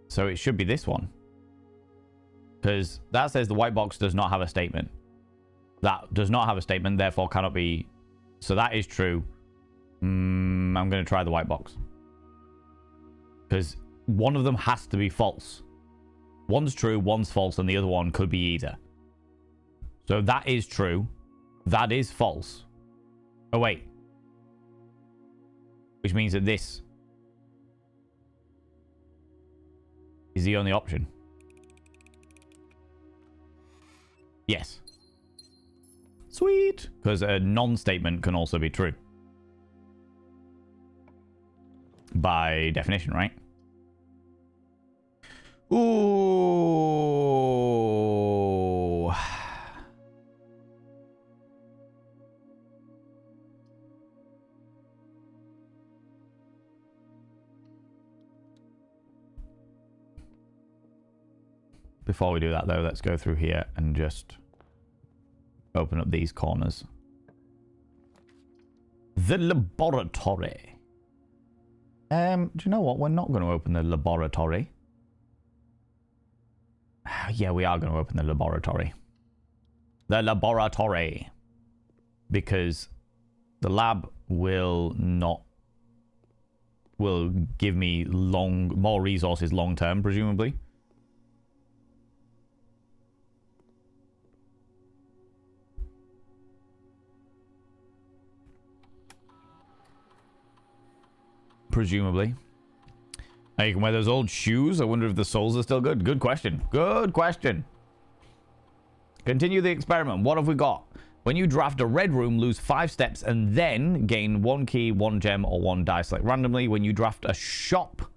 So it should be this one. Because that says the white box does not have a statement. That does not have a statement, therefore cannot be... So that is true. I'm going to try the white box. Because one of them has to be false. One's true, one's false, and the other one could be either. So that is true. That is false. Oh, wait. Which means that this is the only option. Yes. Sweet. Because a non-statement can also be true. By definition, right? Ooh. Before we do that, though, let's go through here and just open up these corners. The laboratory. Do you know what? We're not going to open the laboratory. Yeah, we are going to open the laboratory. The laboratory. Because the lab will give me more resources long term, presumably. Presumably. Now you can wear those old shoes. I wonder if the soles are still good. Good question. Good question. Continue the experiment. What have we got? When you draft a red room, lose 5 steps and then gain 1 key, 1 gem, or 1 die. Select randomly. When you draft a shop,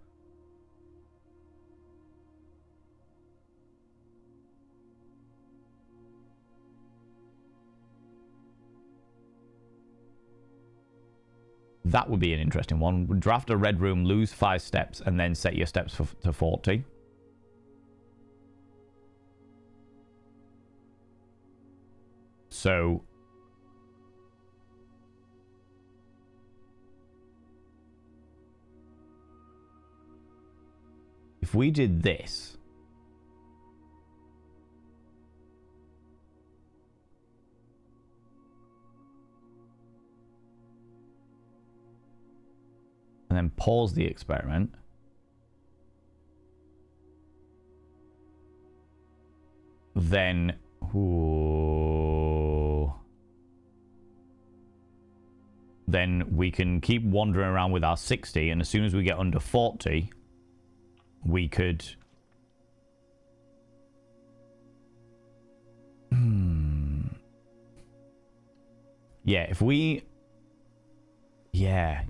that would be an interesting one. Draft a red room, lose 5 steps, and then set your steps to 40. So... if we did this... and then pause the experiment. Then... ooh, then we can keep wandering around with our 60, and as soon as we get under 40, we could... yeah, if we... Yeah.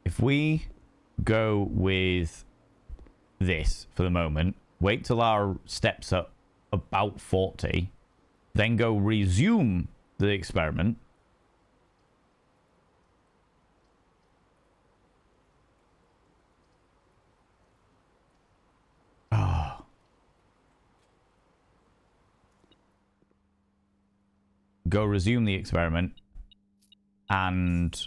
If we go with this for the moment, wait till our steps are about 40, then go resume the experiment. Oh. Go resume the experiment. And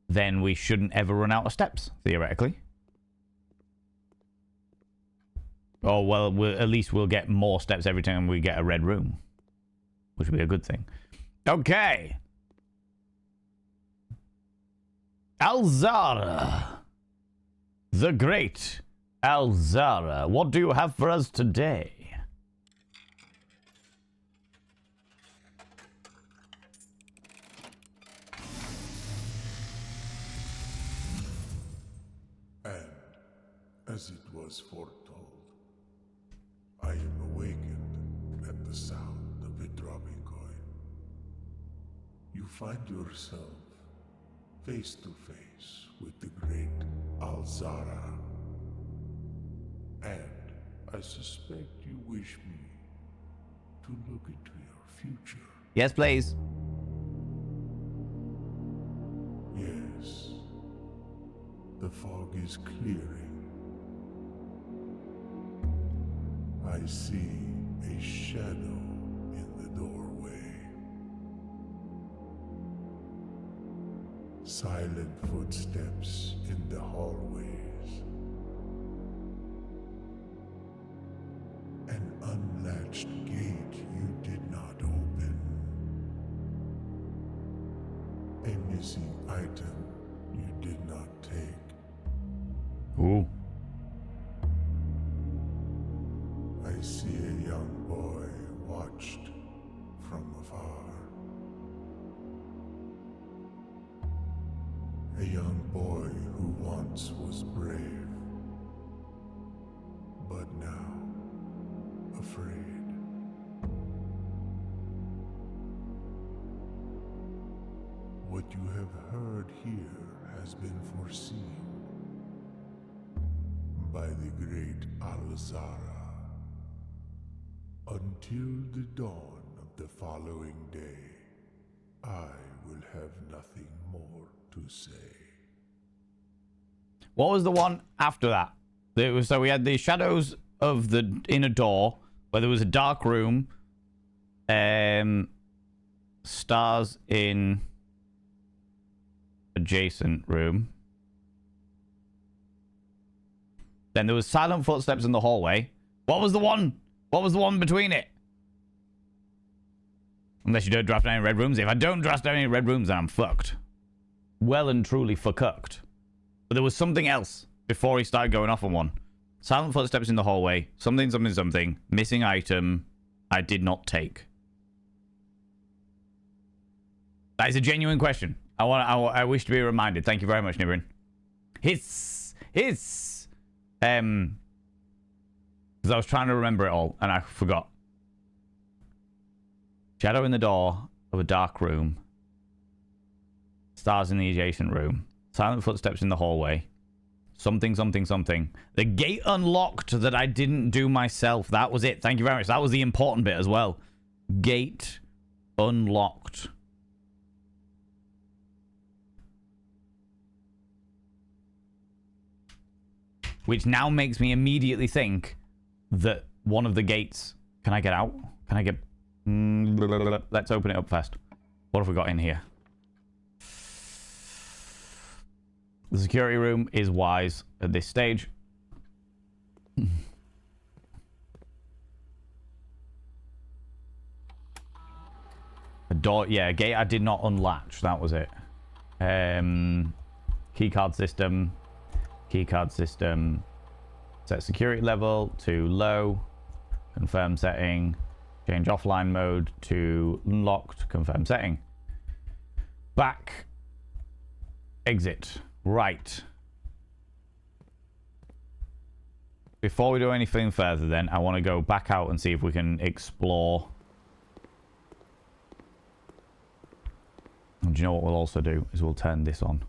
then we shouldn't ever run out of steps, theoretically. Oh, well, at least we'll get more steps every time we get a red room, which would be a good thing. Okay. Alzara. The great Alzara. What do you have for us today? As it was foretold, I am awakened at the sound of a dropping coin. You find yourself face to face with the great Alzara. And I suspect you wish me to look into your future. Yes, please. Yes. The fog is clearing. I see a shadow in the doorway. Silent footsteps in the hallways. An unlatched gate you did not open. A missing item you did not take. Ooh. I see a young boy watched from afar. A young boy who once was brave, but now afraid. What you have heard here has been foreseen by the great Alzara. Until the dawn of the following day, I will have nothing more to say. What was the one after that? It was, so we had the shadows of the inner door, where there was a dark room, stars in adjacent room. Then there was silent footsteps in the hallway. What was the one? What was the one between it? Unless you don't draft any red rooms. If I don't draft any red rooms, then I'm fucked. Well and truly fucked. But there was something else before he started going off on one. Silent footsteps in the hallway. Something, something, something. Missing item I did not take. That is a genuine question. I wish to be reminded. Thank you very much, Nibrin. Because I was trying to remember it all and I forgot. Shadow in the door of a dark room. Stars in the adjacent room. Silent footsteps in the hallway. Something, something, something. The gate unlocked that I didn't do myself. That was it. Thank you very much. That was the important bit as well. Gate unlocked. Which now makes me immediately think that one of the gates... Can I get out? Can I get... Let's open it up first. What have we got in here? The security room is wise at this stage. A door... Yeah, a gate I did not unlatch. That was it. Keycard system. Keycard system. Set security level to low. Confirm setting. Change offline mode to locked. Confirm setting. Back. Exit. Right. Before we do anything further then, I want to go back out and see if we can explore. And do you know what we'll also do? Is we'll turn this on.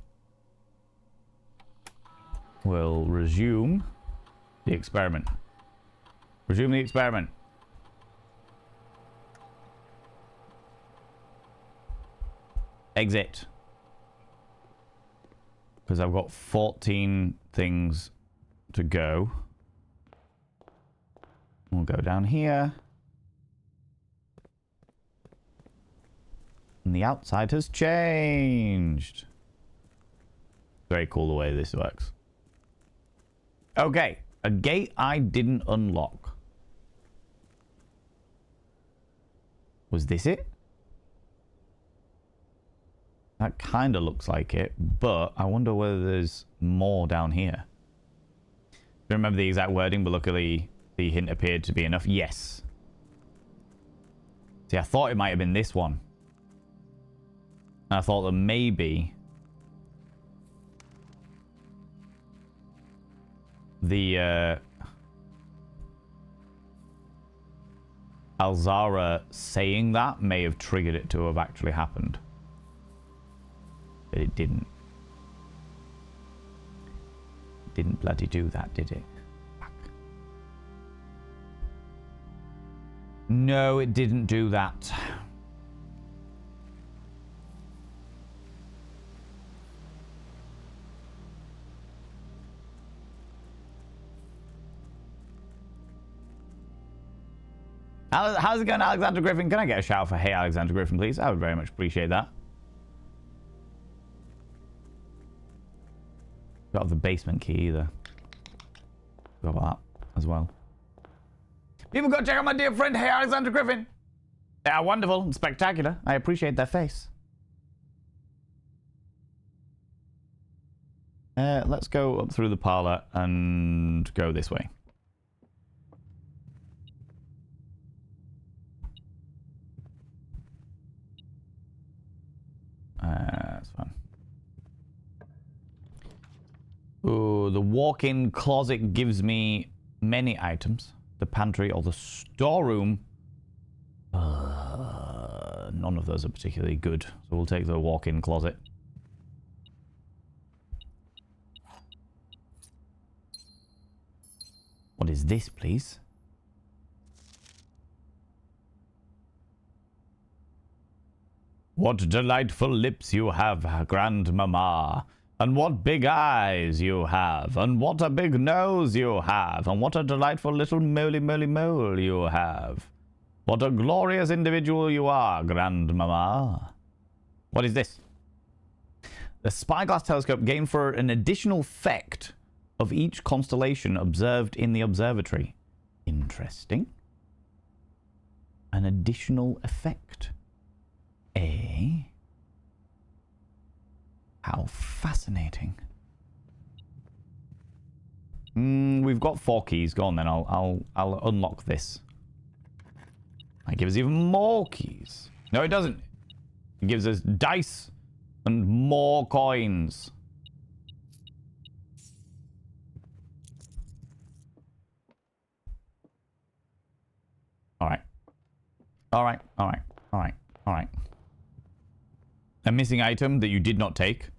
We'll resume the experiment. Resume the experiment. Exit. Because I've got 14 things to go. We'll go down here. And the outside has changed. Very cool the way this works. Okay. A gate I didn't unlock. Was this it? That kind of looks like it, but I wonder whether there's more down here. Don't remember the exact wording, but luckily the hint appeared to be enough. Yes. See, I thought it might have been this one. And I thought that maybe the Alzara saying that may have triggered it to have actually happened. But it didn't. It didn't bloody do that, did it? Fuck. No, it didn't do that. How's it going, Alexander Griffin? Can I get a shout for Hey Alexander Griffin, please? I would very much appreciate that. Got the basement key either. Got that as well. People go check out my dear friend Hey Alexander Griffin. They are wonderful and spectacular. I appreciate their face. Let's go up through the parlor and go this way. That's fine. Ooh, the walk-in closet gives me many items. The pantry or the storeroom. None of those are particularly good. So we'll take the walk-in closet. What is this, please? What delightful lips you have, Grandmama. And what big eyes you have. And what a big nose you have. And what a delightful little moly mole you have. What a glorious individual you are, Grandmama. What is this? The spyglass telescope gained for an additional effect of each constellation observed in the observatory. Interesting. An additional effect. How fascinating. We've got 4 keys. Go on then. I'll unlock this. That gives us even more keys. No, it doesn't. It gives us dice and more coins. All right. All right. All right. All right. All right. A missing item that you did not take.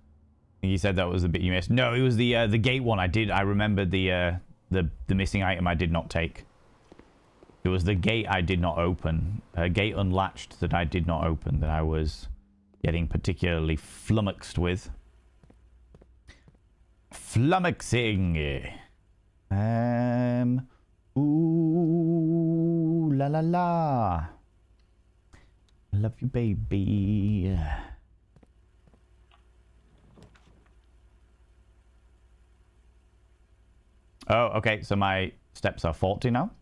You said that was the bit you missed. No, it was the gate one. I remembered the missing item I did not take. It was the gate I did not open. A gate unlatched that I did not open that I was getting particularly flummoxed with. Flummoxing. Ooh la la la. I love you, baby. Oh, okay. So my steps are 40 now.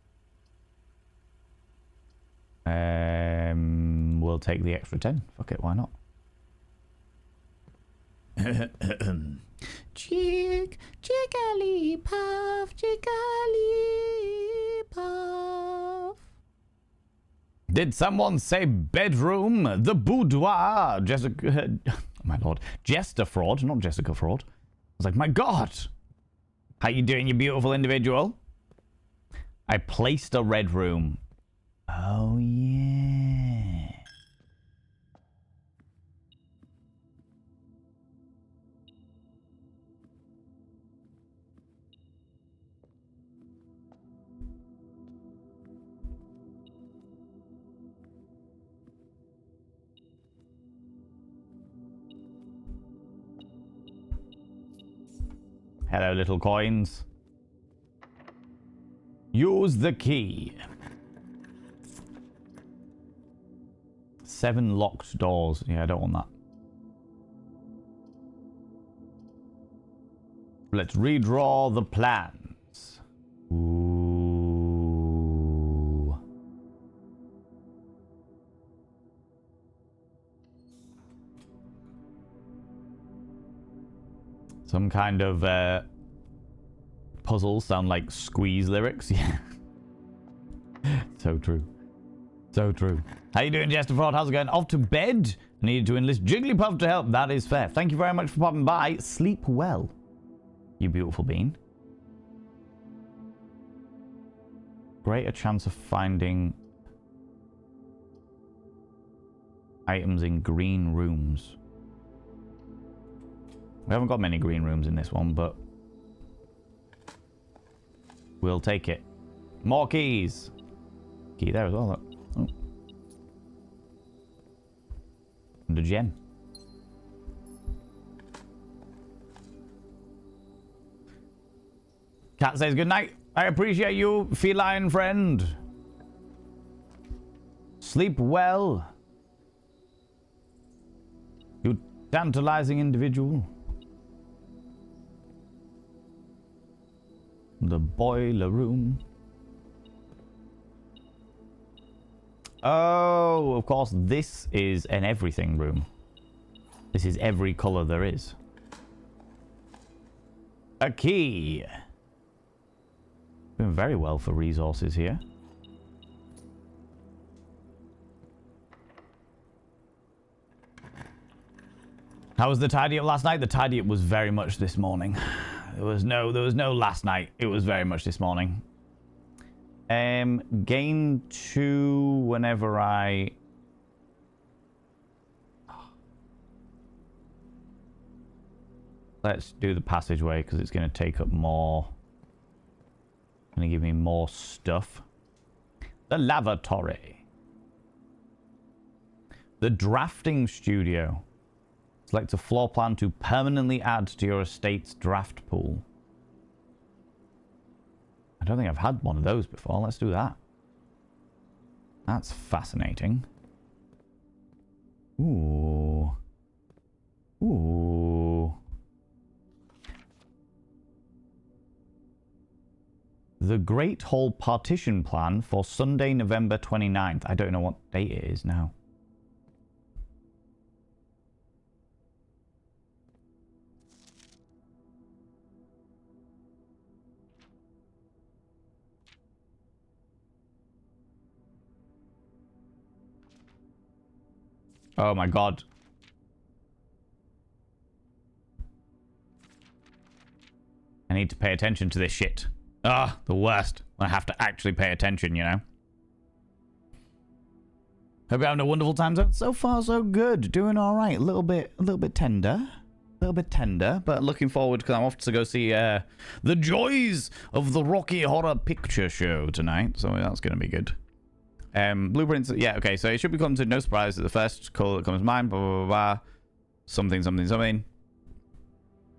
We'll take the extra 10. Fuck it, why not? Jigglypuff, Jigglypuff. Did someone say bedroom? The boudoir? Jessica... Oh my lord. Jester Fraud, not Jessica Fraud. I was like, my god. How you doing, you beautiful individual? I placed a red room. Oh, yeah. Hello, little coins. Use the key. 7 locked doors. Yeah, I don't want that. Let's redraw the plans. Ooh. Some kind of puzzles sound like Squeeze lyrics. Yeah. So true. So true. How you doing, Jester Fraud? How's it going? Off to bed? Needed to enlist Jigglypuff to help. That is fair. Thank you very much for popping by. Sleep well, you beautiful bean. Greater chance of finding items in green rooms. We haven't got many green rooms in this one, but we'll take it. More keys. Key there as well, look. Oh. And a gem. Cat says good night. I appreciate you, feline friend. Sleep well. You tantalizing individual. The boiler room. Oh, of course, this is an everything room. This is every color there is. A key. Doing very well for resources here. How was the tidy up last night? The tidy up was very much this morning. There was no last night. It was very much this morning. Gain 2 whenever I... Let's do the passageway because it's going to take up more. Going to give me more stuff. The lavatory. The drafting studio. Select a floor plan to permanently add to your estate's draft pool. I don't think I've had one of those before. Let's do that. That's fascinating. Ooh. Ooh. The Great Hall partition plan for Sunday, November 29th. I don't know what date it is now. Oh my god. I need to pay attention to this shit. Ah, the worst. I have to actually pay attention, you know. Hope you're having a wonderful time. So far, so good. Doing all right. A little bit tender. But looking forward because I'm off to go see the joys of the Rocky Horror Picture Show tonight. So that's going to be good. Blueprints. Yeah, okay. So it should become to no surprise that the first call that comes to mind. Blah, blah, blah, blah. Something.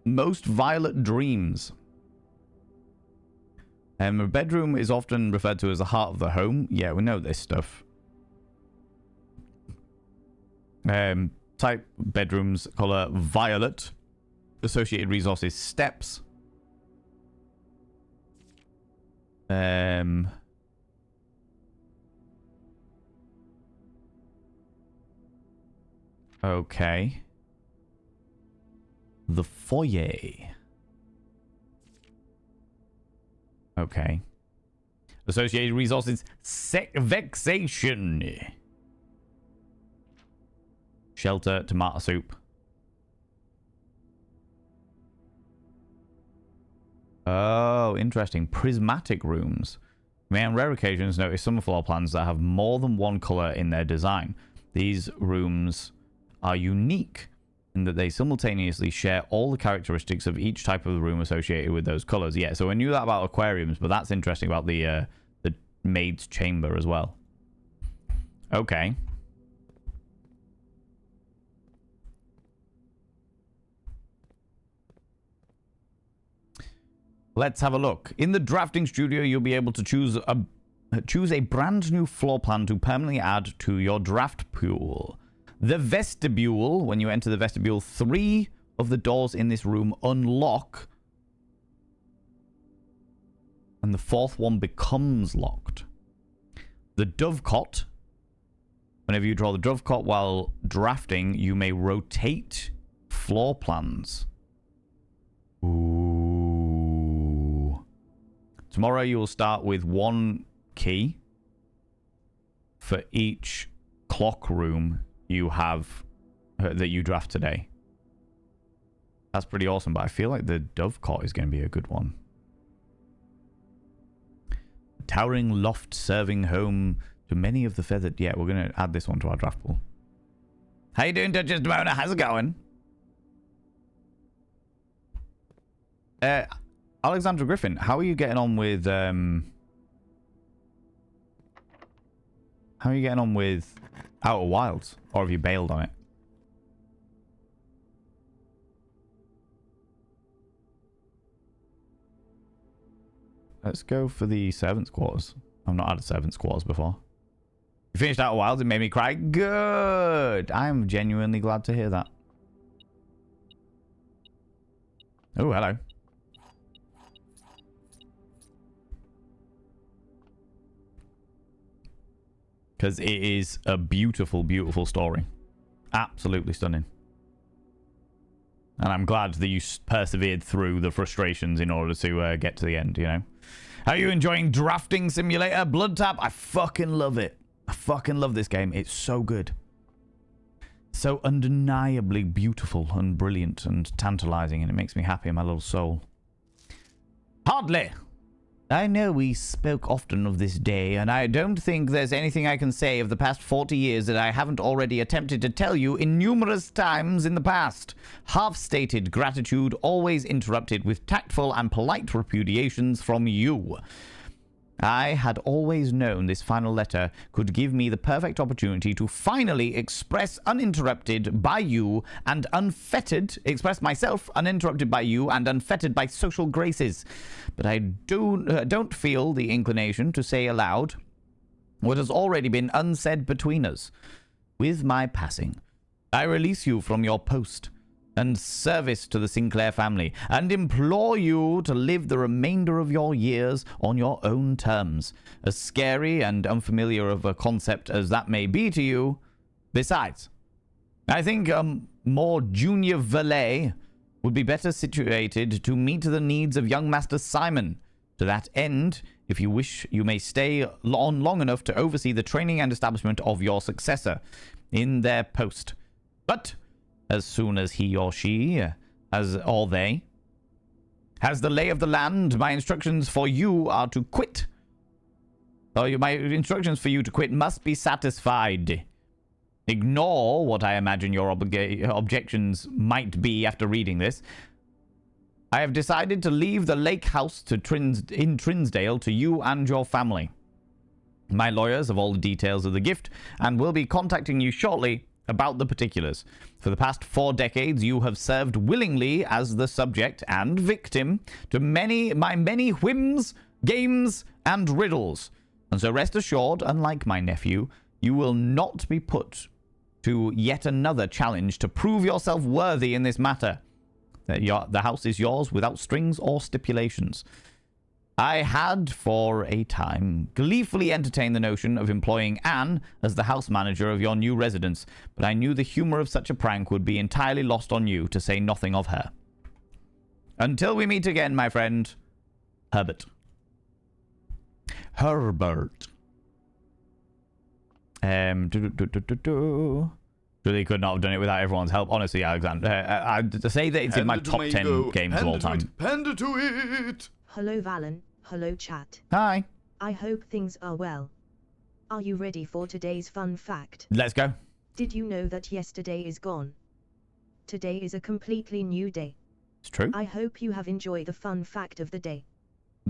Most violent dreams. A bedroom is often referred to as the heart of the home. Yeah, we know this stuff. Type bedrooms, color violet. Associated resources, steps. Okay. The foyer. Okay. Associated resources, vexation. Shelter, tomato soup. Oh, interesting. Prismatic rooms. You may on rare occasions notice some floor plans that have more than one color in their design. These rooms are unique in that they simultaneously share all the characteristics of each type of room associated with those colors. Yeah, so I knew that about aquariums, but that's interesting about the maid's chamber as well. Okay. Let's have a look. In the drafting studio, you'll be able to choose a brand new floor plan to permanently add to your draft pool. The vestibule, when you enter the vestibule, 3 of the doors in this room unlock. And the 4th one becomes locked. The dovecot. Whenever you draw the dovecot while drafting, you may rotate floor plans. Ooh. Tomorrow you will start with 1 key for each clock room you have that you draft today. That's pretty awesome, but I feel like the dovecot is going to be a good one. Towering loft serving home to many of the feathered... Yeah, we're going to add this one to our draft pool. How you doing, Duchess Demona? How's it going? Alexandra Griffin, how are you getting on with... How How are you getting on with Outer Wilds? Or have you bailed on it? Let's go for the servants' quarters. I've not had a servants' quarters before. You finished Outer Wilds and made me cry. Good. I'm genuinely glad to hear that. Oh, hello. Because it is a beautiful, beautiful story. Absolutely stunning. And I'm glad that you persevered through the frustrations in order to get to the end, you know. Are you enjoying Drafting Simulator? Blood Tap? I fucking love it. I fucking love this game. It's so good. So undeniably beautiful and brilliant and tantalizing, and it makes me happy in my little soul. Hardly. I know we spoke often of this day, and I don't think there's anything I can say of the past 40 years that I haven't already attempted to tell you in numerous times in the past. Half-stated gratitude always interrupted with tactful and polite repudiations from you. I had always known this final letter could give me the perfect opportunity to finally express uninterrupted by you and unfettered, express myself uninterrupted by you and unfettered by social graces. But I don't feel the inclination to say aloud what has already been unsaid between us. With my passing, I release you from your post and service to the Sinclair family, and implore you to live the remainder of your years on your own terms, as scary and unfamiliar of a concept as that may be to you. Besides, I think a more junior valet would be better situated to meet the needs of young Master Simon. To that end, if you wish, you may stay on long enough to oversee the training and establishment of your successor in their post. But as soon as he or she, or they, has the lay of the land, my instructions for you are to quit. My instructions for you to quit must be satisfied. Ignore what I imagine your objections might be after reading this. I have decided to leave the lake house in Trinsdale to you and your family. My lawyers have all the details of the gift and will be contacting you shortly about the particulars. For the past 4 decades, you have served willingly as the subject and victim to my many whims, games, and riddles. And so rest assured, unlike my nephew, you will not be put to yet another challenge to prove yourself worthy in this matter. The house is yours without strings or stipulations. I had, for a time, gleefully entertained the notion of employing Anne as the house manager of your new residence, but I knew the humor of such a prank would be entirely lost on you, to say nothing of her. Until we meet again, my friend, Herbert. Herbert. Really could not have done it without everyone's help. Honestly, Alexander, I'd say that it's in my top 10 games of all time. Panda to it! Hello Valen, hello chat. Hi. I hope things are well. Are you ready for today's fun fact? Let's go. Did you know that yesterday is gone? Today is a completely new day. It's true. I hope you have enjoyed the fun fact of the day.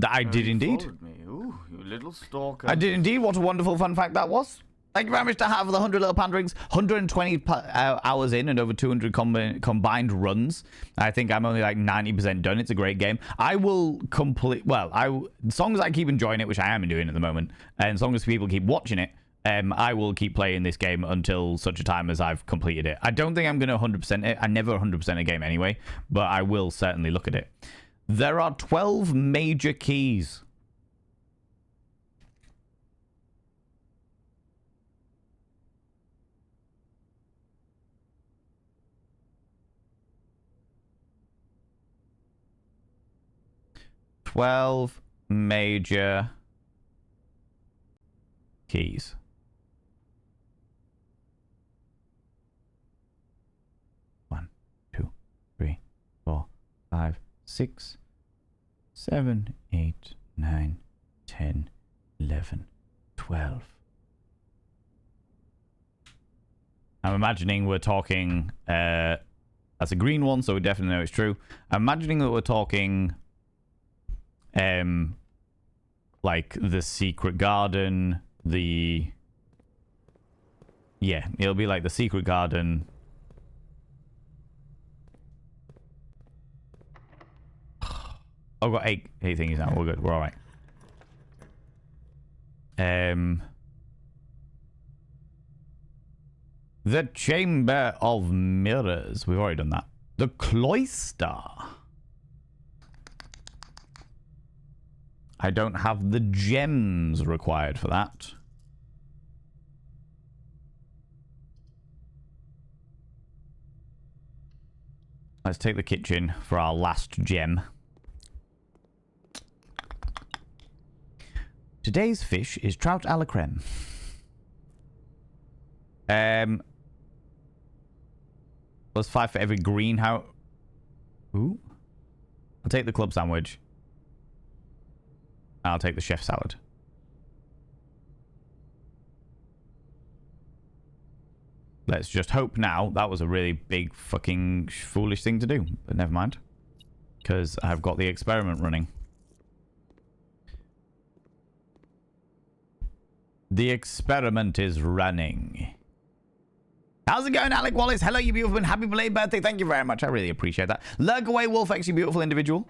I did indeed. Me. Ooh, you little stalker. I did indeed. What a wonderful fun fact that was. Thank you very much to have the 100 little panderings. 120 hours in and over 200 combined runs. I think I'm only like 90% done. It's a great game. I will complete... Well, as long as I keep enjoying it, which I am doing at the moment, and as long as people keep watching it, I will keep playing this game until such a time as I've completed it. I don't think I'm going to 100% it. I never 100% a game anyway, but I will certainly look at it. There are 12 major keys. Major keys. One, 2, 3, 4, 5, 6, 7, 8, 9, 10, 11, 12. I'm imagining we're talking, that's a green one, so we definitely know it's true. I'm imagining that we're talking, like the secret garden, the Yeah, it'll be like the secret garden. I've got eight thingies now. We're good. We're all right. The Chamber of Mirrors. We've already done that. The Cloister. I don't have the gems required for that. Let's take the kitchen for our last gem. Today's fish is trout a la creme. Plus 5 for every greenhouse. Ooh. I'll take the club sandwich. I'll take the chef salad. Let's just hope now. That was a really big fucking foolish thing to do. But never mind. Because I've got the experiment running. The experiment is running. How's it going, Alec Wallace? Hello, you beautiful and happy belated birthday. Thank you very much. I really appreciate that. Lurk away, Wolfex, you beautiful individual.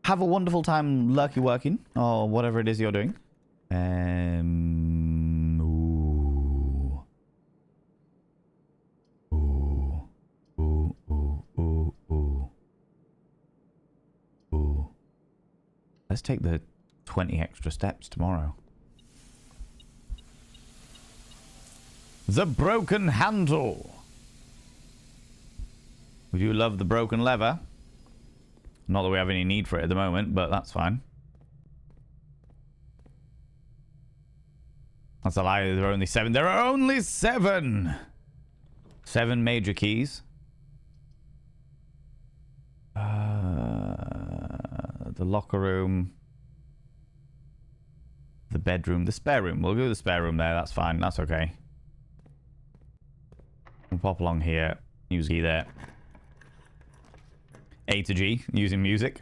Have a wonderful time lurky working or whatever it is you're doing. Ooh. Ooh. Ooh, ooh, ooh, ooh. Ooh. Let's take the 20 extra steps tomorrow. The broken handle. We do love the broken lever. Not that we have any need for it at the moment, but that's fine. That's a lie. There are only 7. There are only 7! 7 major keys. The locker room. The bedroom. The spare room. We'll go to the spare room there. That's fine. That's okay. We'll pop along here. Use key there. A to G. Using music.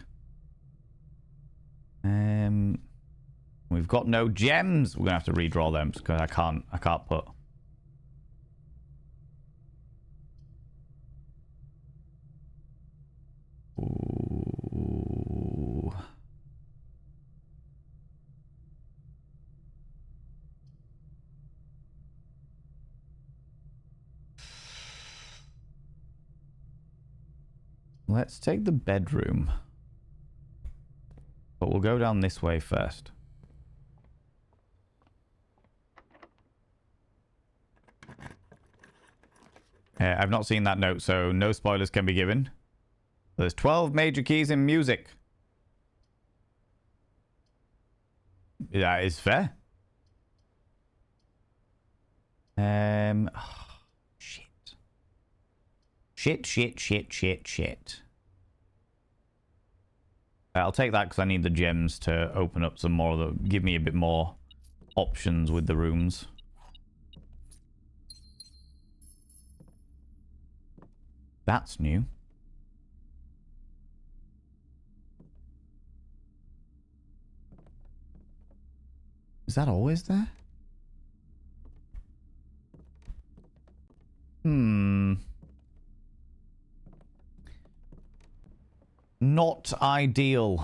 We've got no gems. We're gonna have to redraw them because I can't put. Ooh. Let's take the bedroom. But we'll go down this way first. I've not seen that note, so no spoilers can be given. There's 12 major keys in music. That is fair. Shit. Shit. I'll take that because I need the gems to open up some more, give me a bit more options with the rooms. That's new. Is that always there? Not ideal.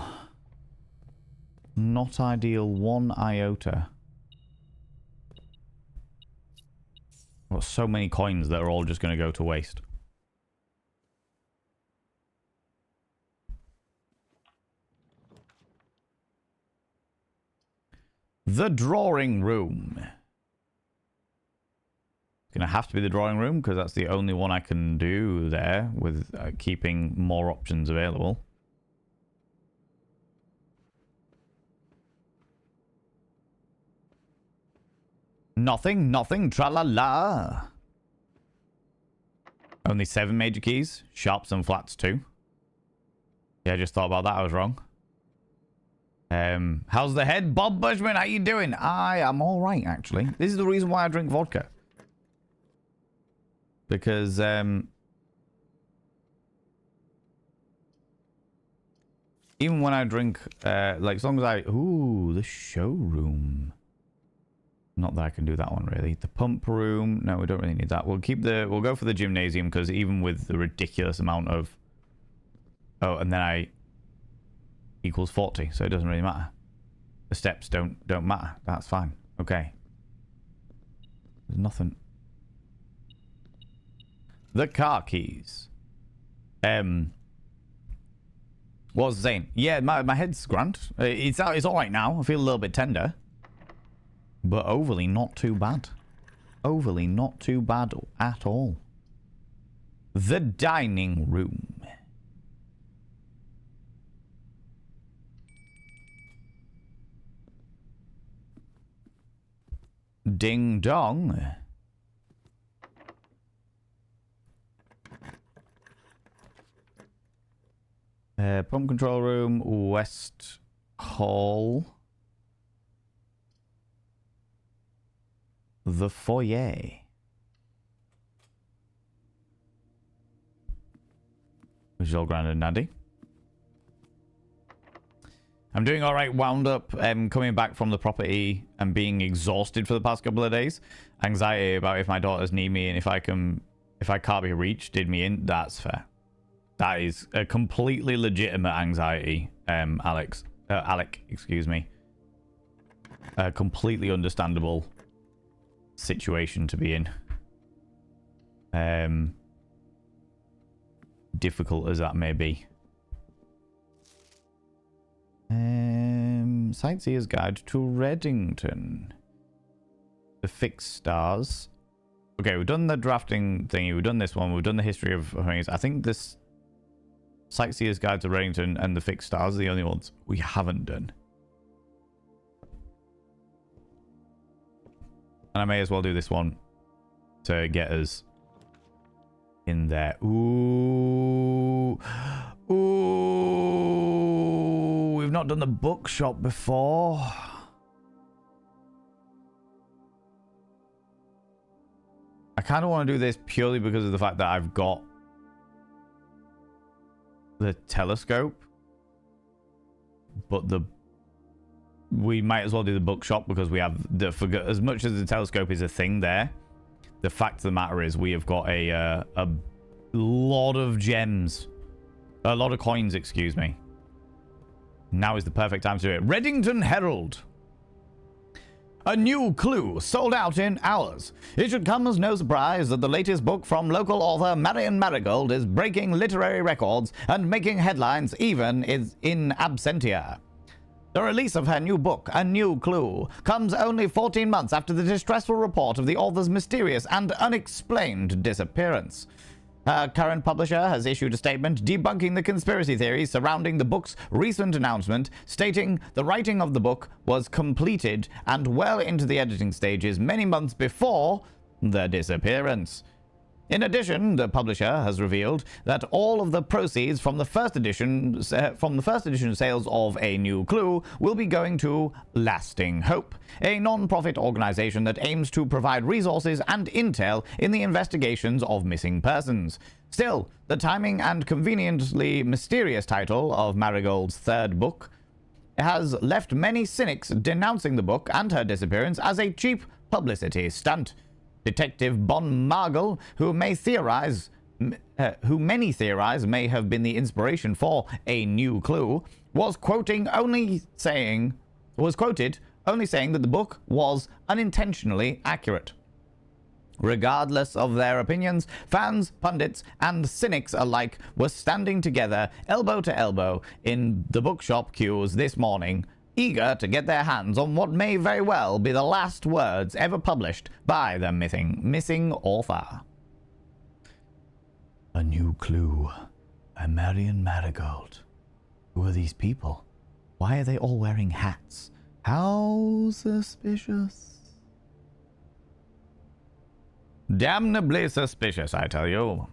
Not ideal 1 iota. I've got so many coins that are all just going to go to waste. The drawing room. It's gonna have to be the drawing room because that's the only one I can do there with keeping more options available. Nothing, tra-la-la. Only 7 major keys. Sharps and flats too. Yeah, I just thought about that. I was wrong. How's the head? Bob Bushman, how you doing? I am all right, actually. This is the reason why I drink vodka. Because, even when I drink, like, as long as I... Ooh, the showroom. Not that I can do that one really. The pump room. No, we don't really need that. We'll go for the gymnasium because even with the ridiculous amount of... Oh, and then I equals 40, so it doesn't really matter. The steps don't matter. That's fine. Okay. There's nothing. The car keys. What was I saying? Yeah, my head's grand. It's all right now. I feel a little bit tender. But overly not too bad. Overly not too bad at all. The dining room. Ding dong. Pump control room, West Hall. The foyer. Which is all grand and dandy. I'm doing all right, wound up, coming back from the property and being exhausted for the past couple of days. Anxiety about if my daughters need me and if I can't be reached, did me in. That's fair. That is a completely legitimate anxiety, Alec, excuse me. A completely understandable situation to be in. Difficult as that may be. Sightseer's Guide to Reddington. The fixed stars. Okay, we've done the drafting thingy. We've done this one. We've done the history of things. I think this Sightseer's Guide to Reddington and the fixed stars are the only ones we haven't done. And I may as well do this one to get us in there. Ooh. Ooh. We've not done the bookshop before. I kind of want to do this purely because of the fact that I've got the telescope. But we might as well do the bookshop because we have as much as the telescope is a thing there, the fact of the matter is we have got a lot of gems, a lot of coins, excuse me. Now is the perfect time to do it. Reddington Herald. A new clue sold out in hours. It should come as no surprise that the latest book from local author Marion Marigold is breaking literary records and making headlines even in absentia. The release of her new book, A New Clue, comes only 14 months after the distressful report of the author's mysterious and unexplained disappearance. Her current publisher has issued a statement debunking the conspiracy theories surrounding the book's recent announcement, stating the writing of the book was completed and well into the editing stages many months before the disappearance. In addition, the publisher has revealed that all of the proceeds from the first edition sales of A New Clue will be going to Lasting Hope, a non-profit organization that aims to provide resources and intel in the investigations of missing persons. Still, the timing and conveniently mysterious title of Marigold's third book has left many cynics denouncing the book and her disappearance as a cheap publicity stunt. Detective Bon Margle, who many theorize may have been the inspiration for A New Clue, was quoted only saying that the book was unintentionally accurate. Regardless of their opinions, fans, pundits, and cynics alike were standing together, elbow to elbow, in the bookshop queues this morning, eager to get their hands on what may very well be the last words ever published by the missing author. A New Clue by Marion Marigold. Who are these people? Why are they all wearing hats? How suspicious. Damnably suspicious, I tell you.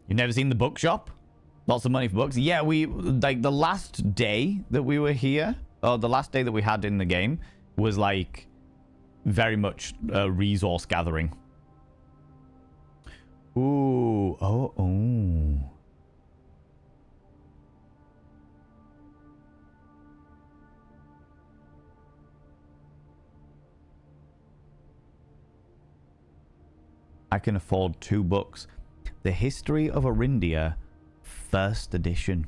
You've never seen the bookshop? Lots of money for books. Yeah, the last day that we were here, or the last day that we had in the game, was like very much resource gathering. Ooh, oh. I can afford 2 books. The History of Arindia, 1st edition.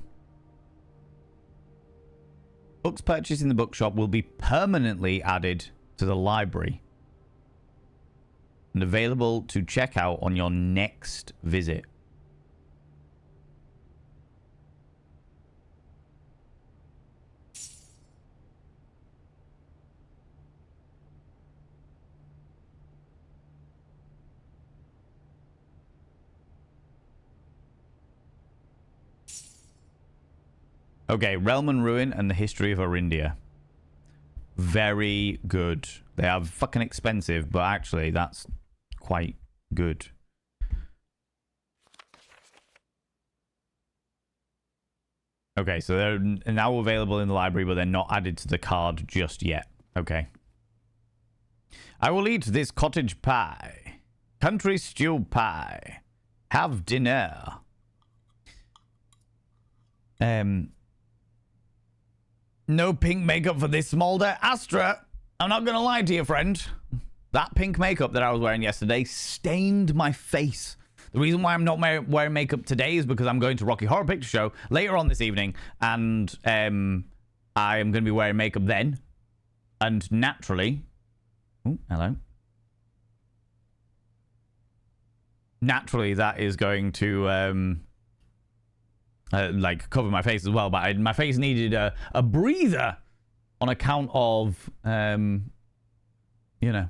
Books purchased in the bookshop will be permanently added to the library and available to check out on your next visit. Okay, Realm and Ruin and the History of Arindia. Very good. They are fucking expensive, but actually that's quite good. Okay, so they're now available in the library, but they're not added to the card just yet. Okay. I will eat this cottage pie. Country stew pie. Have dinner. No pink makeup for this smolder. Astra, I'm not going to lie to you, friend. That pink makeup that I was wearing yesterday stained my face. The reason why I'm not wearing makeup today is because I'm going to Rocky Horror Picture Show later on this evening. And I am going to be wearing makeup then. And naturally... Oh, hello. Naturally, that is going to... like cover my face as well, but my face needed a breather on account of you know,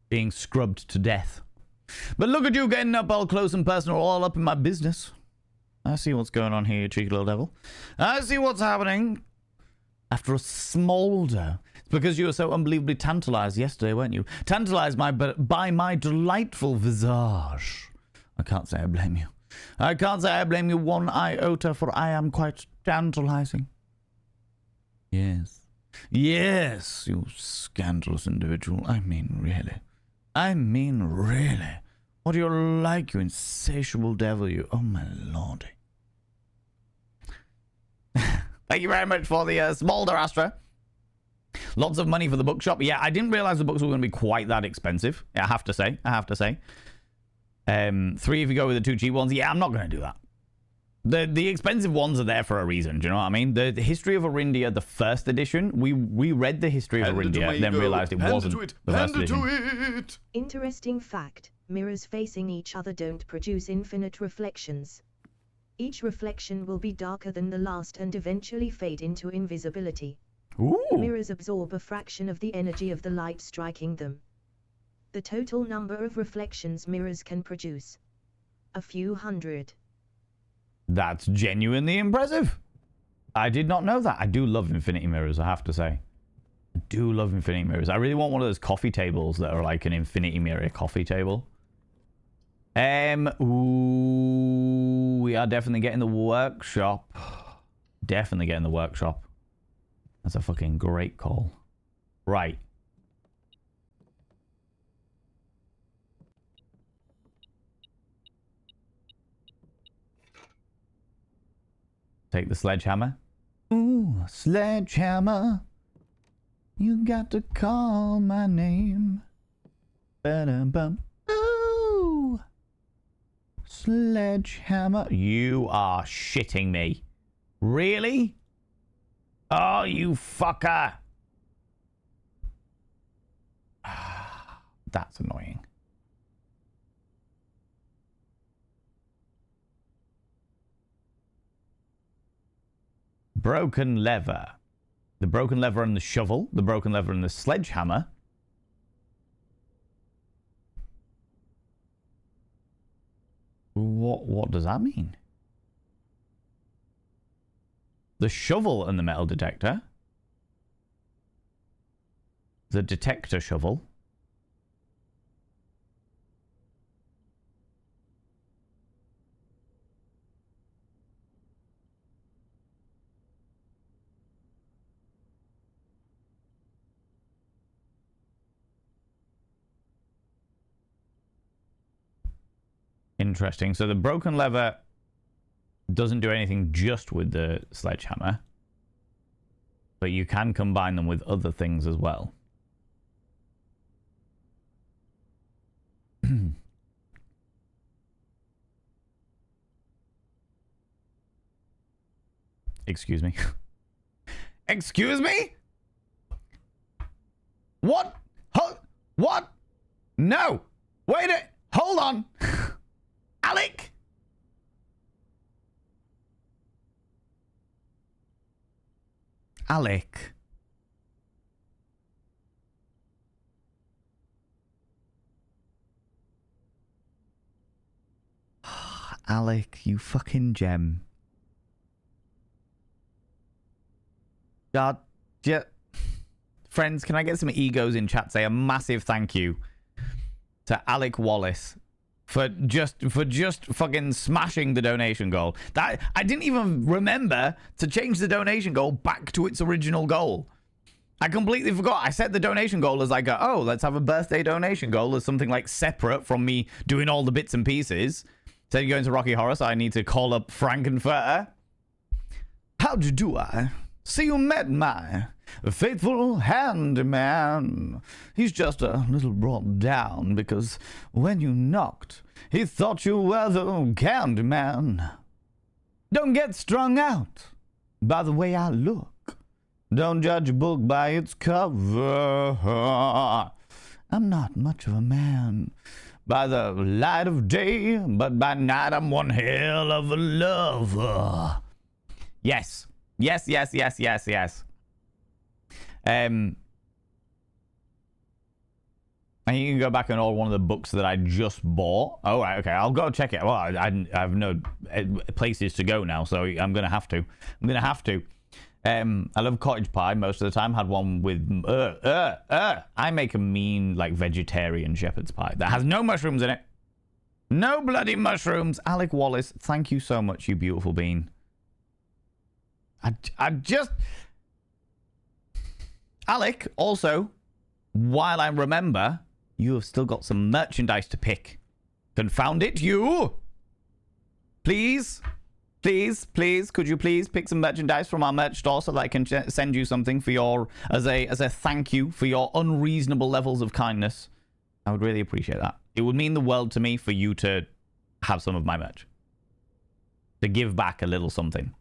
being scrubbed to death. But look at you getting up all close and personal, all up in my business. I see what's going on here, you cheeky little devil. I see what's happening. After a smolder. It's because you were so unbelievably tantalized yesterday, weren't you? Tantalized by my delightful visage. I can't say I blame you. I can't say I blame you one iota, for I am quite tantalizing. Yes. Yes, you scandalous individual. I mean, really. I mean, really. What are you like, you insatiable devil, you? Oh, my lordy. Thank you very much for the smolder, Astra. Lots of money for the bookshop. Yeah, I didn't realize the books were going to be quite that expensive. I have to say. 3 if you go with the 2 cheap ones. Yeah, I'm not going to do that. The expensive ones are there for a reason. Do you know what I mean? The History of Arindia, the 1st edition, we read the History of Arindia, then realized it wasn't the 1st edition. Interesting fact, mirrors facing each other don't produce infinite reflections. Each reflection will be darker than the last and eventually fade into invisibility. Ooh. Mirrors absorb a fraction of the energy of the light striking them. The total number of reflections mirrors can produce: a few hundred. That's genuinely impressive. I did not know that. I do love infinity mirrors, I have to say. I do love infinity mirrors. I really want one of those coffee tables that are like an infinity mirror coffee table. Ooh, we are definitely getting the workshop. Definitely getting the workshop. That's a fucking great call. Right. Take the sledgehammer. Ooh, sledgehammer. You got to call my name. Ba-dum-bum. Ooh. Sledgehammer. You are shitting me. Really? Oh, you fucker. That's annoying. Broken lever. The broken lever and the shovel. The broken lever and the sledgehammer. What does that mean? The shovel and the metal detector. The detector shovel. Interesting. So the broken lever doesn't do anything just with the sledgehammer, but you can combine them with other things as well. Excuse me. Excuse me? What? What? No. Wait a... Hold on. Alec? Alec. Alec, you fucking gem. God, friends, can I get some egos in chat? Say a massive thank you to Alec Wallace for just fucking smashing the donation goal. That I didn't even remember to change the donation goal back to its original goal. I completely forgot. I set the donation goal as like, oh, let's have a birthday donation goal as something like separate from me doing all the bits and pieces. Instead of going to Rocky Horror, so I need to call up Frankenfurter. How'd you do, I? See, you met my faithful handyman. He's just a little brought down because when you knocked, he thought you were the candy man. Don't get strung out by the way I look. Don't judge a book by its cover. I'm not much of a man by the light of day, but by night I'm one hell of a lover. Yes. Yes. I think you can go back and order one of the books that I just bought. Oh, right, okay. I'll go check it. Well, I have no places to go now, so I'm going to have to. I love cottage pie most of the time. Had one with... I make a mean, like, vegetarian shepherd's pie that has no mushrooms in it. No bloody mushrooms. Alec Wallace, thank you so much, you beautiful bean. I just... Alec, also, while I remember, you have still got some merchandise to pick. Confound it, you! Please, could you please pick some merchandise from our merch store so that I can send you something for your... as a thank you for your unreasonable levels of kindness. I would really appreciate that. It would mean the world to me for you to have some of my merch. To give back a little something.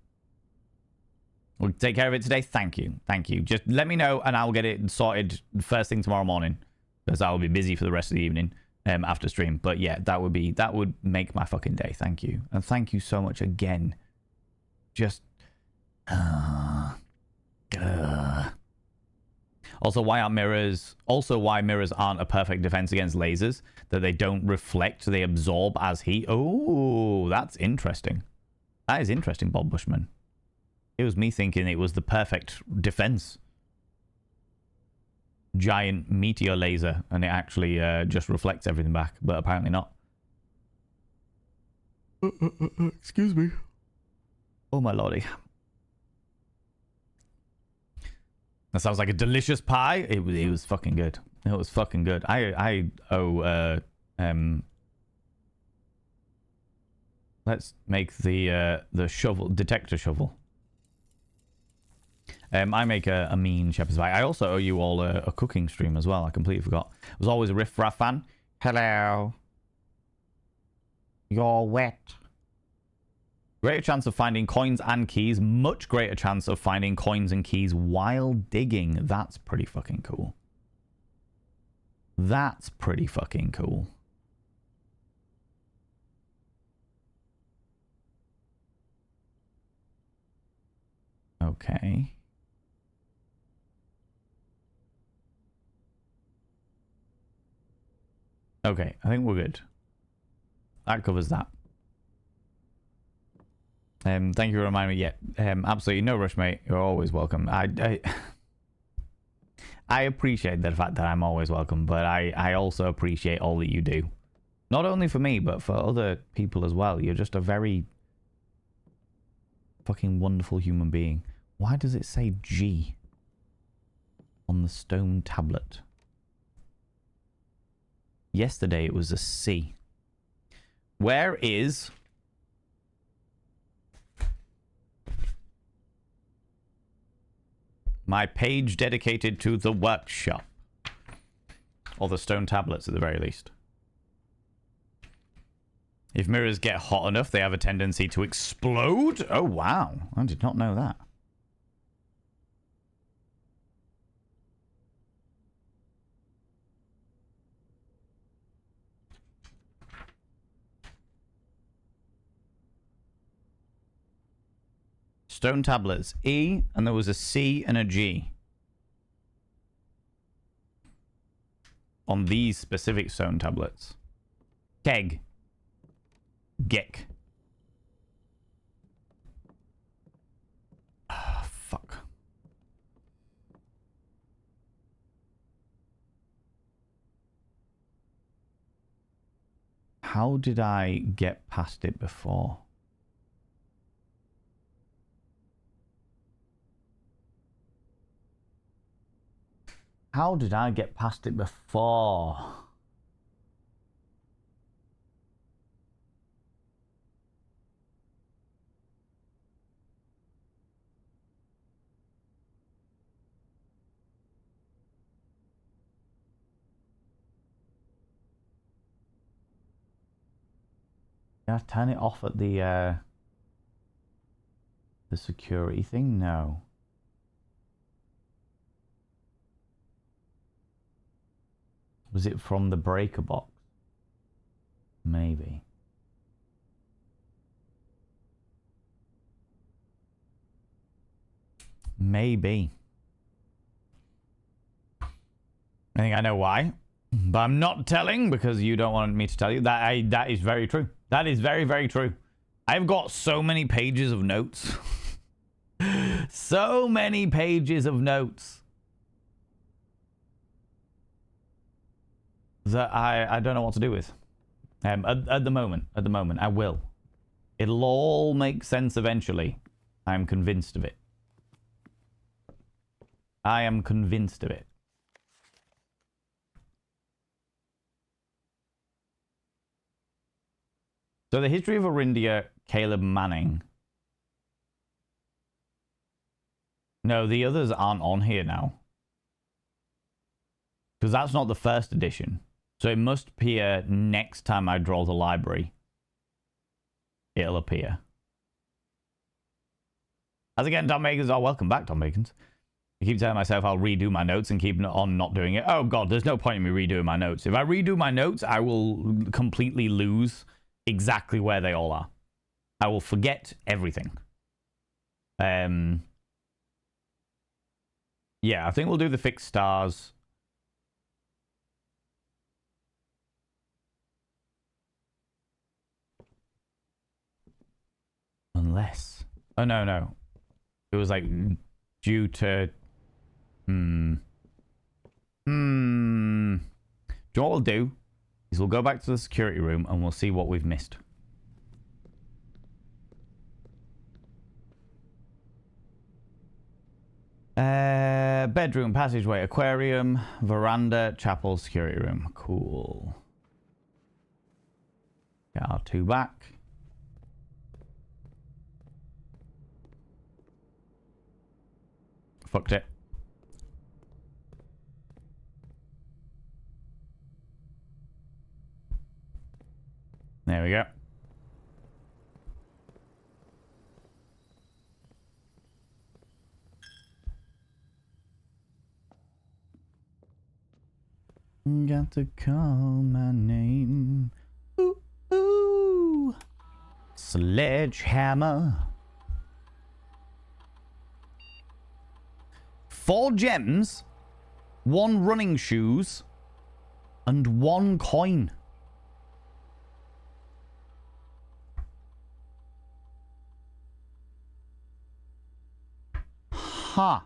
We'll take care of it today. Thank you. Just let me know and I'll get it sorted first thing tomorrow morning. Because I will be busy for the rest of the evening after stream. But yeah, that would make my fucking day. Thank you. And thank you so much again. Just... Also, why mirrors aren't a perfect defense against lasers. That they don't reflect, they absorb as heat. Oh, that's interesting. That is interesting, Bob Bushman. It was me thinking it was the perfect defense. Giant meteor laser, and it actually just reflects everything back, but apparently not. Excuse me. Oh my lordy. That sounds like a delicious pie. It was fucking good. It was fucking good. I owe let's make the shovel detector shovel. I make a mean shepherd's pie. I also owe you all a cooking stream as well. I completely forgot. I was always a Riff Raff fan. Hello. You're wet. Greater chance of finding coins and keys. Much greater chance of finding coins and keys while digging. That's pretty fucking cool. That's pretty fucking cool. Okay. Okay, I think we're good. That covers that. Thank you for reminding me. Yeah, absolutely no rush, mate. You're always welcome. I appreciate the fact that I'm always welcome, but I also appreciate all that you do. Not only for me, but for other people as well. You're just a very fucking wonderful human being. Why does it say G on the stone tablet? Yesterday it was a C. Where is... my page dedicated to the workshop? Or the stone tablets at the very least. If mirrors get hot enough, they have a tendency to explode. Oh, wow. I did not know that. Stone tablets. E, and there was a C and a G. On these specific stone tablets. Keg. Gek. Ah, fuck. How did I get past it before? How did I get past it before? Can I turn it off at the security thing? No. Was it from the breaker box? Maybe. Maybe. I think I know why. But I'm not telling because you don't want me to tell you. That is very true. That is very, very true. I've got so many pages of notes. So many pages of notes. That I don't know what to do with. At the moment, I will. It'll all make sense eventually. I'm convinced of it. I am convinced of it. So the history of Orindia, Caleb Manning. No, the others aren't on here now. Because that's not the first edition. So it must appear next time I draw the library. It'll appear. As again, Tom Bacons. Oh, welcome back, Tom Bacons. I keep telling myself I'll redo my notes and keep on not doing it. Oh, God, there's no point in me redoing my notes. If I redo my notes, I will completely lose exactly where they all are. I will forget everything. Yeah, I think we'll do the fixed stars. Unless... Oh, no. It was like due to... Do you know what we'll do? Is we'll go back to the security room and we'll see what we've missed. Bedroom, passageway, aquarium, veranda, chapel, security room. Cool. Get our two back. Fucked it. There we go. Got to call my name. Ooh, ooh. Sledgehammer. 4 gems, 1 running shoes, and 1 coin. Huh.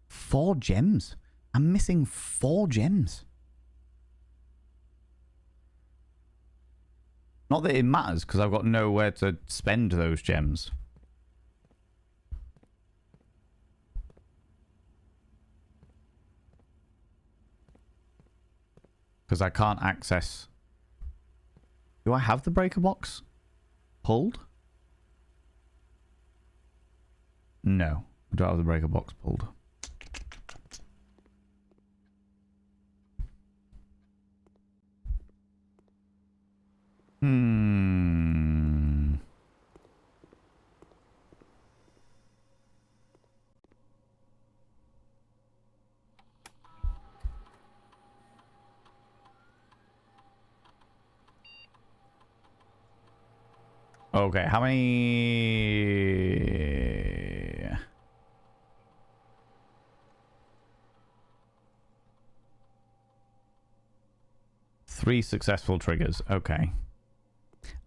Four gems? I'm missing 4 gems. Not that it matters, because I've got nowhere to spend those gems. Because I can't access... Do I have the breaker box pulled? No, I don't have the breaker box pulled. Okay, how many? 3 successful triggers. Okay.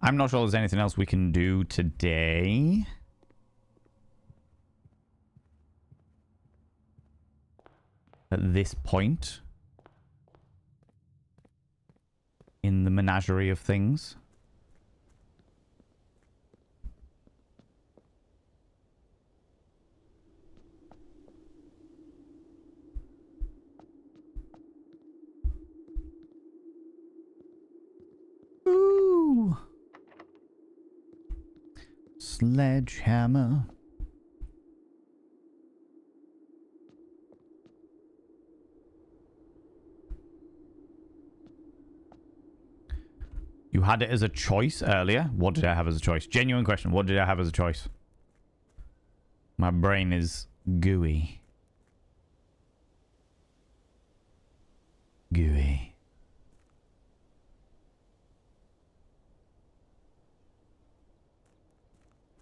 I'm not sure there's anything else we can do today. At this point. In the menagerie of things. Ooh. Sledgehammer. You had it as a choice earlier. What did I have as a choice? Genuine question. What did I have as a choice? My brain is gooey. Gooey.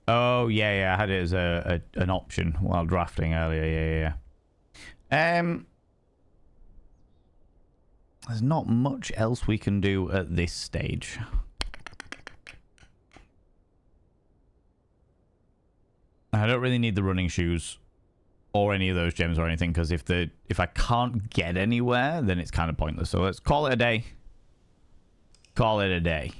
Oh, yeah. I had it as an option while drafting earlier. Yeah. There's not much else we can do at this stage. I don't really need the running shoes or any of those gems or anything, because if I can't get anywhere, then it's kind of pointless. So let's call it a day. Call it a day.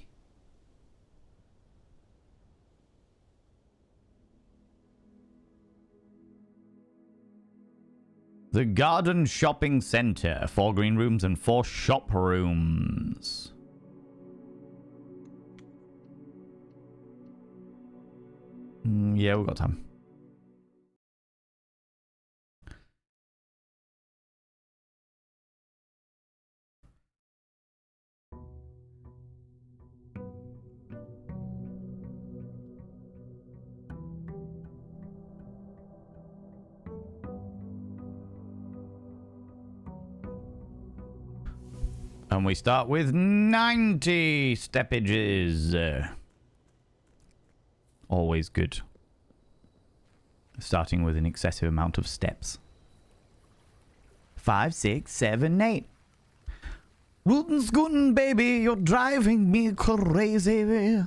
The Garden Shopping Center. 4 green rooms and 4 shop rooms. Yeah, we've got time. And we start with 90 steppages. Always good. Starting with an excessive amount of steps. 5, 6, 7, 8. Rootin' scootin', baby, you're driving me crazy.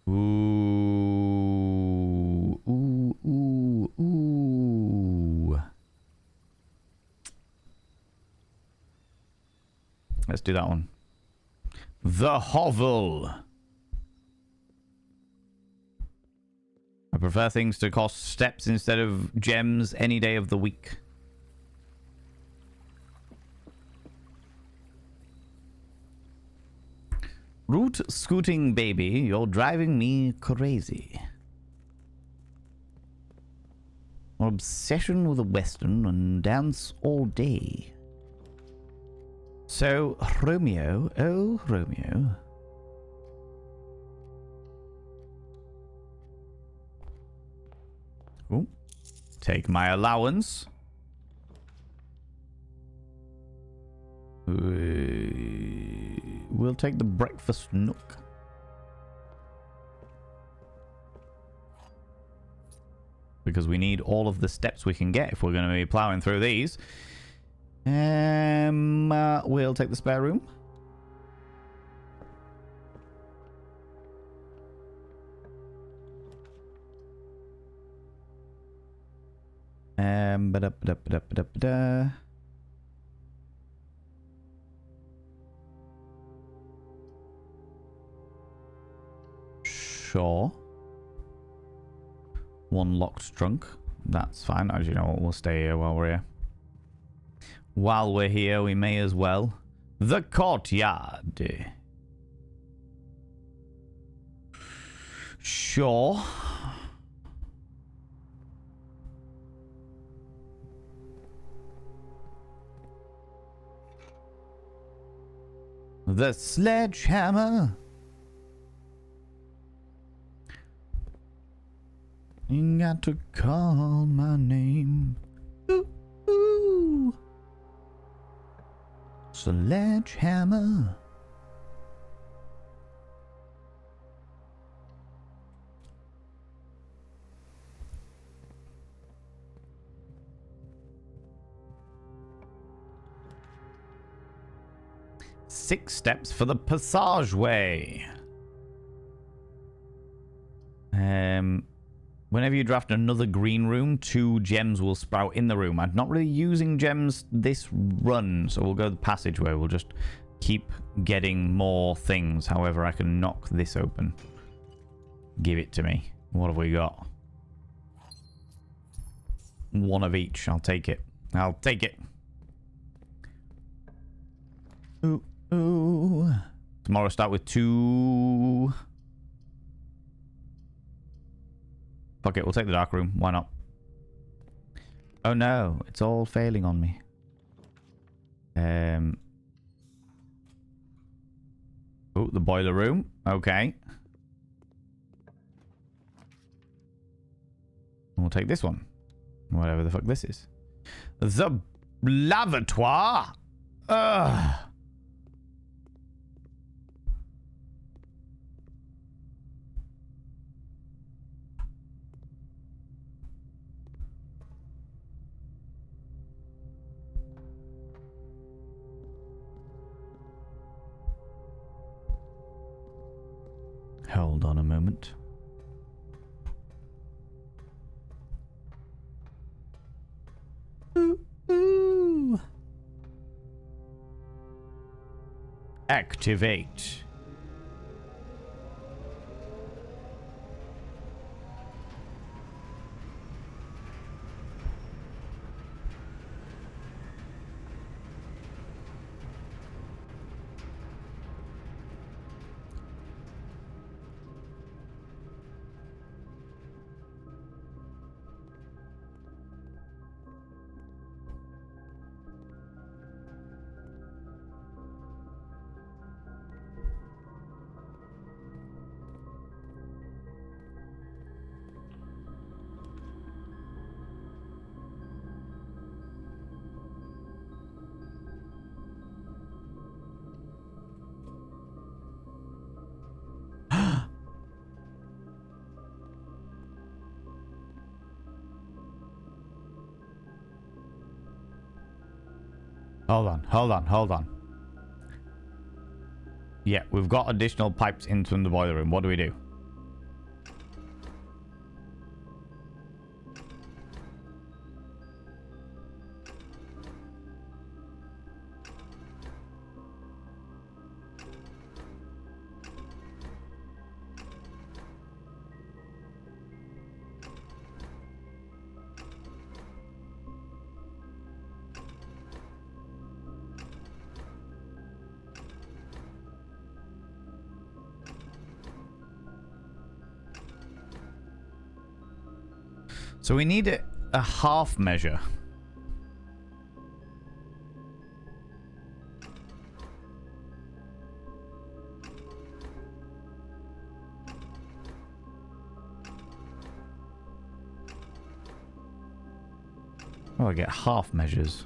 Ooh. Let's do that one. The Hovel. I prefer things to cost steps instead of gems any day of the week. Root scooting, baby, you're driving me crazy. Obsession with a western and dance all day. So, Romeo, oh, Romeo. Ooh. Take my allowance. We'll take the breakfast nook. Because we need all of the steps we can get if we're going to be plowing through these. We'll take the spare room. Sure. 1 locked trunk. That's fine. As you know, we'll stay here while we're here. While we're here, we may as well. The courtyard. Sure. The sledgehammer. You got to call my name. Ooh, ooh. Sledgehammer. 6 steps for the passageway. Whenever you draft another green room, 2 gems will sprout in the room. I'm not really using gems this run, so we'll go the passageway. We'll just keep getting more things. However, I can knock this open. Give it to me. What have we got? 1 of each. I'll take it. I'll take it. Ooh, ooh. Tomorrow start with 2... Fuck it, we'll take the dark room. Why not? Oh no, it's all failing on me. Oh, the boiler room. Okay. We'll take this one. Whatever the fuck this is. The lavatoire. Ugh. Hold on a moment. Ooh, ooh. Activate. Hold on. Yeah, we've got additional pipes into the boiler room. What do we do? So we need a half measure. Oh, I get half measures.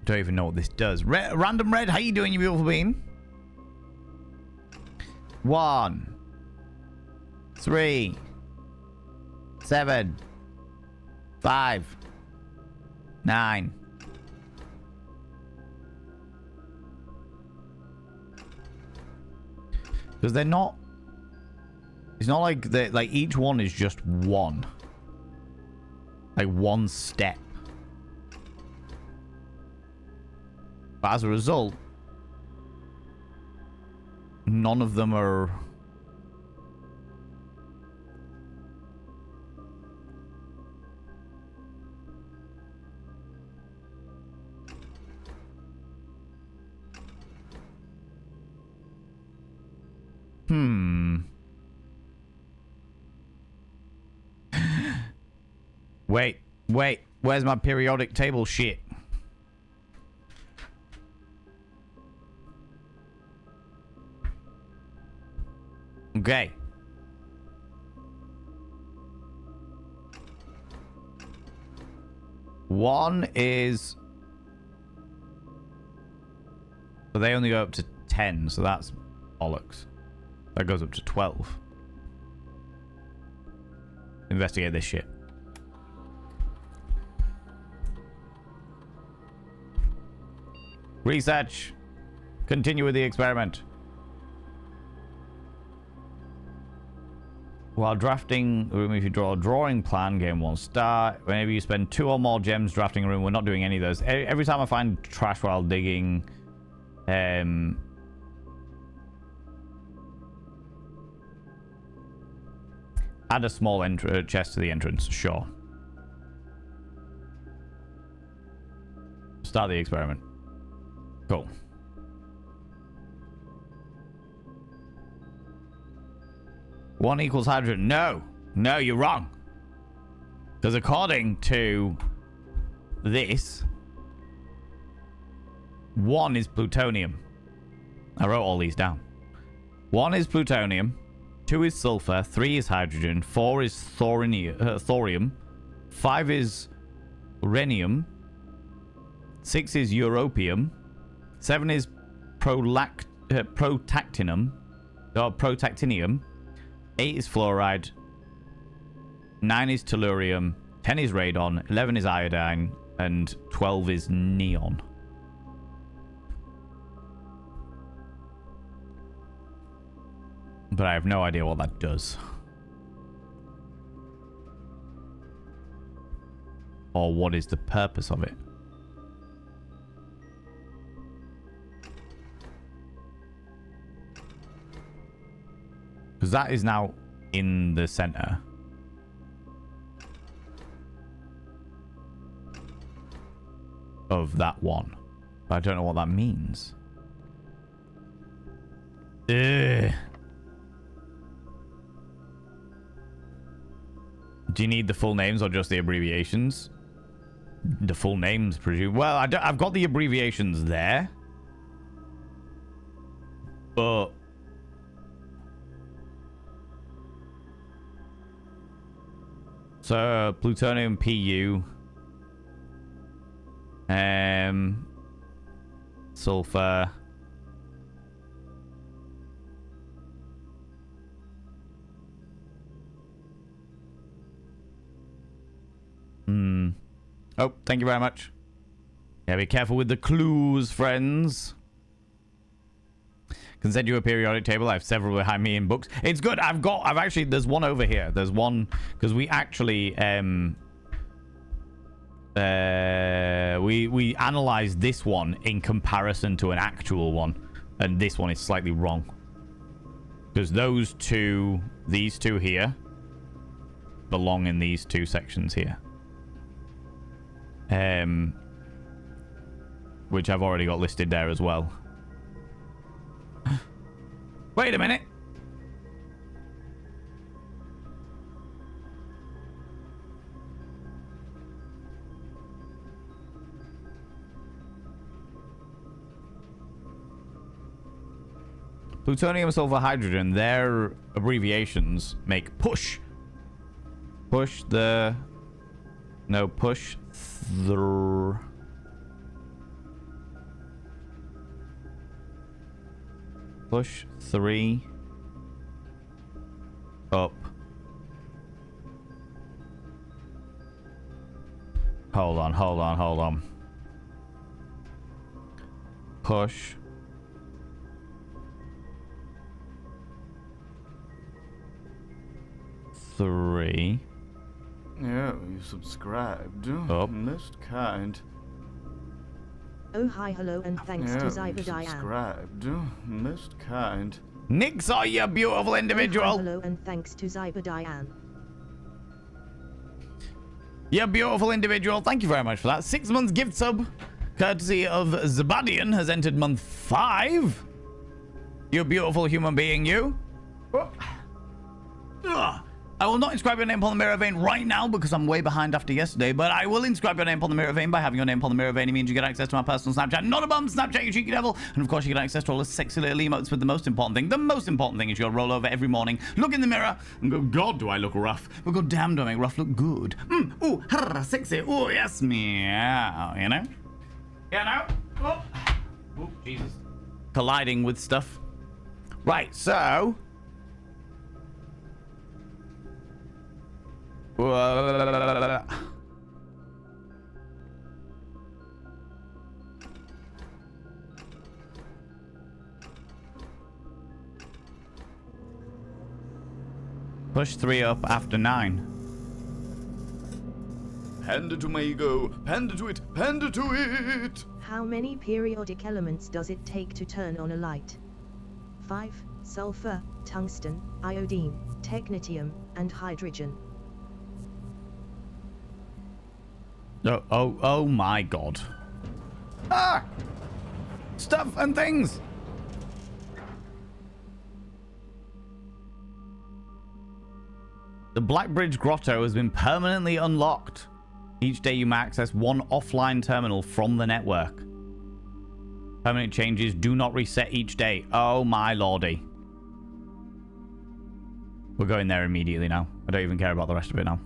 Don't even know what this does. Random Red, how you doing, you beautiful bean? 1, 3, 7, 5, 9. Because they're not... It's not like... Like, each one is just one. Like, one step. But as a result, none of them are... Wait. Where's my periodic table shit? Okay. One is... But they only go up to 10, so that's bollocks. That goes up to 12. investigate this shit. Research. Continue with the experiment. While drafting a room, if you draw a drawing plan, game 1 star. Whenever you spend 2 or more gems drafting a room, we're not doing any of those. Every time I find trash while digging, add a small chest to the entrance. Sure. Start the experiment. Cool. One equals hydrogen. No, you're wrong. Because according to this, 1 is plutonium. I wrote all these down. 1 is plutonium, 2 is sulfur, 3 is hydrogen, 4 is thorium, 5 is rhenium, 6 is europium, 7 is protactinium, 8 is fluoride, 9 is tellurium, 10 is radon, 11 is iodine, and 12 is neon. But I have no idea what that does. Or what is the purpose of it. Because that is now in the center. Of that one. But I don't know what that means. Ugh. Do you need the full names or just the abbreviations? The full names, presume. Well, I've got the abbreviations there. But... So, plutonium PU. Sulfur. Oh, thank you very much. Yeah, be careful with the clues, friends. Can send you a periodic table. I have several behind me in books. It's good. I've actually, there's one over here. There's one, because we actually, we analyzed this one in comparison to an actual one. And this one is slightly wrong. Because these two here, belong in these 2 sections here. Which I've already got listed there as well. Wait a minute. Plutonium, sulfur, hydrogen, their abbreviations make push. Push the... No, push the... Push 3 up. Hold on. Push 3. Yeah, you subscribed. Up. Most kind. Oh hi hello and thanks to You Zyber Diane. subscribed. Most kind. Nixar, you beautiful individual. Oh, hi, hello and thanks to Zyber Diane. You beautiful individual. Thank you very much for that. 6 months gift sub, courtesy of Zabadian, has entered month 5. You beautiful human being, you. Oh. Ugh. I will not inscribe your name upon the mirror vein right now because I'm way behind after yesterday, but I will inscribe your name upon the mirror vein. By having your name upon the mirror vein, it means you get access to my personal Snapchat. Not a bum, Snapchat, you cheeky devil. And of course, you get access to all the sexy little emotes, but the most important thing is you'll roll over every morning, look in the mirror, and go, God, do I look rough? But God damn, do I make rough look good? Ooh, sexy. Ooh, yes, meow. You know? Oh, Jesus. Colliding with stuff. Right, so... Push 3 up after 9. Pander to my ego. Pander to it. Pander to it. How many periodic elements does it take to turn on a light? 5. Sulfur, tungsten, iodine, technetium, and hydrogen. Oh my god. Ah! Stuff and things! The Blackbridge Grotto has been permanently unlocked. Each day you may access one offline terminal from the network. Permanent changes do not reset each day. Oh my lordy. We're going there immediately now. I don't even care about the rest of it now.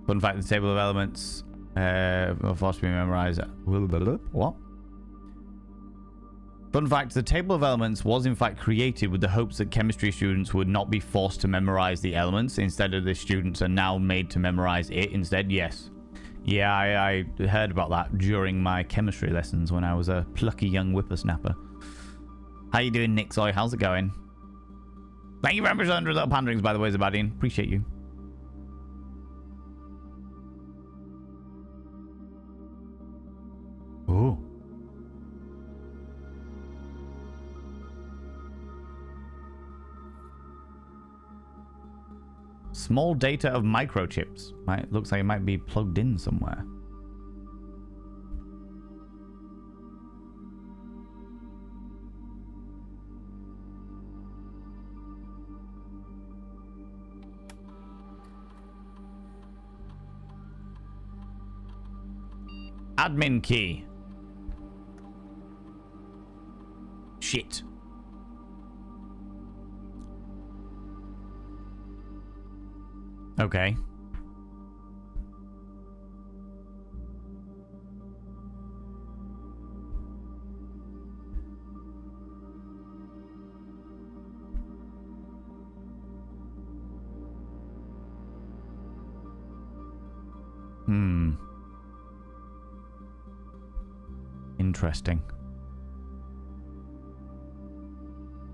Fun fact, the table of elements will force me to memorize it. What? Fun fact, the table of elements was in fact created with the hopes that chemistry students would not be forced to memorize the elements. Instead of the students are now made to memorize it instead. Yes. Yeah, I heard about that during my chemistry lessons when I was a plucky young whippersnapper. How you doing, Nixoy? How's it going? Thank you very much for 100 little panderings, by the way, Zabadian. Appreciate you. Oh. Small data of microchips. Looks like it might be plugged in somewhere. Admin key. Shit. Okay. Interesting.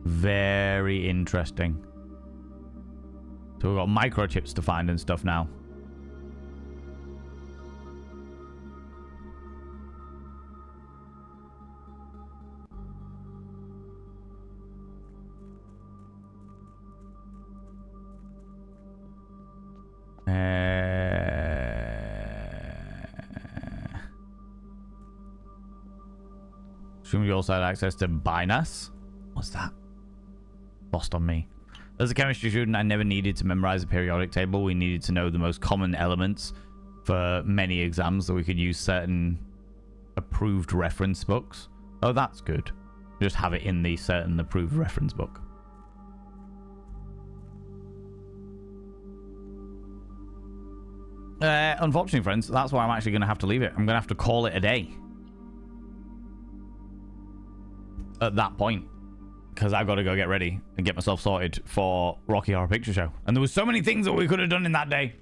Very interesting. So we've got microchips to find and stuff now. Assume you also had access to Binas. What's that? Lost on me. As a chemistry student, I never needed to memorize a periodic table. We needed to know the most common elements for many exams so we could use certain approved reference books. Oh, that's good. Just have it in the certain approved reference book. Unfortunately, friends, that's why I'm actually going to have to leave it. I'm going to have to call it a day. At that point. Because I've got to go get ready and get myself sorted for Rocky Horror Picture Show. And there was so many things that we could have done in that day.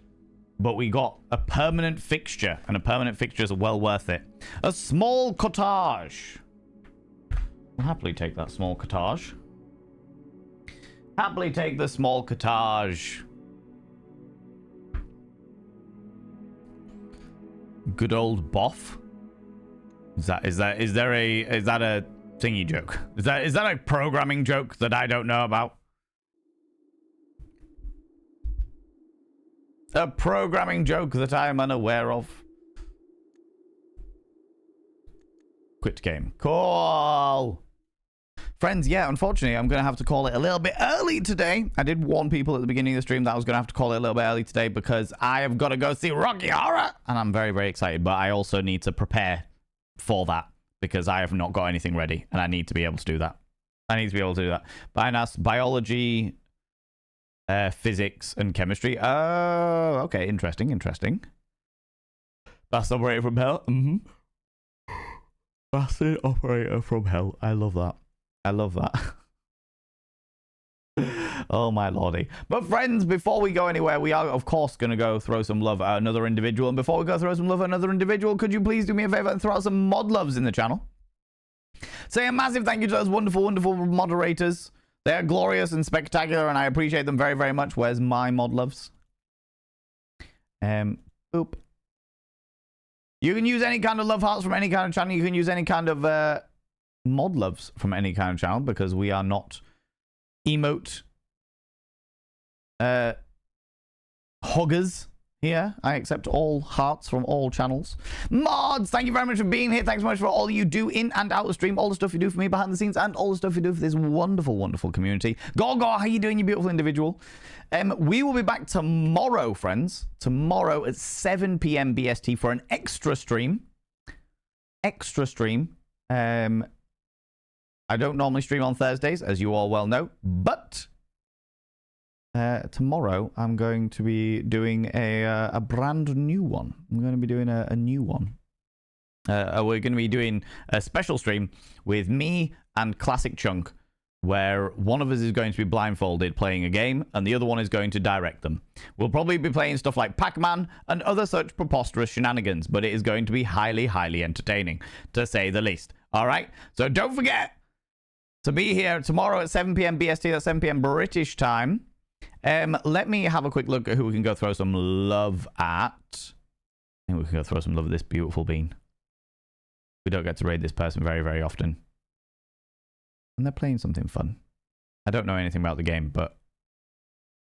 But we got a permanent fixture. And a permanent fixture is well worth it. A small cottage. I'll happily take that small cottage. Happily take the small cottage. Good old boff. Is that a thingy joke? Is that a programming joke that I don't know about? A programming joke that I am unaware of. Quit game. Cool. Friends, yeah, unfortunately, I'm going to have to call it a little bit early today. I did warn people at the beginning of the stream that I was going to have to call it a little bit early today because I have got to go see Rocky Horror. And I'm very, very excited, but I also need to prepare for that because I have not got anything ready and I need to be able to do that. Binas, biology, physics, and chemistry. Oh, okay, interesting. Fast operator from hell. Fast operator from hell. I love that. I love that. Oh my lordy. But friends, before we go anywhere, we are of course going to go throw some love at another individual. And before we go throw some love at another individual, could you please do me a favor and throw out some mod loves in the channel? Say a massive thank you to those wonderful, wonderful moderators. They're glorious and spectacular, and I appreciate them very, very much. Where's my mod loves? Boop. You can use any kind of love hearts from any kind of channel. You can use any kind of mod loves from any kind of channel, because we are not emote hoggers here. I accept all hearts from all channels. Mods, thank you very much for being here. Thanks so much for all you do in and out of stream, all the stuff you do for me behind the scenes, and all the stuff you do for this wonderful, wonderful community. Gorgor, how you doing, you beautiful individual? We will be back tomorrow, friends. Tomorrow at 7 p.m. BST for an extra stream. Extra stream. I don't normally stream on Thursdays, as you all well know, but tomorrow I'm going to be doing a brand new one. I'm going to be doing a new one. We're going to be doing a special stream with me and Classic Chunk, where one of us is going to be blindfolded playing a game and the other one is going to direct them. We'll probably be playing stuff like Pac-Man and other such preposterous shenanigans, but it is going to be highly, highly entertaining, to say the least. All right? So don't forget to be here tomorrow at 7 p.m. BST, that's 7 p.m. British time. Let me have a quick look at who we can go throw some love at. I think we can go throw some love at this beautiful bean. We don't get to raid this person very, very often. And they're playing something fun. I don't know anything about the game, but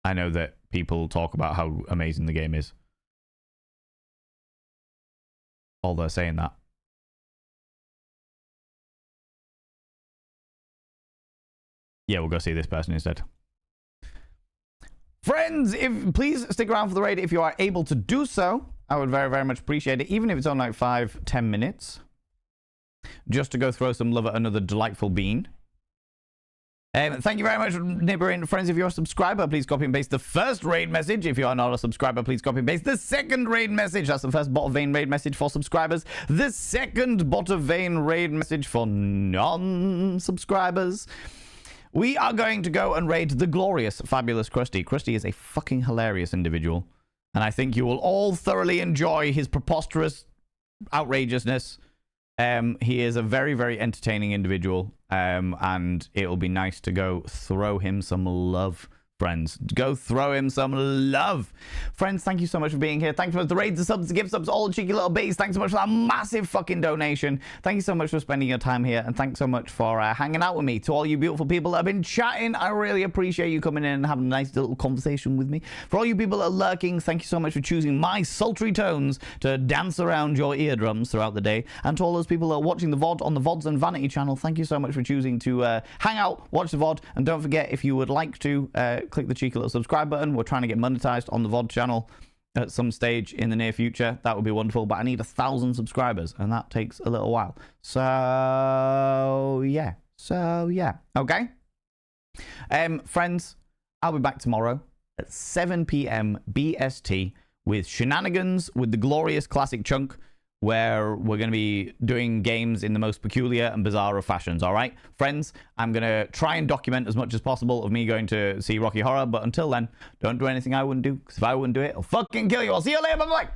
I know that people talk about how amazing the game is. All they're saying that. Yeah, we'll go see this person instead. Friends, please stick around for the raid if you are able to do so. I would very, very much appreciate it, even if it's on like 5-10 minutes. Just to go throw some love at another delightful bean. Thank you very much, neighboring friends. If you're a subscriber, please copy and paste the first raid message. If you are not a subscriber, please copy and paste the second raid message. That's the first Bot of Vane raid message for subscribers. The second Bot of Vane raid message for non-subscribers. We are going to go and raid the glorious, fabulous Krusty. Krusty is a fucking hilarious individual, and I think you will all thoroughly enjoy his preposterous outrageousness. He is a very, very entertaining individual, and it'll be nice to go throw him some love, friends. Go throw him some love. Friends, thank you so much for being here. Thanks so much for the raids, the subs, the gift subs, all the cheeky little bees. Thanks so much for that massive fucking donation. Thank you so much for spending your time here, and thanks so much for hanging out with me. To all you beautiful people that have been chatting, I really appreciate you coming in and having a nice little conversation with me. For all you people that are lurking, thank you so much for choosing my sultry tones to dance around your eardrums throughout the day. And to all those people that are watching the VOD on the VODs and Vanity channel, thank you so much for choosing to hang out, watch the VOD, and don't forget, if you would like to click the cheeky little subscribe button. We're trying to get monetized on the VOD channel at some stage in the near future. That would be wonderful, but I need 1,000 subscribers, and that takes a little while. So yeah. Okay. Friends, I'll be back tomorrow at 7 p.m. BST with shenanigans with the glorious Classic Chunk, where we're going to be doing games in the most peculiar and bizarre of fashions, all right? Friends, I'm going to try and document as much as possible of me going to see Rocky Horror, but until then, don't do anything I wouldn't do, because if I wouldn't do it, I'll fucking kill you. I'll see you later, bye-bye!